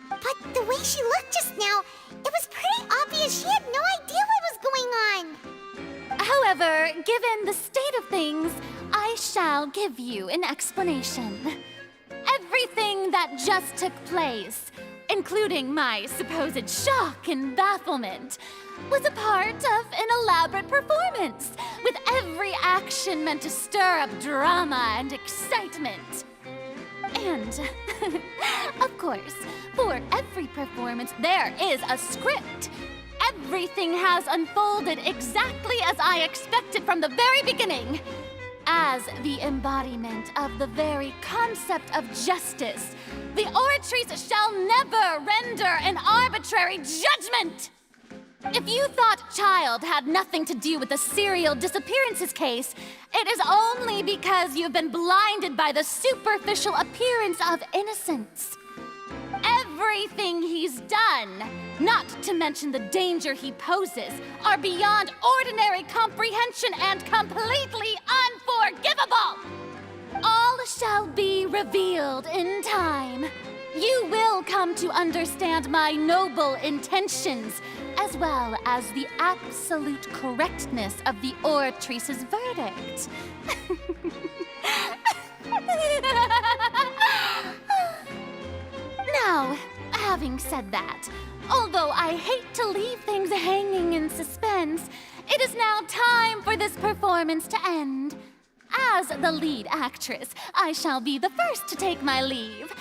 Speaker 4: But the way she looked just now, it was pretty obvious she had no idea what was going on.
Speaker 17: However, given the state of things, I shall give you an explanation. Everything that just took place, including my supposed shock and bafflement, was a part of an elaborate performance, with every action meant to stir up drama and excitement. And, of course, for every performance there is a script. Everything has unfolded exactly as I expected from the very beginning. As the embodiment of the very concept of justice, the Oratrice shall never render an arbitrary judgment! If you thought Child had nothing to do with the serial disappearances case, it is only because you've been blinded by the superficial appearance of innocence. Everything he's done, not to mention the danger he poses, are beyond ordinary comprehension and completely unforgivable! All shall be revealed in time. You will come to understand my noble intentions, as well as the absolute correctness of the Oratrice's verdict. Now, having said that, although I hate to leave things hanging in suspense, it is now time for this performance to end. As the lead actress, I shall be the first to take my leave.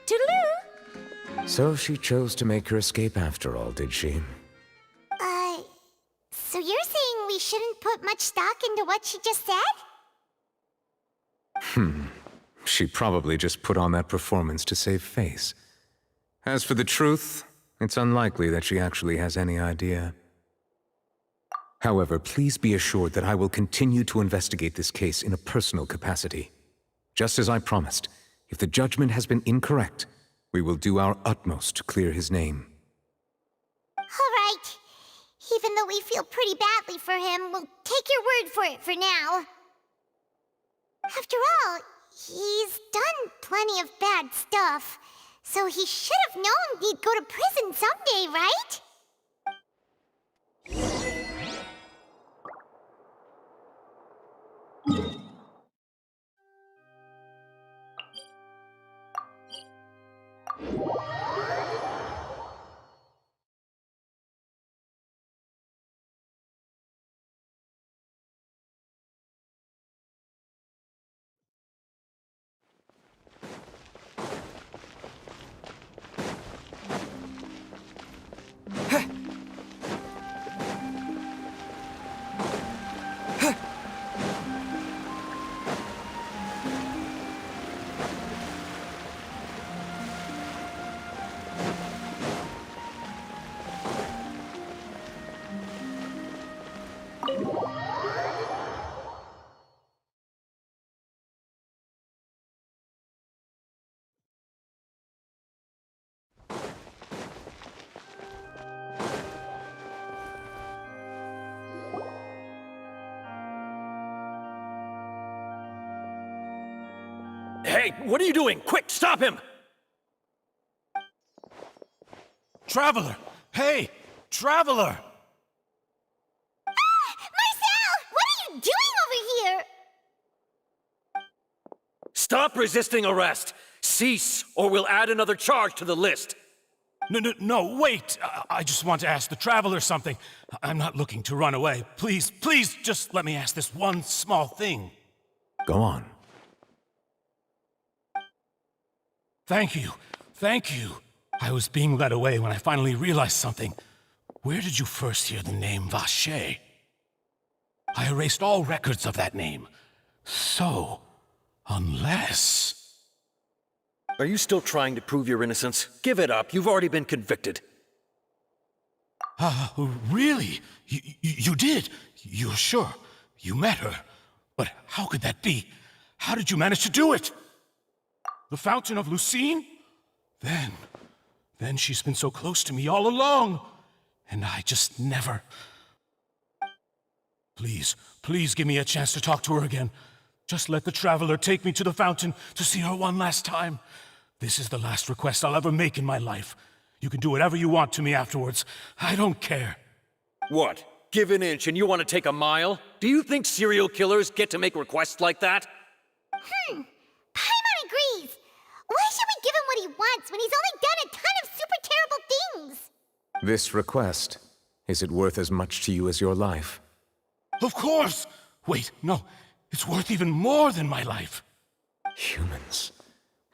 Speaker 17: Toodaloo!
Speaker 2: So she chose to make her escape after all, did she?
Speaker 4: So you're saying we shouldn't put much stock into what she just said?
Speaker 2: She probably just put on that performance to save face. As for the truth, it's unlikely that she actually has any idea. However, please be assured that I will continue to investigate this case in a personal capacity. Just as I promised, if the judgment has been incorrect, we will do our utmost to clear his name.
Speaker 4: All right. Even though we feel pretty badly for him, we'll take your word for it for now. After all, he's done plenty of bad stuff, so he should have known he'd go to prison someday, right?
Speaker 1: Hey, what are you doing? Quick, stop him!
Speaker 22: Traveler! Hey! Traveler!
Speaker 4: Marcel! What are you doing over here?
Speaker 1: Stop resisting arrest! Cease, or we'll add another charge to the list.
Speaker 22: No, wait! I just want to ask the Traveler something. I'm not looking to run away. Please, just let me ask this one small thing.
Speaker 2: Go on.
Speaker 22: Thank you. I was being led away when I finally realized something. Where did you first hear the name Vacher? I erased all records of that name. So, unless...
Speaker 1: Are you still trying to prove your innocence? Give it up. You've already been convicted.
Speaker 22: Really? You did? You're sure? You met her? But how could that be? How did you manage to do it? The Fountain of Lucine? Then she's been so close to me all along. And I just never... Please give me a chance to talk to her again. Just let the Traveler take me to the fountain to see her one last time. This is the last request I'll ever make in my life. You can do whatever you want to me afterwards. I don't care.
Speaker 1: What? Give an inch and you want to take a mile? Do you think serial killers get to make requests like that?
Speaker 4: Paimon agrees. Why should we give him what he wants when he's only done a ton of super terrible things?
Speaker 2: This request, is it worth as much to you as your life?
Speaker 22: Of course! Wait, no. It's worth even more than my life.
Speaker 2: Humans.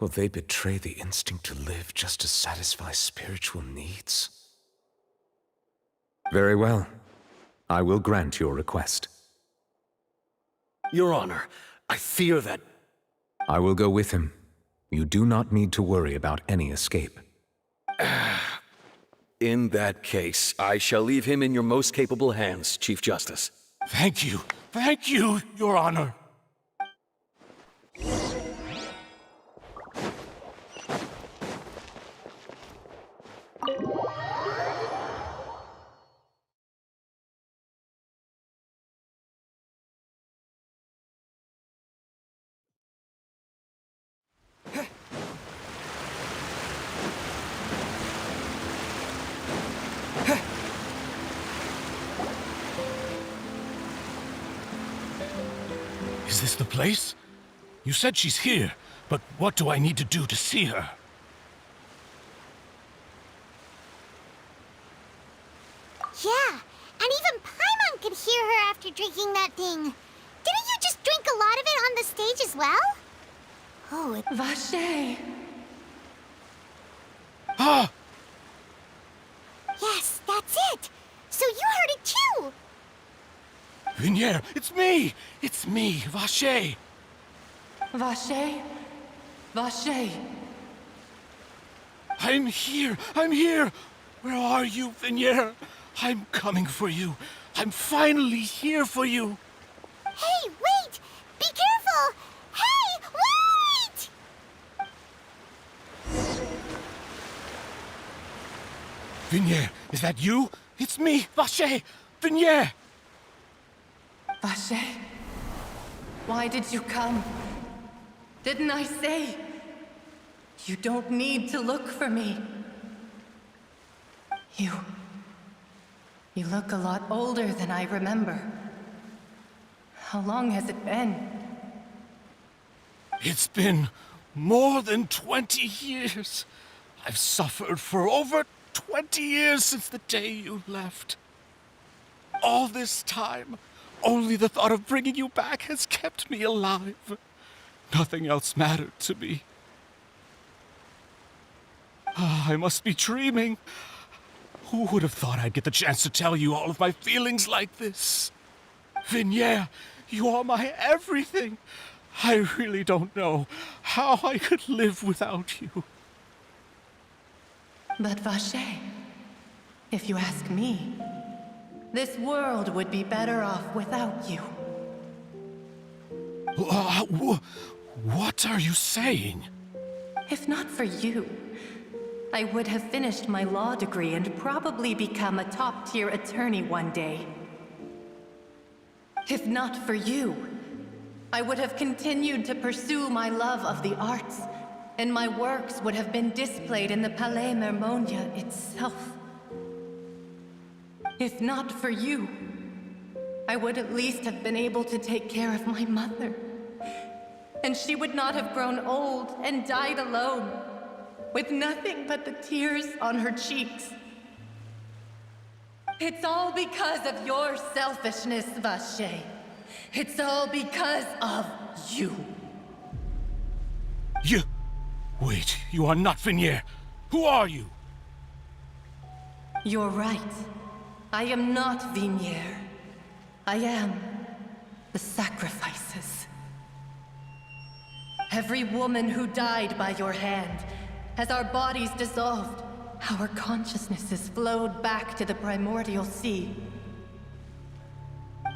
Speaker 2: Will they betray the instinct to live just to satisfy spiritual needs? Very well. I will grant your request.
Speaker 1: Your Honor, I fear that...
Speaker 2: I will go with him. You do not need to worry about any escape.
Speaker 1: In that case, I shall leave him in your most capable hands, Chief Justice.
Speaker 22: Thank you, Your Honor. Is this the place? You said she's here, but what do I need to do to see her?
Speaker 4: Yeah, and even Paimon could hear her after drinking that thing. Didn't you just drink a lot of it on the stage as well? Oh, it...
Speaker 11: Vacher!
Speaker 22: Ah!
Speaker 4: Yes, that's it! So you heard it too!
Speaker 22: Vignier, it's me! It's me, Vacher!
Speaker 11: Vacher? Vacher!
Speaker 22: I'm here! Where are you, Vignier? I'm coming for you. I'm finally here for you.
Speaker 4: Hey, wait! Be careful! Hey, wait!
Speaker 22: Vignier, is that you? It's me, Vacher! Vignier!
Speaker 11: Vacher? Why did you come? Didn't I say? You don't need to look for me. You look a lot older than I remember. How long has it been?
Speaker 22: It's been more than 20 years. I've suffered for over 20 years since the day you left. All this time, only the thought of bringing you back has kept me alive. Nothing else mattered to me. I must be dreaming. Who would have thought I'd get the chance to tell you all of my feelings like this? Vignier, you are my everything. I really don't know how I could live without you.
Speaker 11: But Vacher, if you ask me, this world would be better off without you.
Speaker 22: What are you saying?
Speaker 11: If not for you, I would have finished my law degree and probably become a top-tier attorney one day. If not for you, I would have continued to pursue my love of the arts, and my works would have been displayed in the Palais Mermonia itself. If not for you, I would at least have been able to take care of my mother. And she would not have grown old and died alone, with nothing but the tears on her cheeks. It's all because of your selfishness, Vache. It's all because of you.
Speaker 22: You... Wait, you are not Vignier. Who are you?
Speaker 11: You're right. I am not Vignier. I am the sacrifices. Every woman who died by your hand, as our bodies dissolved, our consciousnesses flowed back to the primordial sea.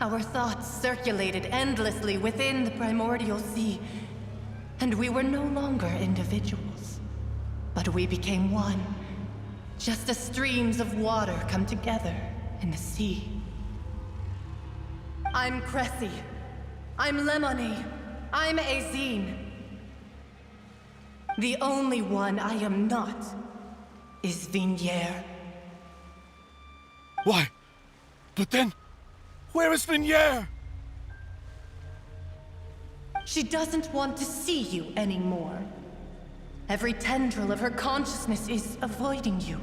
Speaker 11: Our thoughts circulated endlessly within the primordial sea, and we were no longer individuals, but we became one, just as streams of water come together in the sea. I'm Cressy. I'm Lemony. I'm Azine. The only one I am not is Vignier.
Speaker 22: Why? But then, where is Vignier?
Speaker 11: She doesn't want to see you anymore. Every tendril of her consciousness is avoiding you.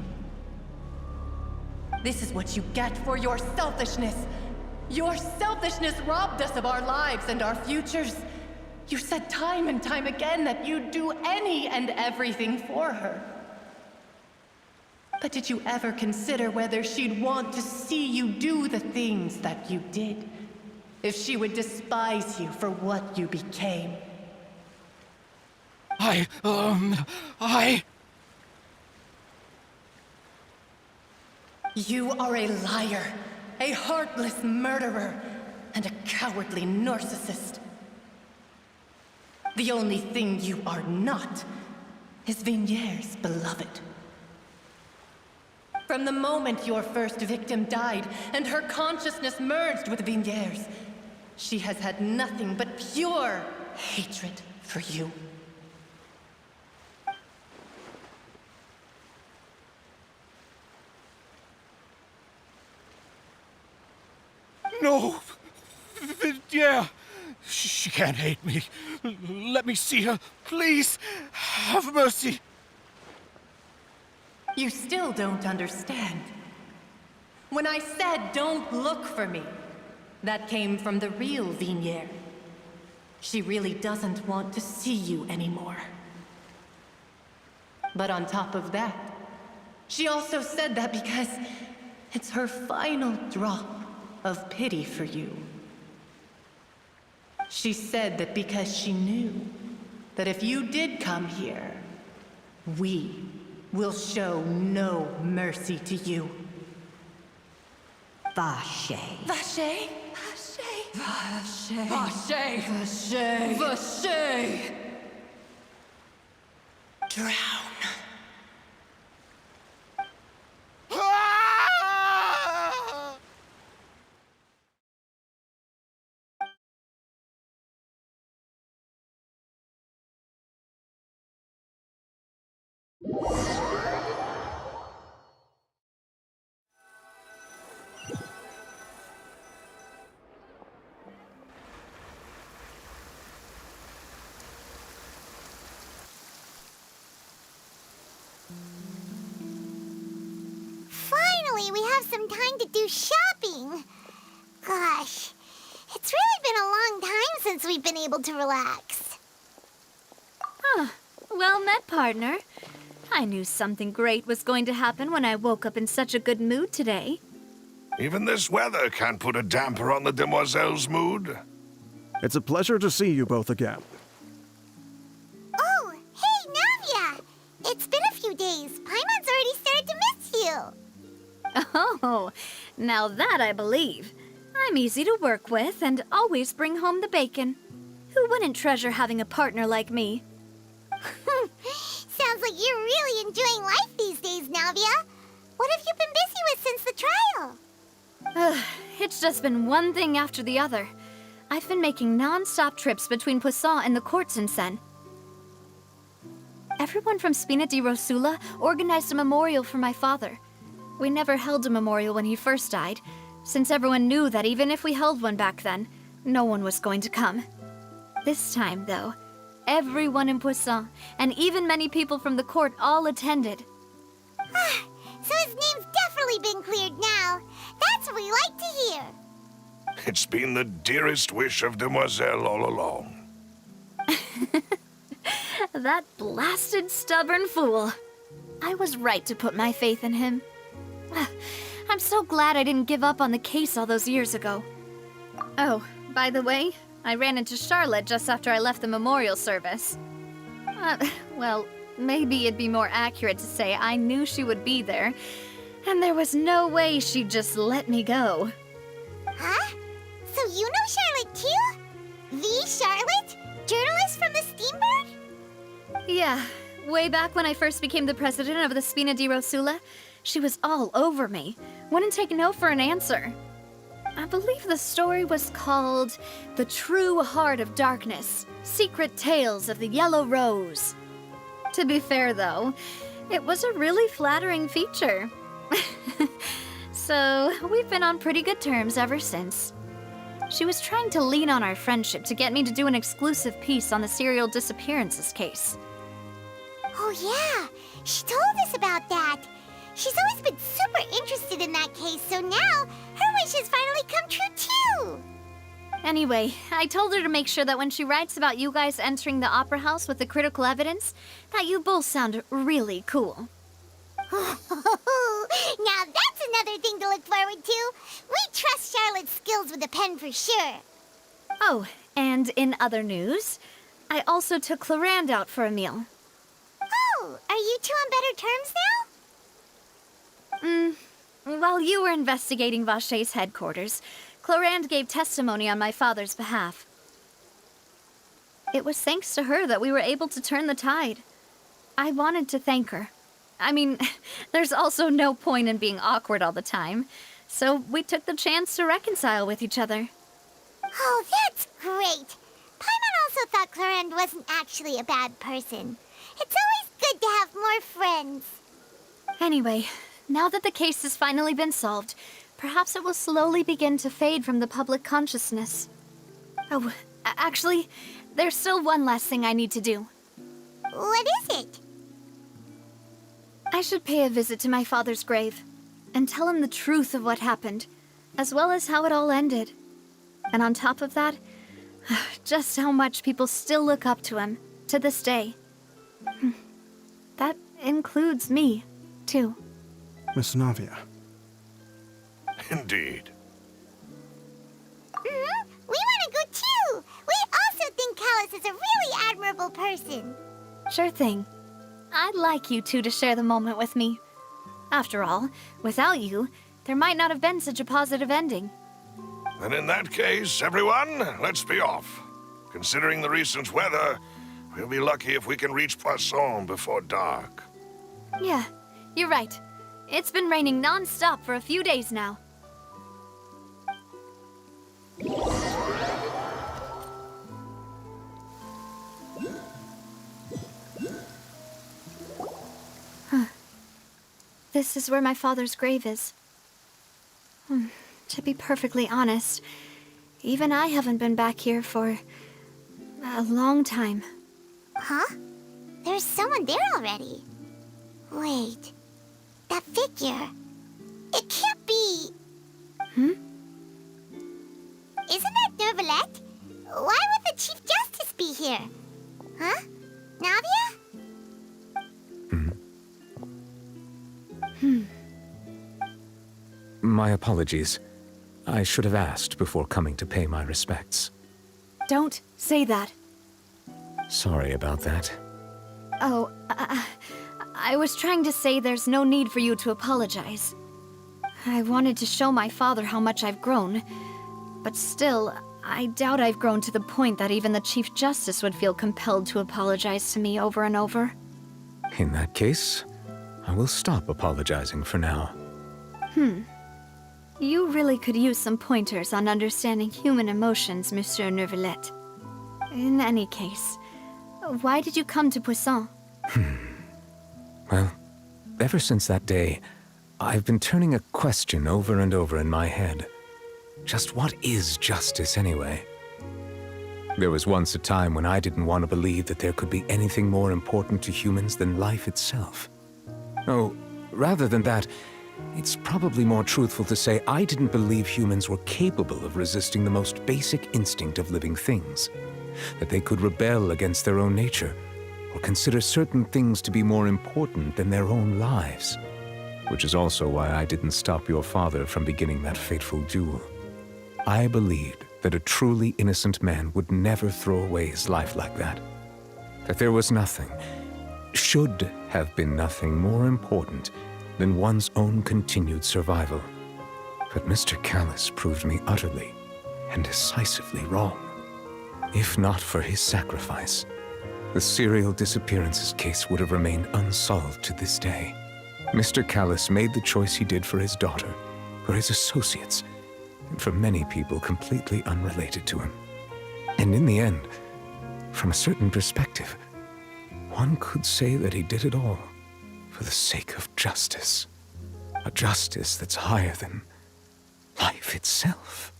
Speaker 11: This is what you get for your selfishness. Your selfishness robbed us of our lives and our futures. You said time and time again that you'd do any and everything for her. But did you ever consider whether she'd want to see you do the things that you did? If she would despise you for what you became? You are a liar, a heartless murderer, and a cowardly narcissist. The only thing you are not is Vignier's beloved. From the moment your first victim died and her consciousness merged with Vignier's, she has had nothing but pure hatred for you.
Speaker 22: No! Yeah! She can't hate me. Let me see her. Please, have mercy.
Speaker 11: You still don't understand. When I said don't look for me, that came from the real Vignier. She really doesn't want to see you anymore. But on top of that, she also said that because it's her final drop of pity for you. She said that because she knew that if you did come here, we will show no mercy to you.
Speaker 9: Vache.
Speaker 11: Vache? Vache. Vache. Vache. Vache. Drown.
Speaker 4: Finally, we have some time to do shopping. Gosh, it's really been a long time since we've been able to relax.
Speaker 14: Well met, partner. I knew something great was going to happen when I woke up in such a good mood today.
Speaker 8: Even this weather can't put a damper on the demoiselle's mood.
Speaker 6: It's a pleasure to see you both again.
Speaker 4: Oh, hey, Navia! It's been a few days. Paimon's already started to miss you.
Speaker 14: Oh, now that I believe. I'm easy to work with and always bring home the bacon. Who wouldn't treasure having a partner like me?
Speaker 4: Sounds like you're really enjoying life these days, Navia. What have you been busy with since the trial?
Speaker 14: It's just been one thing after the other. I've been making non-stop trips between Poisson and the court since then. Everyone from Spina di Rosula organized a memorial for my father. We never held a memorial when he first died, since everyone knew that even if we held one back then, no one was going to come. This time, though, everyone in Poisson, and even many people from the court, all attended.
Speaker 4: So his name's definitely been cleared now. That's what we like to hear.
Speaker 8: It's been the dearest wish of Demoiselle all along.
Speaker 14: That blasted stubborn fool. I was right to put my faith in him. I'm so glad I didn't give up on the case all those years ago. Oh, by the way, I ran into Charlotte just after I left the memorial service. Well, maybe it'd be more accurate to say I knew she would be there, and there was no way she'd just let me go.
Speaker 4: Huh? So you know Charlotte too? The Charlotte? Journalist from the Steambird?
Speaker 14: Yeah, way back when I first became the president of the Spina di Rosula, she was all over me. Wouldn't take no for an answer. I believe the story was called The True Heart of Darkness, Secret Tales of the Yellow Rose. To be fair, though, it was a really flattering feature. So, we've been on pretty good terms ever since. She was trying to lean on our friendship to get me to do an exclusive piece on the serial disappearances case.
Speaker 4: Oh yeah, she told us about that. She's always been super interested in that case, so now her wish has finally come true too.
Speaker 14: Anyway, I told her to make sure that when she writes about you guys entering the opera house with the critical evidence, that you both sound really cool.
Speaker 4: Now that's another thing to look forward to. We trust Charlotte's skills with a pen for sure.
Speaker 14: Oh, and in other news, I also took Clarand out for a meal.
Speaker 4: Oh, are you two on better terms now?
Speaker 14: While you were investigating Vaché's headquarters, Clarand gave testimony on my father's behalf. It was thanks to her that we were able to turn the tide. I wanted to thank her. I mean, there's also no point in being awkward all the time, so we took the chance to reconcile with each other.
Speaker 4: Oh, that's great. Paimon also thought Clarand wasn't actually a bad person. It's always good to have more friends.
Speaker 14: Anyway, now that the case has finally been solved, perhaps it will slowly begin to fade from the public consciousness. Oh, actually, there's still one last thing I need to do.
Speaker 4: What is it?
Speaker 14: I should pay a visit to my father's grave and tell him the truth of what happened, as well as how it all ended. And on top of that, just how much people still look up to him to this day. That includes me, too.
Speaker 6: Miss Navia.
Speaker 8: Indeed.
Speaker 4: We want to go too! We also think Callus is a really admirable person.
Speaker 14: Sure thing. I'd like you two to share the moment with me. After all, without you, there might not have been such a positive ending.
Speaker 8: Then in that case, everyone, let's be off. Considering the recent weather, we'll be lucky if we can reach Poisson before dark.
Speaker 14: Yeah, you're right. It's been raining non-stop for a few days now. This is where my father's grave is. To be perfectly honest, even I haven't been back here for a long time.
Speaker 4: Huh? There's someone there already. Wait, that figure. It can't be.
Speaker 14: Hmm?
Speaker 4: Isn't that Nervalette? Why would the Chief Justice be here? Huh? Navia?
Speaker 2: My apologies. I should have asked before coming to pay my respects.
Speaker 14: Don't say that.
Speaker 2: Sorry about that.
Speaker 14: Oh, I was trying to say there's no need for you to apologize. I wanted to show my father how much I've grown, but still, I doubt I've grown to the point that even the Chief Justice would feel compelled to apologize to me over and over.
Speaker 2: In that case, I will stop apologizing for now.
Speaker 14: You really could use some pointers on understanding human emotions, Monsieur Neuvillette. In any case, why did you come to Poisson?
Speaker 2: Well, ever since that day, I've been turning a question over and over in my head. Just what is justice, anyway? There was once a time when I didn't want to believe that there could be anything more important to humans than life itself. Oh, rather than that, it's probably more truthful to say I didn't believe humans were capable of resisting the most basic instinct of living things. That they could rebel against their own nature, or consider certain things to be more important than their own lives. Which is also why I didn't stop your father from beginning that fateful duel. I believed that a truly innocent man would never throw away his life like that. That there was nothing, should have been nothing more important than one's own continued survival. But Mr. Callis proved me utterly and decisively wrong. If not for his sacrifice, the serial disappearances case would have remained unsolved to this day. Mr. Callis made the choice he did for his daughter, for his associates, and for many people completely unrelated to him. And in the end, from a certain perspective, one could say that he did it all for the sake of justice. A justice that's higher than life itself.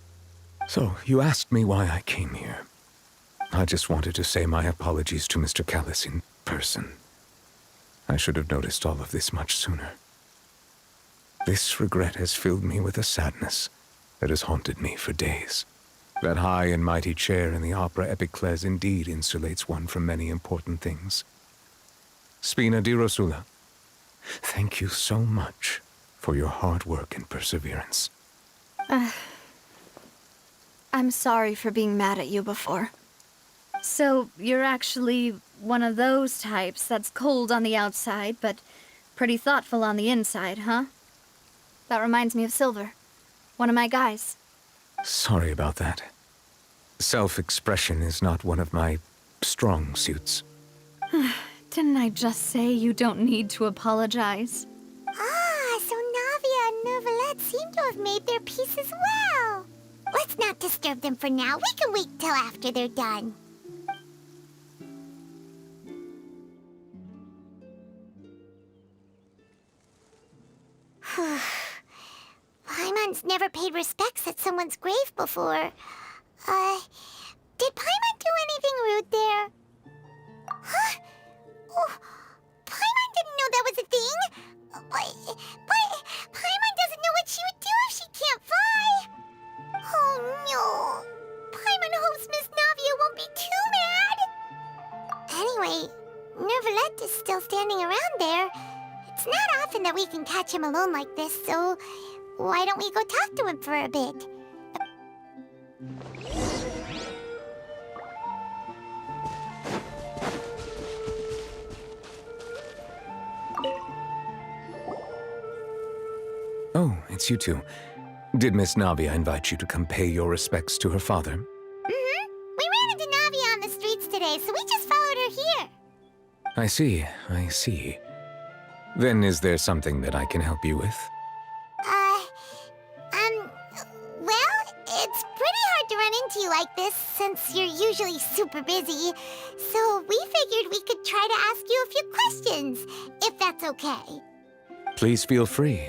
Speaker 2: So, you asked me why I came here. I just wanted to say my apologies to Mr. Callis in person. I should have noticed all of this much sooner. This regret has filled me with a sadness that has haunted me for days. That high and mighty chair in the Opera Epiclese indeed insulates one from many important things. Spina di Rosula, thank you so much for your hard work and perseverance.
Speaker 14: I'm sorry for being mad at you before. So, you're actually one of those types that's cold on the outside, but pretty thoughtful on the inside, huh? That reminds me of Silver, one of my guys.
Speaker 2: Sorry about that. Self-expression is not one of my strong suits.
Speaker 14: Didn't I just say you don't need to apologize?
Speaker 4: Ah, so Navia and Neuvillette seem to have made their peace as well. Let's not disturb them for now. We can wait till after they're done. Paimon's never paid respects at someone's grave before. Did Paimon do anything rude there? Huh? Oh, Paimon didn't know that was a thing. But Paimon doesn't know what she would do if she can't fly. Oh no. Paimon hopes Miss Navia won't be too mad. Anyway, Neuvillette is still standing around there. It's not often that we can catch him alone like this, so why don't we go talk to him for a bit?
Speaker 2: Oh, it's you two. Did Miss Navia invite you to come pay your respects to her father?
Speaker 4: Mm-hmm. We ran into Navia on the streets today, so we just followed her here.
Speaker 2: I see. Then is there something that I can help you with?
Speaker 4: Well, it's pretty hard to run into you like this since you're usually super busy. So we figured we could try to ask you a few questions, if that's okay.
Speaker 2: Please feel free.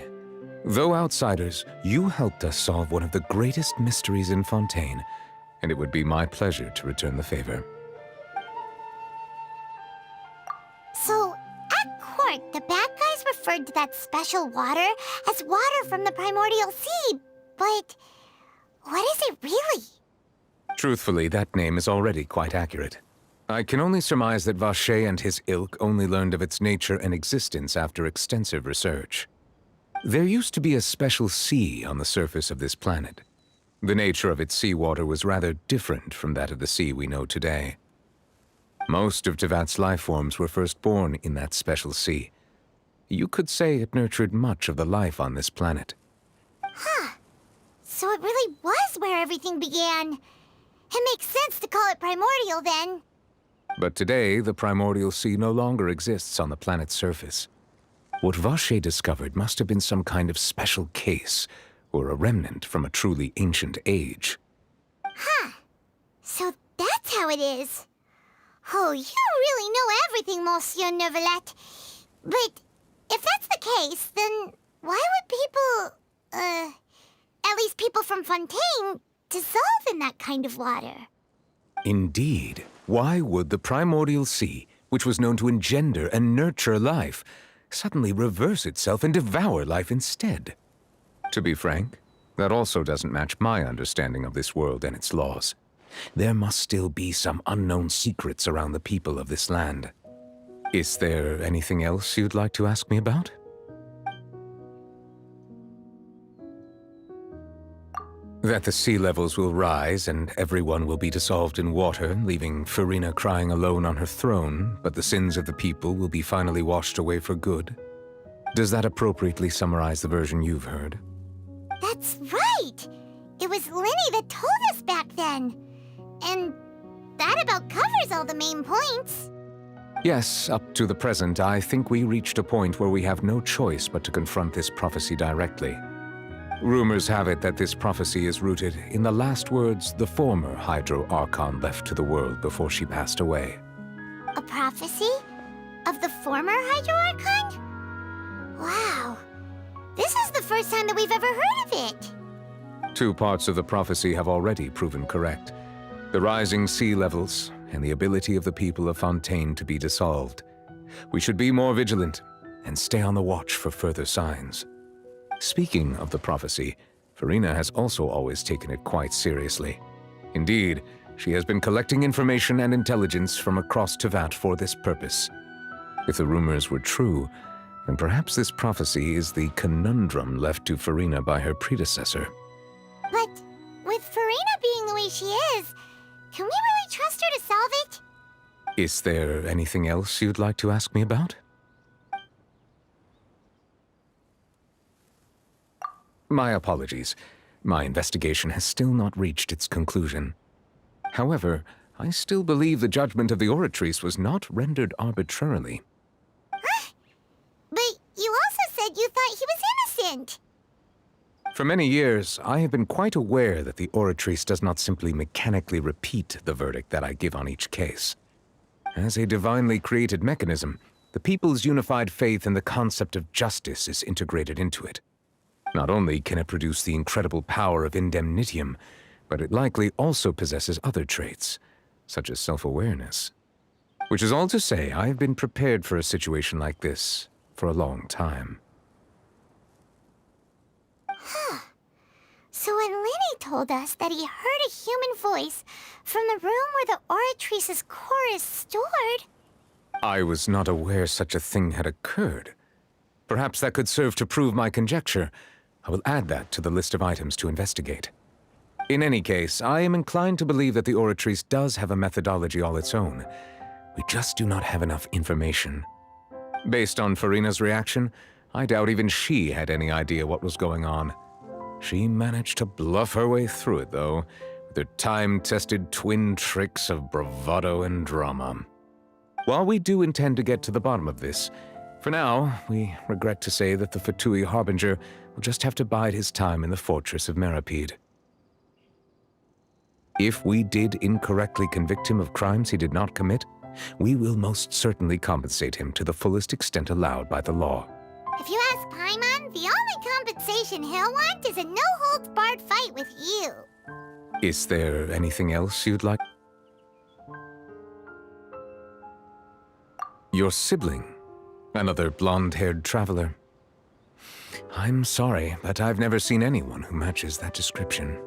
Speaker 2: Though outsiders, you helped us solve one of the greatest mysteries in Fontaine, and it would be my pleasure to return the favor.
Speaker 4: So, at court, the bad guys referred to that special water as water from the primordial sea, but what is it really?
Speaker 2: Truthfully, that name is already quite accurate. I can only surmise that Vacher and his ilk only learned of its nature and existence after extensive research. There used to be a special sea on the surface of this planet. The nature of its seawater was rather different from that of the sea we know today. Most of Tevat's life forms were first born in that special sea. You could say it nurtured much of the life on this planet.
Speaker 4: Huh. So it really was where everything began. It makes sense to call it primordial then.
Speaker 2: But today, the primordial sea no longer exists on the planet's surface. What Vacher discovered must have been some kind of special case, or a remnant from a truly ancient age.
Speaker 4: Huh. So that's how it is. Oh, you really know everything, Monsieur Neuvillette. But if that's the case, then why would people, at least people from Fontaine, dissolve in that kind of water?
Speaker 2: Indeed. Why would the primordial sea, which was known to engender and nurture life, suddenly reverse itself and devour life instead? To be frank, that also doesn't match my understanding of this world and its laws. There must still be some unknown secrets around the people of this land. Is there anything else you'd like to ask me about? That the sea levels will rise and everyone will be dissolved in water, leaving Farina crying alone on her throne, but the sins of the people will be finally washed away for good. Does that appropriately summarize the version you've heard?
Speaker 4: That's right! It was Linny that told us back then. And that about covers all the main points.
Speaker 2: Yes, up to the present, I think we reached a point where we have no choice but to confront this prophecy directly. Rumors have it that this prophecy is rooted in the last words the former Hydro Archon left to the world before she passed away.
Speaker 4: A prophecy? Of the former Hydro Archon? Wow. This is the first time that we've ever heard of it.
Speaker 2: 2 parts of the prophecy have already proven correct. The rising sea levels and the ability of the people of Fontaine to be dissolved. We should be more vigilant and stay on the watch for further signs. Speaking of the prophecy, Farina has also always taken it quite seriously. Indeed, she has been collecting information and intelligence from across Tevat for this purpose. If the rumors were true, then perhaps this prophecy is the conundrum left to Farina by her predecessor.
Speaker 4: But with Farina being the way she is, can we really trust her to solve it?
Speaker 2: Is there anything else you'd like to ask me about? My apologies. My investigation has still not reached its conclusion. However, I still believe the judgment of the Oratrice was not rendered arbitrarily.
Speaker 4: But you also said you thought he was innocent.
Speaker 2: For many years, I have been quite aware that the Oratrice does not simply mechanically repeat the verdict that I give on each case. As a divinely created mechanism, the people's unified faith in the concept of justice is integrated into it. Not only can it produce the incredible power of indemnitium, but it likely also possesses other traits, such as self-awareness. Which is all to say, I have been prepared for a situation like this for a long time.
Speaker 4: Huh. So when Linny told us that he heard a human voice from the room where the Oratrice's core is stored...
Speaker 2: I was not aware such a thing had occurred. Perhaps that could serve to prove my conjecture. I will add that to the list of items to investigate. In any case, I am inclined to believe that the Oratrice does have a methodology all its own. We just do not have enough information. Based on Farina's reaction, I doubt even she had any idea what was going on. She managed to bluff her way through it, though, with her time-tested twin tricks of bravado and drama. While we do intend to get to the bottom of this, for now, we regret to say that the Fatui Harbinger will just have to bide his time in the fortress of Meripede. If we did incorrectly convict him of crimes he did not commit, we will most certainly compensate him to the fullest extent allowed by the law.
Speaker 4: If you ask Paimon, the only compensation he'll want is a no-holds-barred fight with you.
Speaker 2: Is there anything else you'd like? Your sibling, another blonde-haired traveler. I'm sorry, but I've never seen anyone who matches that description.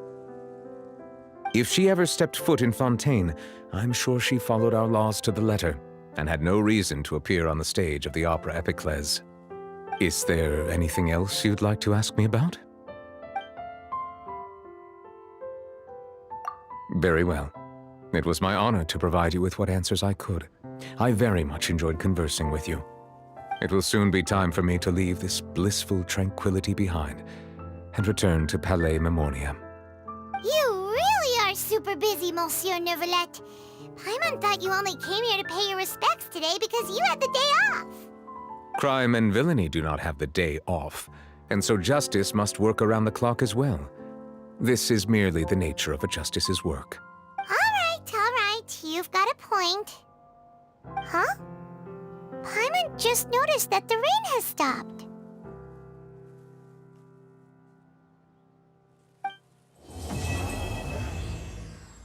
Speaker 2: If she ever stepped foot in Fontaine, I'm sure she followed our laws to the letter, and had no reason to appear on the stage of the opera Epiclese. Is there anything else you'd like to ask me about? Very well. It was my honor to provide you with what answers I could. I very much enjoyed conversing with you. It will soon be time for me to leave this blissful tranquility behind and return to Palais Memornia.
Speaker 4: You really are super busy, Monsieur Neuvillette. Paimon thought you only came here to pay your respects today because you had the day off.
Speaker 2: Crime and villainy do not have the day off. and so justice must work around the clock as well. This is merely the nature of a justice's work.
Speaker 4: All right, you've got a point. Huh? Paimon just noticed that the rain has stopped.